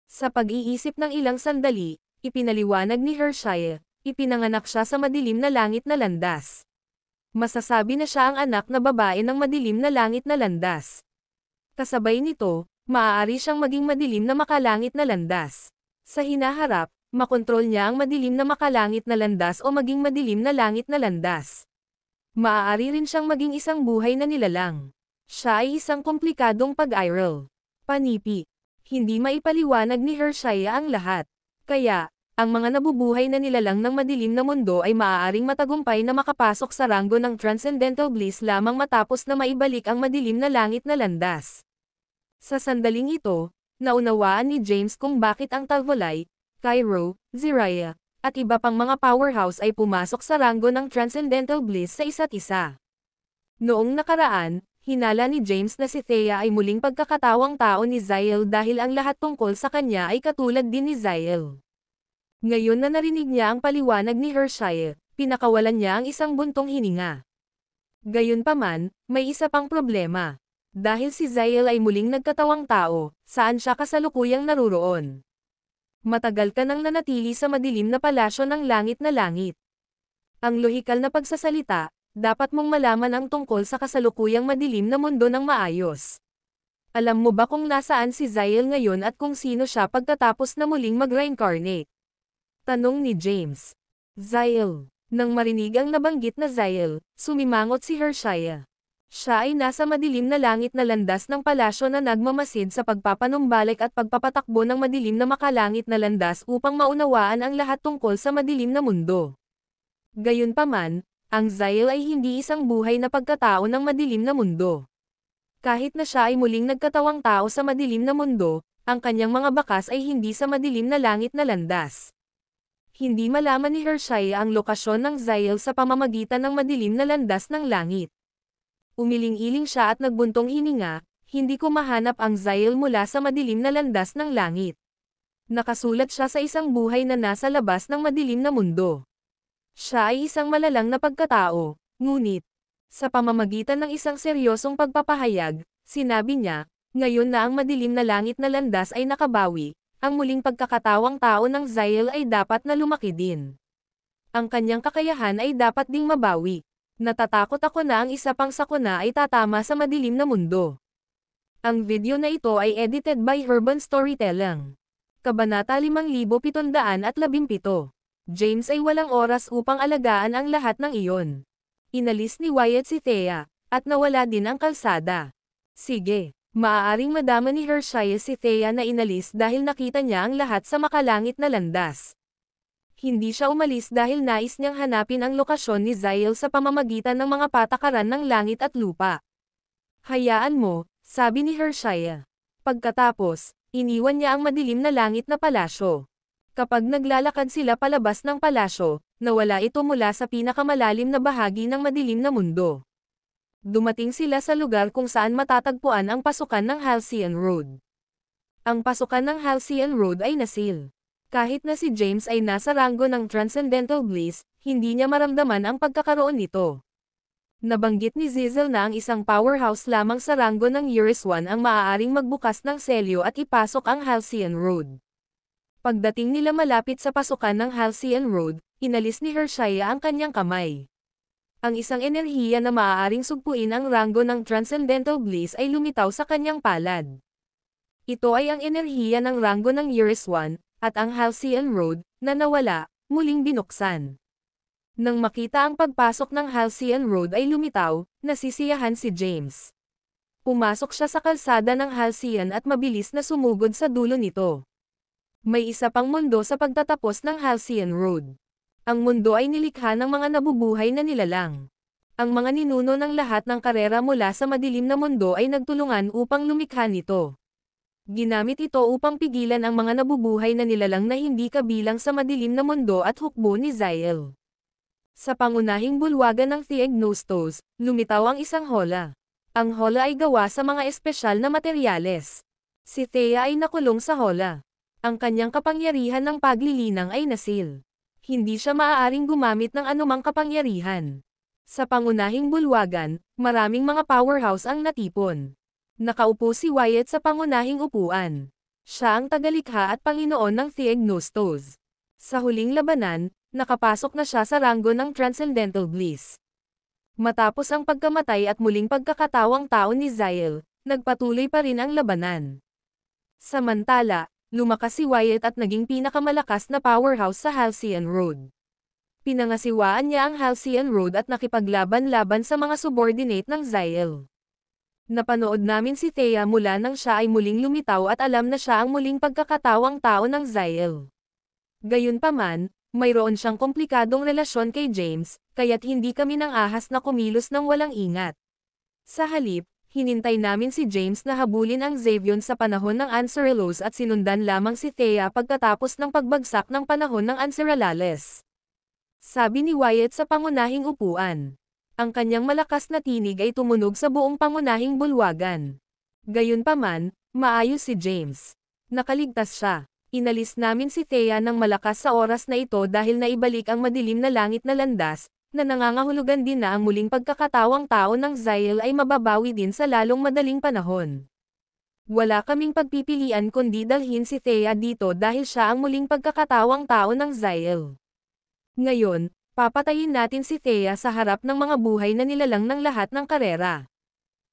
Sa pag-iisip ng ilang sandali, ipinaliwanag ni Hershey, ipinanganak siya sa madilim na langit na landas. Masasabi na siya ang anak na babae ng madilim na langit na landas. Kasabay nito, maaari siyang maging madilim na makalangit na landas. Sa hinaharap, makontrol niya ang madilim na makalangit na landas o maging madilim na langit na landas. Maaari rin siyang maging isang buhay na nilalang. Siya ay isang komplikadong pag-iral. Panipi. Hindi maipaliwanag ni Hershey ang lahat. Kaya, ang mga nabubuhay na nilalang ng madilim na mundo ay maaaring matagumpay na makapasok sa ranggo ng Transcendental Bliss lamang matapos na maibalik ang madilim na langit na landas. Sa sandaling ito, naunawaan ni James kung bakit ang Talvolai, Cairo, Ziraya, at iba pang mga powerhouse ay pumasok sa ranggo ng Transcendental Bliss sa isa't isa. Noong nakaraan, hinala ni James na si Thea ay muling pagkakatawang tao ni Zyle dahil ang lahat tungkol sa kanya ay katulad din ni Zyle. Ngayon na narinig niya ang paliwanag ni Hershey, pinakawalan niya ang isang buntong hininga. Gayunpaman, may isa pang problema. Dahil si Zyle ay muling nagkatawang tao, saan siya kasalukuyang naruroon? Matagal ka nang nanatili sa madilim na palasyo ng langit na langit. Ang lohikal na pagsasalita, dapat mong malaman ang tungkol sa kasalukuyang madilim na mundo ng maayos. Alam mo ba kung nasaan si Zyle ngayon at kung sino siya pagkatapos na muling mag-reincarnate? Tanong ni James. Zyle. Nang marinig ang nabanggit na Zyle, sumimangot si Hershey. Siya ay nasa madilim na langit na landas ng palasyo na nagmamasid sa pagpapanumbalik at pagpapatakbo ng madilim na makalangit na landas upang maunawaan ang lahat tungkol sa madilim na mundo. Gayunpaman, ang Zyle ay hindi isang buhay na pagkatao ng madilim na mundo. Kahit na siya ay muling nagkatawang tao sa madilim na mundo, ang kanyang mga bakas ay hindi sa madilim na langit na landas. Hindi malaman ni Hershey ang lokasyon ng Zyle sa pamamagitan ng madilim na landas ng langit. Umiling-iling siya at nagbuntong hininga, hindi ko mahanap ang Zyle mula sa madilim na landas ng langit. Nakasulat siya sa isang buhay na nasa labas ng madilim na mundo. Siya ay isang malalang na pagkatao, ngunit, sa pamamagitan ng isang seryosong pagpapahayag, sinabi niya, ngayon na ang madilim na langit na landas ay nakabawi, ang muling pagkakatawang tao ng Zyle ay dapat na lumaki din. Ang kanyang kakayahan ay dapat ding mabawi. Natatakot ako na ang isa pang sakuna ay tatama sa madilim na mundo. Ang video na ito ay edited by Urban Storytelling. Kabanata 5717. James ay walang oras upang alagaan ang lahat ng iyon. Inalis ni Wyatt si Thea, at nawala din ang kalsada. Sige, maaaring madama ni Hershey si Thea na inalis dahil nakita niya ang lahat sa makalangit na landas. Hindi siya umalis dahil nais niyang hanapin ang lokasyon ni Zyle sa pamamagitan ng mga patakaran ng langit at lupa. Hayaan mo, sabi ni Hershey. Pagkatapos, iniwan niya ang madilim na langit na palasyo. Kapag naglalakad sila palabas ng palasyo, nawala ito mula sa pinakamalalim na bahagi ng madilim na mundo. Dumating sila sa lugar kung saan matatagpuan ang pasukan ng Halcyon Road. Ang pasukan ng Halcyon Road ay nasil. Kahit na si James ay nasa ranggo ng Transcendental Bliss, hindi niya maramdaman ang pagkakaroon nito. Nabanggit ni Zizel na ang isang powerhouse lamang sa ranggo ng Eurus 1 ang maaaring magbukas ng selyo at ipasok ang Halcyon Road. Pagdating nila malapit sa pasukan ng Halcyon Road, inalis ni Hershey ang kanyang kamay. Ang isang enerhiya na maaaring sugpuin ang ranggo ng Transcendental Bliss ay lumitaw sa kanyang palad. Ito ay ang enerhiya ng ranggo ng Eurus 1, at ang Halcyon Road, na nawala, muling binuksan. Nang makita ang pagpasok ng Halcyon Road ay lumitaw, nasisiyahan si James. Pumasok siya sa kalsada ng Halcyon at mabilis na sumugod sa dulo nito. May isa pang mundo sa pagtatapos ng Halcyon Road. Ang mundo ay nilikha ng mga nabubuhay na nilalang. Ang mga ninuno ng lahat ng karera mula sa madilim na mundo ay nagtulungan upang lumikha nito. Ginamit ito upang pigilan ang mga nabubuhay na nilalang na hindi kabilang sa madilim na mundo at hukbo ni Zyle. Sa pangunahing bulwagan ng Theagnostos, lumitaw ang isang hola. Ang hola ay gawa sa mga espesyal na materyales. Si Thea ay nakulong sa hola. Ang kanyang kapangyarihan ng paglilinang ay nasil. Hindi siya maaaring gumamit ng anumang kapangyarihan. Sa pangunahing bulwagan, maraming mga powerhouse ang natipon. Nakaupo si Wyatt sa pangunahing upuan. Siya ang tagalikha at Panginoon ng Theagnostos. Sa huling labanan, nakapasok na siya sa ranggo ng Transcendental Bliss. Matapos ang pagkamatay at muling pagkakatawang tao ni Zyle, nagpatuloy pa rin ang labanan. Samantala, lumakas si Wyatt at naging pinakamalakas na powerhouse sa Halcyon Road. Pinangasiwaan niya ang Halcyon Road at nakipaglaban-laban sa mga subordinate ng Zyle. Napanood namin si Thea mula nang siya ay muling lumitaw at alam na siya ang muling pagkakatawang tao ng Zyle. Gayunpaman, mayroon siyang komplikadong relasyon kay James, kaya't hindi kami nang ahas na kumilos ng walang ingat. Sa halip, hinintay namin si James na habulin ang Xavion sa panahon ng Anceralos at sinundan lamang si Thea pagkatapos ng pagbagsak ng panahon ng Anceralales. Sabi ni Wyatt sa pangunahing upuan. Ang kanyang malakas na tinig ay tumunog sa buong pangunahing bulwagan. Gayunpaman, maayos si James. Nakaligtas siya. Inalis namin si Thea ng malakas sa oras na ito dahil naibalik ang madilim na langit na landas, na nangangahulugan din na ang muling pagkakatawang tao ng Zyle ay mababawi din sa lalong madaling panahon. Wala kaming pagpipilian kundi dalhin si Thea dito dahil siya ang muling pagkakatawang tao ng Zyle. Ngayon, papatayin natin si Thea sa harap ng mga buhay na nilalang ng lahat ng karera.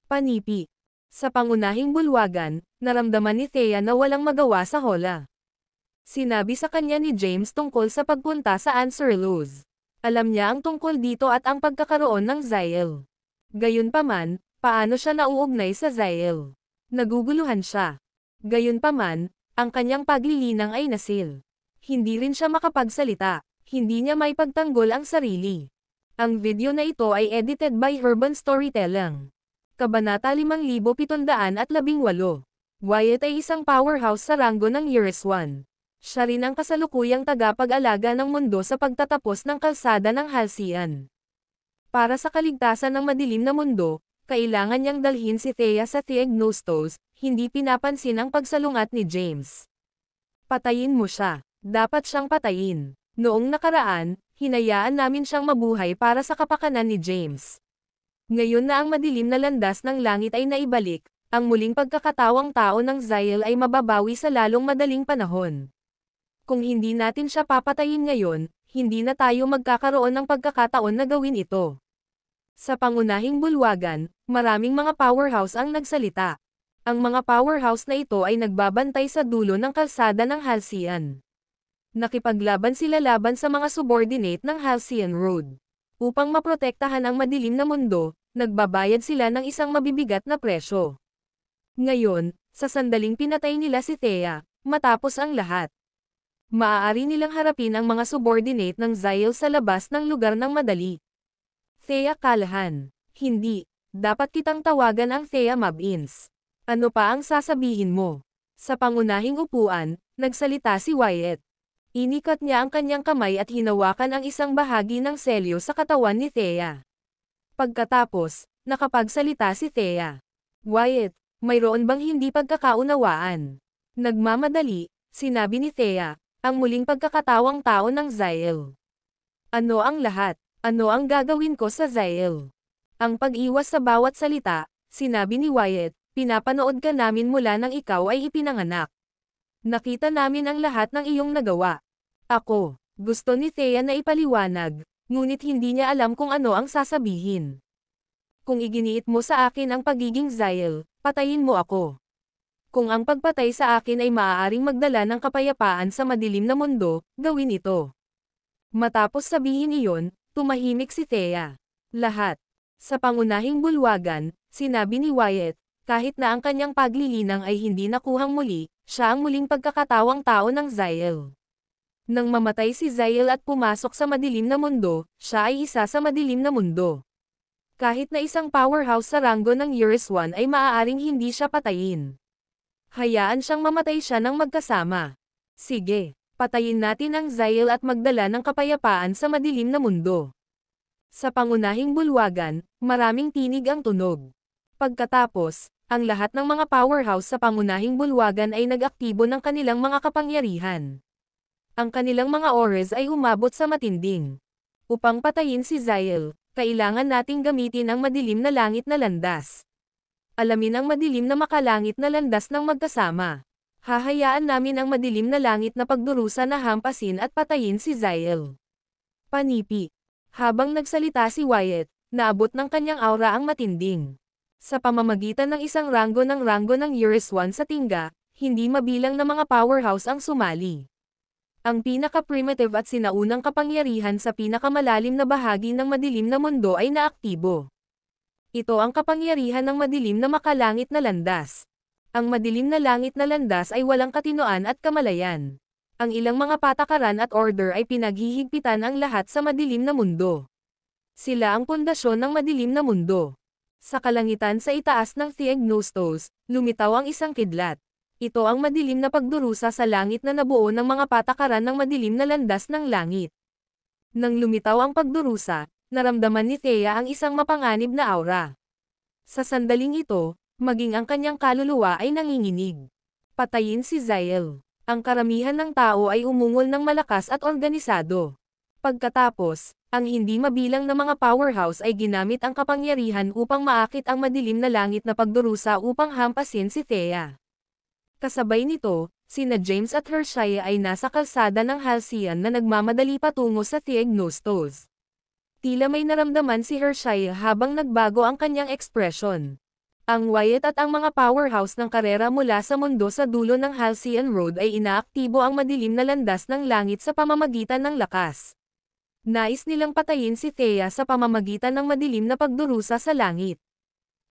Panipi. Sa pangunahing bulwagan, naramdaman ni Thea na walang magawa sa hola. Sinabi sa kanya ni James tungkol sa pagpunta sa Anceralos. Alam niya ang tungkol dito at ang pagkakaroon ng Zyle. Gayunpaman, paano siya nauugnay sa Zyle? Naguguluhan siya. Gayunpaman, ang kanyang paglilinang ay nasil. Hindi rin siya makapagsalita. Hindi niya may pagtanggol ang sarili. Ang video na ito ay edited by Urban Storytelling. Kabanata 5718. Wyatt ay isang powerhouse sa ranggo ng Eurus 1. Siya rin ang kasalukuyang tagapag-alaga ng mundo sa pagtatapos ng kalsada ng Halcyon. Para sa kaligtasan ng madilim na mundo, kailangan niyang dalhin si Thea sa Theagnostos, hindi pinapansin ang pagsalungat ni James. Patayin mo siya. Dapat siyang patayin. Noong nakaraan, hinayaan namin siyang mabuhay para sa kapakanan ni James. Ngayon na ang madilim na landas ng langit ay naibalik, ang muling pagkakatawang tao ng Zyle ay mababawi sa lalong madaling panahon. Kung hindi natin siya papatayin ngayon, hindi na tayo magkakaroon ng pagkakataon na gawin ito. Sa pangunahing bulwagan, maraming mga powerhouse ang nagsalita. Ang mga powerhouse na ito ay nagbabantay sa dulo ng kalsada ng Halcyon. Nakipaglaban sila laban sa mga subordinate ng Halcyon Road. Upang maprotektahan ang madilim na mundo, nagbabayad sila ng isang mabibigat na presyo. Ngayon, sa sandaling pinatay nila si Thea, matapos ang lahat. Maaari nilang harapin ang mga subordinate ng Zyle sa labas ng lugar ng madali. Thea Callahan. Hindi. Dapat kitang tawagan ang Thea Mabins. Ano pa ang sasabihin mo? Sa pangunahing upuan, nagsalita si Wyatt. Inikat niya ang kanyang kamay at hinawakan ang isang bahagi ng selyo sa katawan ni Thea. Pagkatapos, nakapagsalita si Thea. Wyatt, mayroon bang hindi pagkakaunawaan? Nagmamadali, sinabi ni Thea, ang muling pagkakatawang tao ng Zyle. Ano ang lahat? Ano ang gagawin ko sa Zyle? Ang pag-iwas sa bawat salita, sinabi ni Wyatt, pinapanood ka namin mula nang ikaw ay ipinanganak. Nakita namin ang lahat ng iyong nagawa. Ako, gusto ni Thea na ipaliwanag, ngunit hindi niya alam kung ano ang sasabihin. Kung iginiit mo sa akin ang pagiging Zyle, patayin mo ako. Kung ang pagpatay sa akin ay maaaring magdala ng kapayapaan sa madilim na mundo, gawin ito. Matapos sabihin iyon, tumahimik si Thea. Lahat. Sa pangunahing bulwagan, sinabi ni Wyatt, kahit na ang kanyang paglilinang ay hindi nakuhang muli, siya ang muling pagkakatawang tao ng Zyle. Nang mamatay si Zyle at pumasok sa madilim na mundo, siya ay isa sa madilim na mundo. Kahit na isang powerhouse sa ranggo ng Eurus 1 ay maaaring hindi siya patayin. Hayaan siyang mamatay siya ng magkasama. Sige, patayin natin ang Zael at magdala ng kapayapaan sa madilim na mundo. Sa pangunahing bulwagan, maraming tinig ang tunog. Pagkatapos, ang lahat ng mga powerhouse sa pangunahing bulwagan ay nag-aktibo ng kanilang mga kapangyarihan. Ang kanilang mga ores ay umabot sa matinding. Upang patayin si Zael, kailangan nating gamitin ang madilim na langit na landas. Alamin ang madilim na makalangit na landas ng magkasama. Hahayaan namin ang madilim na langit na pagdurusa na hampasin at patayin si Zael. Panipi. Habang nagsalita si Wyatt, naabot ng kanyang aura ang matinding. Sa pamamagitan ng isang ranggo ng Eurus 1 sa tingga, hindi mabilang na mga powerhouse ang sumali. Ang pinaka-primitive at sinaunang kapangyarihan sa pinakamalalim na bahagi ng madilim na mundo ay naaktibo. Ito ang kapangyarihan ng madilim na makalangit na landas. Ang madilim na langit na landas ay walang katinoan at kamalayan. Ang ilang mga patakaran at order ay pinaghihigpitan ang lahat sa madilim na mundo. Sila ang pundasyon ng madilim na mundo. Sa kalangitan sa itaas ng Theognostos, lumitaw ang isang kidlat. Ito ang madilim na pagdurusa sa langit na nabuo ng mga patakaran ng madilim na landas ng langit. Nang lumitaw ang pagdurusa, naramdaman ni Thea ang isang mapanganib na aura. Sa sandaling ito, maging ang kanyang kaluluwa ay nanginginig. Patayin si Zael. Ang karamihan ng tao ay umungol ng malakas at organisado. Pagkatapos, ang hindi mabilang na mga powerhouse ay ginamit ang kapangyarihan upang maakit ang madilim na langit na pagdurusa upang hampasin si Thea. Kasabay nito, sina James at Hershaya ay nasa kalsada ng Halcyon na nagmamadali patungo sa Theognostos. Tila may naramdaman si Hershaya habang nagbago ang kanyang ekspresyon. Ang Wyatt at ang mga powerhouse ng karera mula sa mundo sa dulo ng Halcyon Road ay inaaktibo ang madilim na landas ng langit sa pamamagitan ng lakas. Nais nilang patayin si Thea sa pamamagitan ng madilim na pagdurusa sa langit.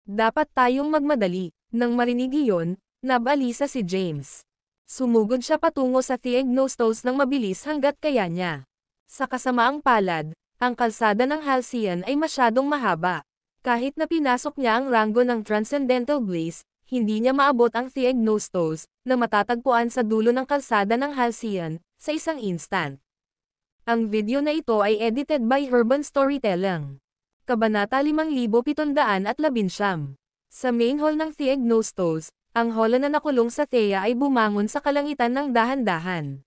Dapat tayong magmadali. Nang marinig iyon, nabalisa si James. Sumugod siya patungo sa Theognostos ng mabilis hanggat kaya niya. Sa kasamaang palad, ang kalsada ng Halcyon ay masyadong mahaba. Kahit na pinasok niya ang ranggo ng Transcendental Blaze, hindi niya maabot ang Theognostos, na matatagpuan sa dulo ng kalsada ng Halcyon, sa isang instant. Ang video na ito ay edited by Urban Storytelling. Kabanata 5719. Sa main hall ng Theognostos, ang hola na nakulong sa Thea ay bumangon sa kalangitan ng dahan-dahan.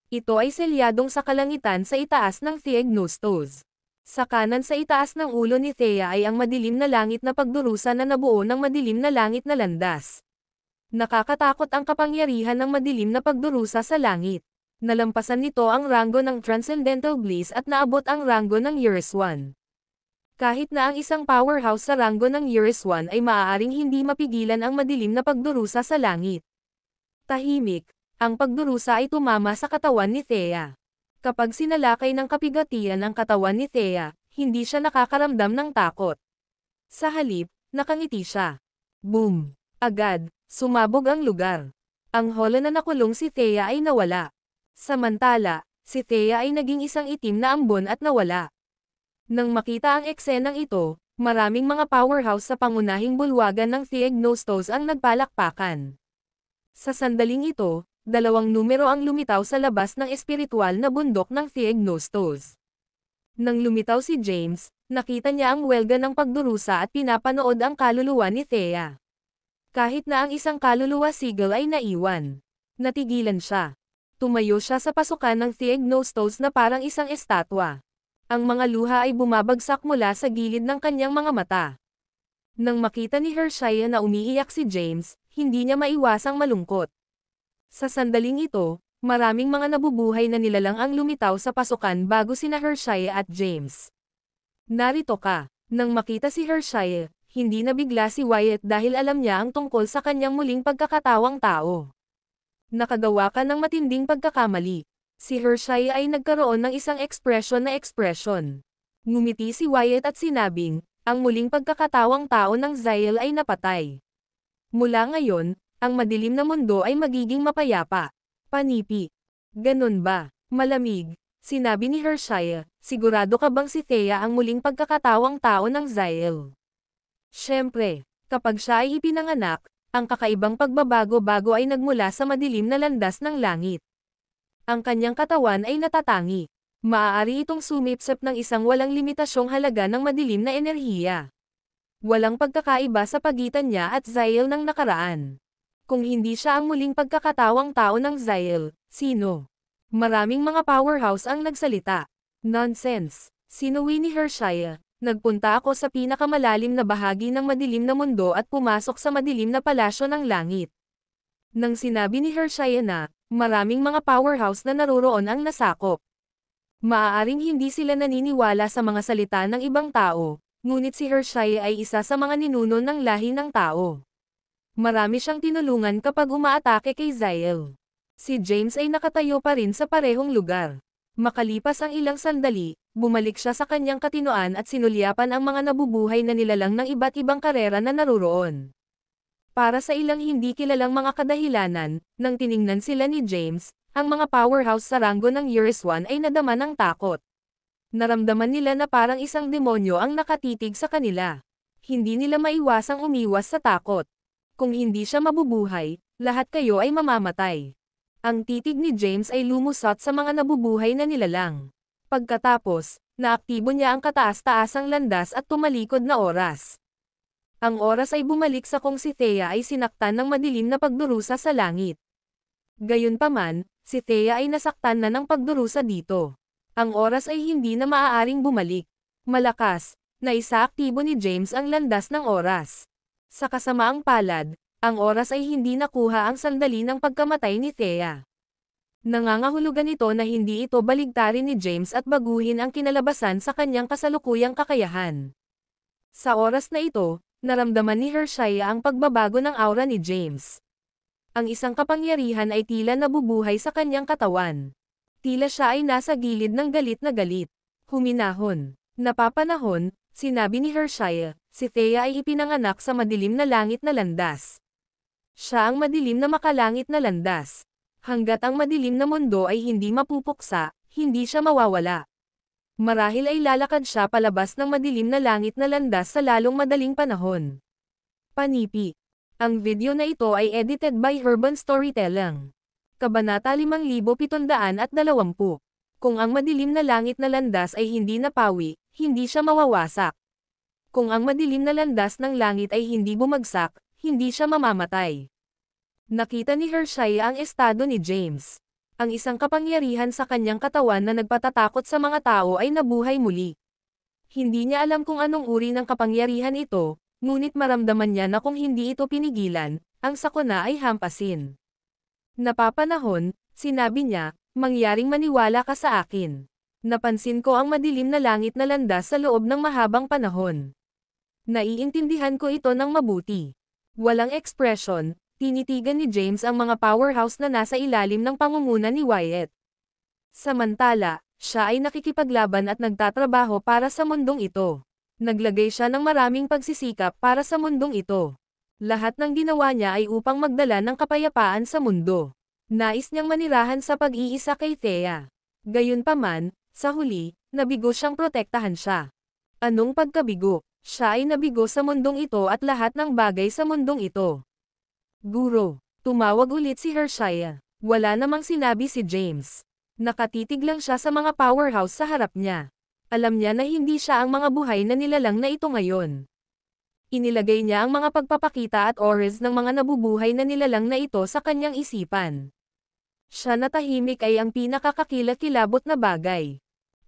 Ito ay selyadong sa kalangitan sa itaas ng Theognostos. Sa kanan sa itaas ng ulo ni Thea ay ang madilim na langit na pagdurusa na nabuo ng madilim na langit na landas. Nakakatakot ang kapangyarihan ng madilim na pagdurusa sa langit. Nalampasan nito ang ranggo ng Transcendental Blaze at naabot ang ranggo ng Eurus 1. Kahit na ang isang powerhouse sa ranggo ng Eurus 1 ay maaaring hindi mapigilan ang madilim na pagdurusa sa langit. Tahimik, ang pagdurusa ay tumama sa katawan ni Thea. Kapag sinalakay ng kapigatian ang katawan ni Thea, hindi siya nakakaramdam ng takot. Sa halip, nakangiti siya. Boom! Agad, sumabog ang lugar. Ang hola na nakulong si Thea ay nawala. Samantala, si Thea ay naging isang itim na ambon at nawala. Nang makita ang eksenang ito, maraming mga powerhouse sa pangunahing bulwagan ng Theognostos ang nagpalakpakan. Sa sandaling ito, 2 numero ang lumitaw sa labas ng espiritual na bundok ng Theognostos. Nang lumitaw si James, nakita niya ang welga ng pagdurusa at pinapanood ang kaluluwa ni Thea. Kahit na ang isang kaluluwa sigil ay naiwan. Natigilan siya. Tumayo siya sa pasukan ng Theognostos na parang isang estatwa. Ang mga luha ay bumabagsak mula sa gilid ng kanyang mga mata. Nang makita ni Hershaya na umiiyak si James, hindi niya maiwasang malungkot. Sa sandaling ito, maraming mga nabubuhay na nilalang ang lumitaw sa pasukan bago sina Hershaya at James. Narito ka. Nang makita si Hershaya, hindi nabigla si Wyatt dahil alam niya ang tungkol sa kanyang muling pagkakatawang tao. Nakagawa ka ng matinding pagkakamali. Si Hershaya ay nagkaroon ng isang ekspresyon na ekspresyon. Ngumiti si Wyatt at sinabing, ang muling pagkakatawang tao ng Zael ay napatay. Mula ngayon, ang madilim na mundo ay magiging mapayapa. Panipi. Ganun ba? Malamig. Sinabi ni Hershaya, sigurado ka bang si Thea ang muling pagkakatawang tao ng Zael? Siyempre, kapag siya ay ipinanganak, Ang kakaibang pagbabago-bago ay nagmula sa madilim na landas ng langit. Ang kanyang katawan ay natatangi. Maaari itong sumipsip ng isang walang limitasyong halaga ng madilim na enerhiya. Walang pagkakaiba sa pagitan niya at Zyle ng nakaraan. Kung hindi siya ang muling pagkakatawang tao ng Zyle, sino? Maraming mga powerhouse ang nagsalita. Nonsense. Sinuwi ni Hershaya. Nagpunta ako sa pinakamalalim na bahagi ng madilim na mundo at pumasok sa madilim na palasyo ng langit. Nang sinabi ni Hershaya na, maraming mga powerhouse na naroroon ang nasakop. Maaaring hindi sila naniniwala sa mga salita ng ibang tao, ngunit si Hershaya ay isa sa mga ninuno ng lahi ng tao. Marami siyang tinulungan kapag umaatake kay Zyle. Si James ay nakatayo pa rin sa parehong lugar. Makalipas ang ilang sandali, bumalik siya sa kanyang katinoan at sinulyapan ang mga nabubuhay na nilalang ng iba't ibang karera na naroroon. Para sa ilang hindi kilalang mga kadahilanan, nang tiningnan sila ni James, ang mga powerhouse sa ranggo ng Eurus 1 ay nadama ng takot. Naramdaman nila na parang isang demonyo ang nakatitig sa kanila. Hindi nila maiwasang umiwas sa takot. Kung hindi siya mabubuhay, lahat kayo ay mamamatay. Ang titig ni James ay lumusot sa mga nabubuhay na nilalang. Pagkatapos, naaktibo niya ang kataas-taasang landas at tumalikod na oras. Ang oras ay bumalik sa kung si Thea ay sinaktan ng madilim na pagdurusa sa langit. Gayunpaman, si Thea ay nasaktan na ng pagdurusa dito. Ang oras ay hindi na maaaring bumalik. Malakas, naisaaktibo ni James ang landas ng oras. Sa kasamaang palad, ang oras ay hindi nakuha ang sandali ng pagkamatay ni Thea. Nangangahulugan ito na hindi ito baligtarin ni James at baguhin ang kinalabasan sa kanyang kasalukuyang kakayahan. Sa oras na ito, naramdaman ni Hershaya ang pagbabago ng aura ni James. Ang isang kapangyarihan ay tila nabubuhay sa kanyang katawan. Tila siya ay nasa gilid ng galit na galit. Huminahon. Napapanahon, sinabi ni Hershaya, si Thea ay ipinanganak sa madilim na langit na landas. Siya ang madilim na makalangit na landas. Hanggat ang madilim na mundo ay hindi mapupuksa, hindi siya mawawala. Marahil ay lalakad siya palabas ng madilim na langit na landas sa lalong madaling panahon. Panipi. Ang video na ito ay edited by Urban Storytelling. Kabanata 5720. Kung ang madilim na langit na landas ay hindi napawi, hindi siya mawawasak. Kung ang madilim na landas ng langit ay hindi bumagsak, hindi siya mamamatay. Nakita ni Hershaya ang estado ni James. Ang isang kapangyarihan sa kanyang katawan na nagpatatakot sa mga tao ay nabuhay muli. Hindi niya alam kung anong uri ng kapangyarihan ito, ngunit maramdaman niya na kung hindi ito pinigilan, ang sakuna ay hampasin. Napapanahon, sinabi niya, mangyaring maniwala ka sa akin. Napansin ko ang madilim na langit na landas sa loob ng mahabang panahon. Naiintindihan ko ito ng mabuti. Walang ekspresyon, tinitigan ni James ang mga powerhouse na nasa ilalim ng pangunguna ni Wyatt. Samantala, siya ay nakikipaglaban at nagtatrabaho para sa mundong ito. Naglagay siya ng maraming pagsisikap para sa mundong ito. Lahat ng ginawa niya ay upang magdala ng kapayapaan sa mundo. Nais niyang manirahan sa pag-iisa kay Thea. Gayunpaman, sa huli, nabigo siyang protektahan siya. Anong pagkabigo? Siya ay nabigo sa mundong ito at lahat ng bagay sa mundong ito. Guro, tumawag ulit si Hershaya. Wala namang sinabi si James. Nakatitig lang siya sa mga powerhouse sa harap niya. Alam niya na hindi siya ang mga buhay na nilalang na ito ngayon. Inilagay niya ang mga pagpapakita at auras ng mga nabubuhay na nilalang na ito sa kanyang isipan. Siya na tahimik ay ang pinakakakilakilabot na bagay.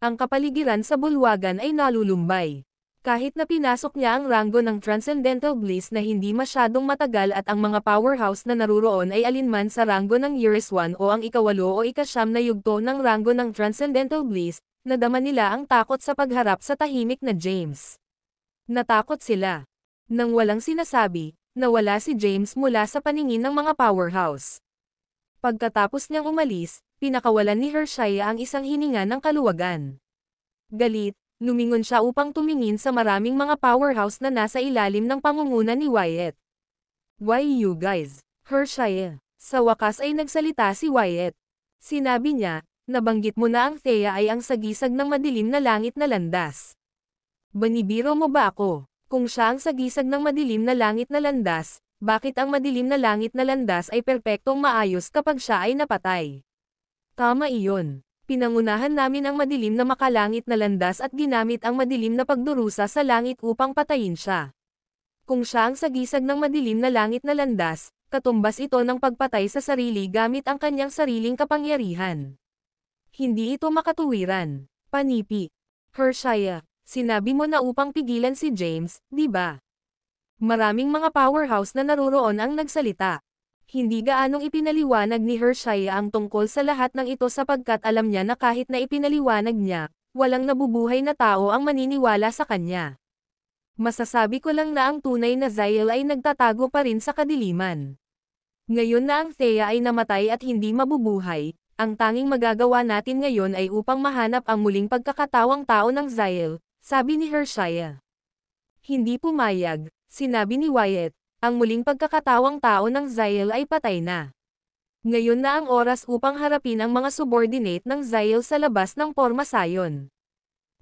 Ang kapaligiran sa bulwagan ay nalulumbay. Kahit na pinasok niya ang ranggo ng Transcendental Bliss na hindi masyadong matagal at ang mga powerhouse na naruroon ay alinman sa ranggo ng Eurus 1 o ang ikawalo o ikasyam na yugto ng ranggo ng Transcendental Bliss, nadama nila ang takot sa pagharap sa tahimik na James. Natakot sila. Nang walang sinasabi, nawala si James mula sa paningin ng mga powerhouse. Pagkatapos niyang umalis, pinakawalan ni Hershaya ang isang hininga ng kaluwagan. Galit, lumingon siya upang tumingin sa maraming mga powerhouse na nasa ilalim ng pangunguna ni Wyatt. Why you guys? Hershaya. Sa wakas ay nagsalita si Wyatt. Sinabi niya, nabanggit mo na ang Thea ay ang sagisag ng madilim na langit na landas. Banibiro mo ba ako? Kung siya ang sagisag ng madilim na langit na landas, Bakit ang madilim na langit na landas ay perpektong maayos kapag siya ay napatay? Tama iyon. Pinangunahan namin ang madilim na makalangit na landas at ginamit ang madilim na pagdurusa sa langit upang patayin siya. Kung siya ang sagisag ng madilim na langit na landas, katumbas ito ng pagpatay sa sarili gamit ang kanyang sariling kapangyarihan. Hindi ito makatuwiran. Panipi. Hershaya, sinabi mo na upang pigilan si James, di ba? Maraming mga powerhouse na naruroon ang nagsalita. Hindi gaanong ipinaliwanag ni Hershaya ang tungkol sa lahat ng ito sapagkat alam niya na kahit na ipinaliwanag niya, walang nabubuhay na tao ang maniniwala sa kanya. Masasabi ko lang na ang tunay na Zyle ay nagtatago pa rin sa kadiliman. Ngayon na ang Thea ay namatay at hindi mabubuhay, ang tanging magagawa natin ngayon ay upang mahanap ang muling pagkakatawang tao ng Zyle, sabi ni Hershaya. Hindi pumayag. Sinabi ni Wyatt, ang muling pagkakatawang tao ng Zyle ay patay na. Ngayon na ang oras upang harapin ang mga subordinate ng Zyle sa labas ng Pormasayon.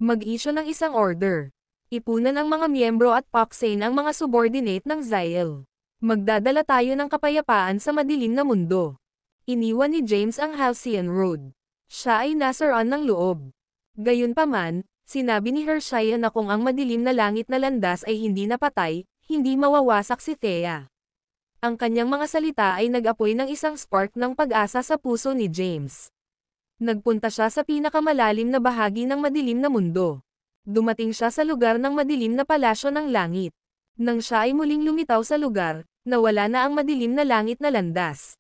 Mag-issue ng isang order. Ipunan ang mga miyembro at paksane ang mga subordinate ng Zyle. Magdadala tayo ng kapayapaan sa madilim na mundo. Iniwan ni James ang Halcyon Road. Siya ay nasaran ng loob. Gayunpaman, sinabi ni Hershaya na kung ang madilim na langit na landas ay hindi napatay, hindi mawawasak si Thea. Ang kanyang mga salita ay nag-apoy ng isang spark ng pag-asa sa puso ni James. Nagpunta siya sa pinakamalalim na bahagi ng madilim na mundo. Dumating siya sa lugar ng madilim na palasyo ng langit. Nang siya ay muling lumitaw sa lugar, nawala na ang madilim na langit na landas.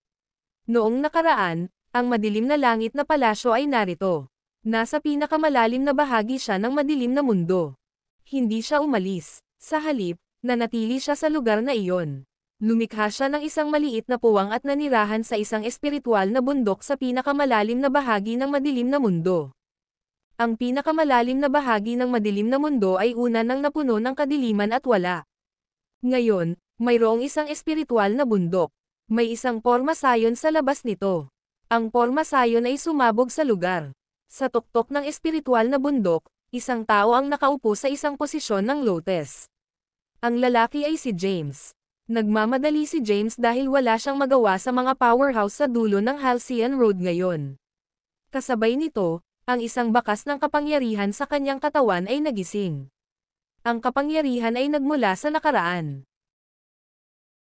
Noong nakaraan, ang madilim na langit na palasyo ay narito. Nasa pinakamalalim na bahagi siya ng madilim na mundo. Hindi siya umalis. Sa halip, nanatili siya sa lugar na iyon. Lumikha siya ng isang maliit na puwang at nanirahan sa isang espiritual na bundok sa pinakamalalim na bahagi ng madilim na mundo. Ang pinakamalalim na bahagi ng madilim na mundo ay una nang napuno ng kadiliman at wala. Ngayon, mayroong isang espiritual na bundok. May isang Pormasayon sa labas nito. Ang Pormasayon ay sumabog sa lugar. Sa tuktok ng espiritual na bundok, isang tao ang nakaupo sa isang posisyon ng lotus. Ang lalaki ay si James. Nagmamadali si James dahil wala siyang magawa sa mga powerhouse sa dulo ng Halcyon Road ngayon. Kasabay nito, ang isang bakas ng kapangyarihan sa kanyang katawan ay nagising. Ang kapangyarihan ay nagmula sa nakaraan.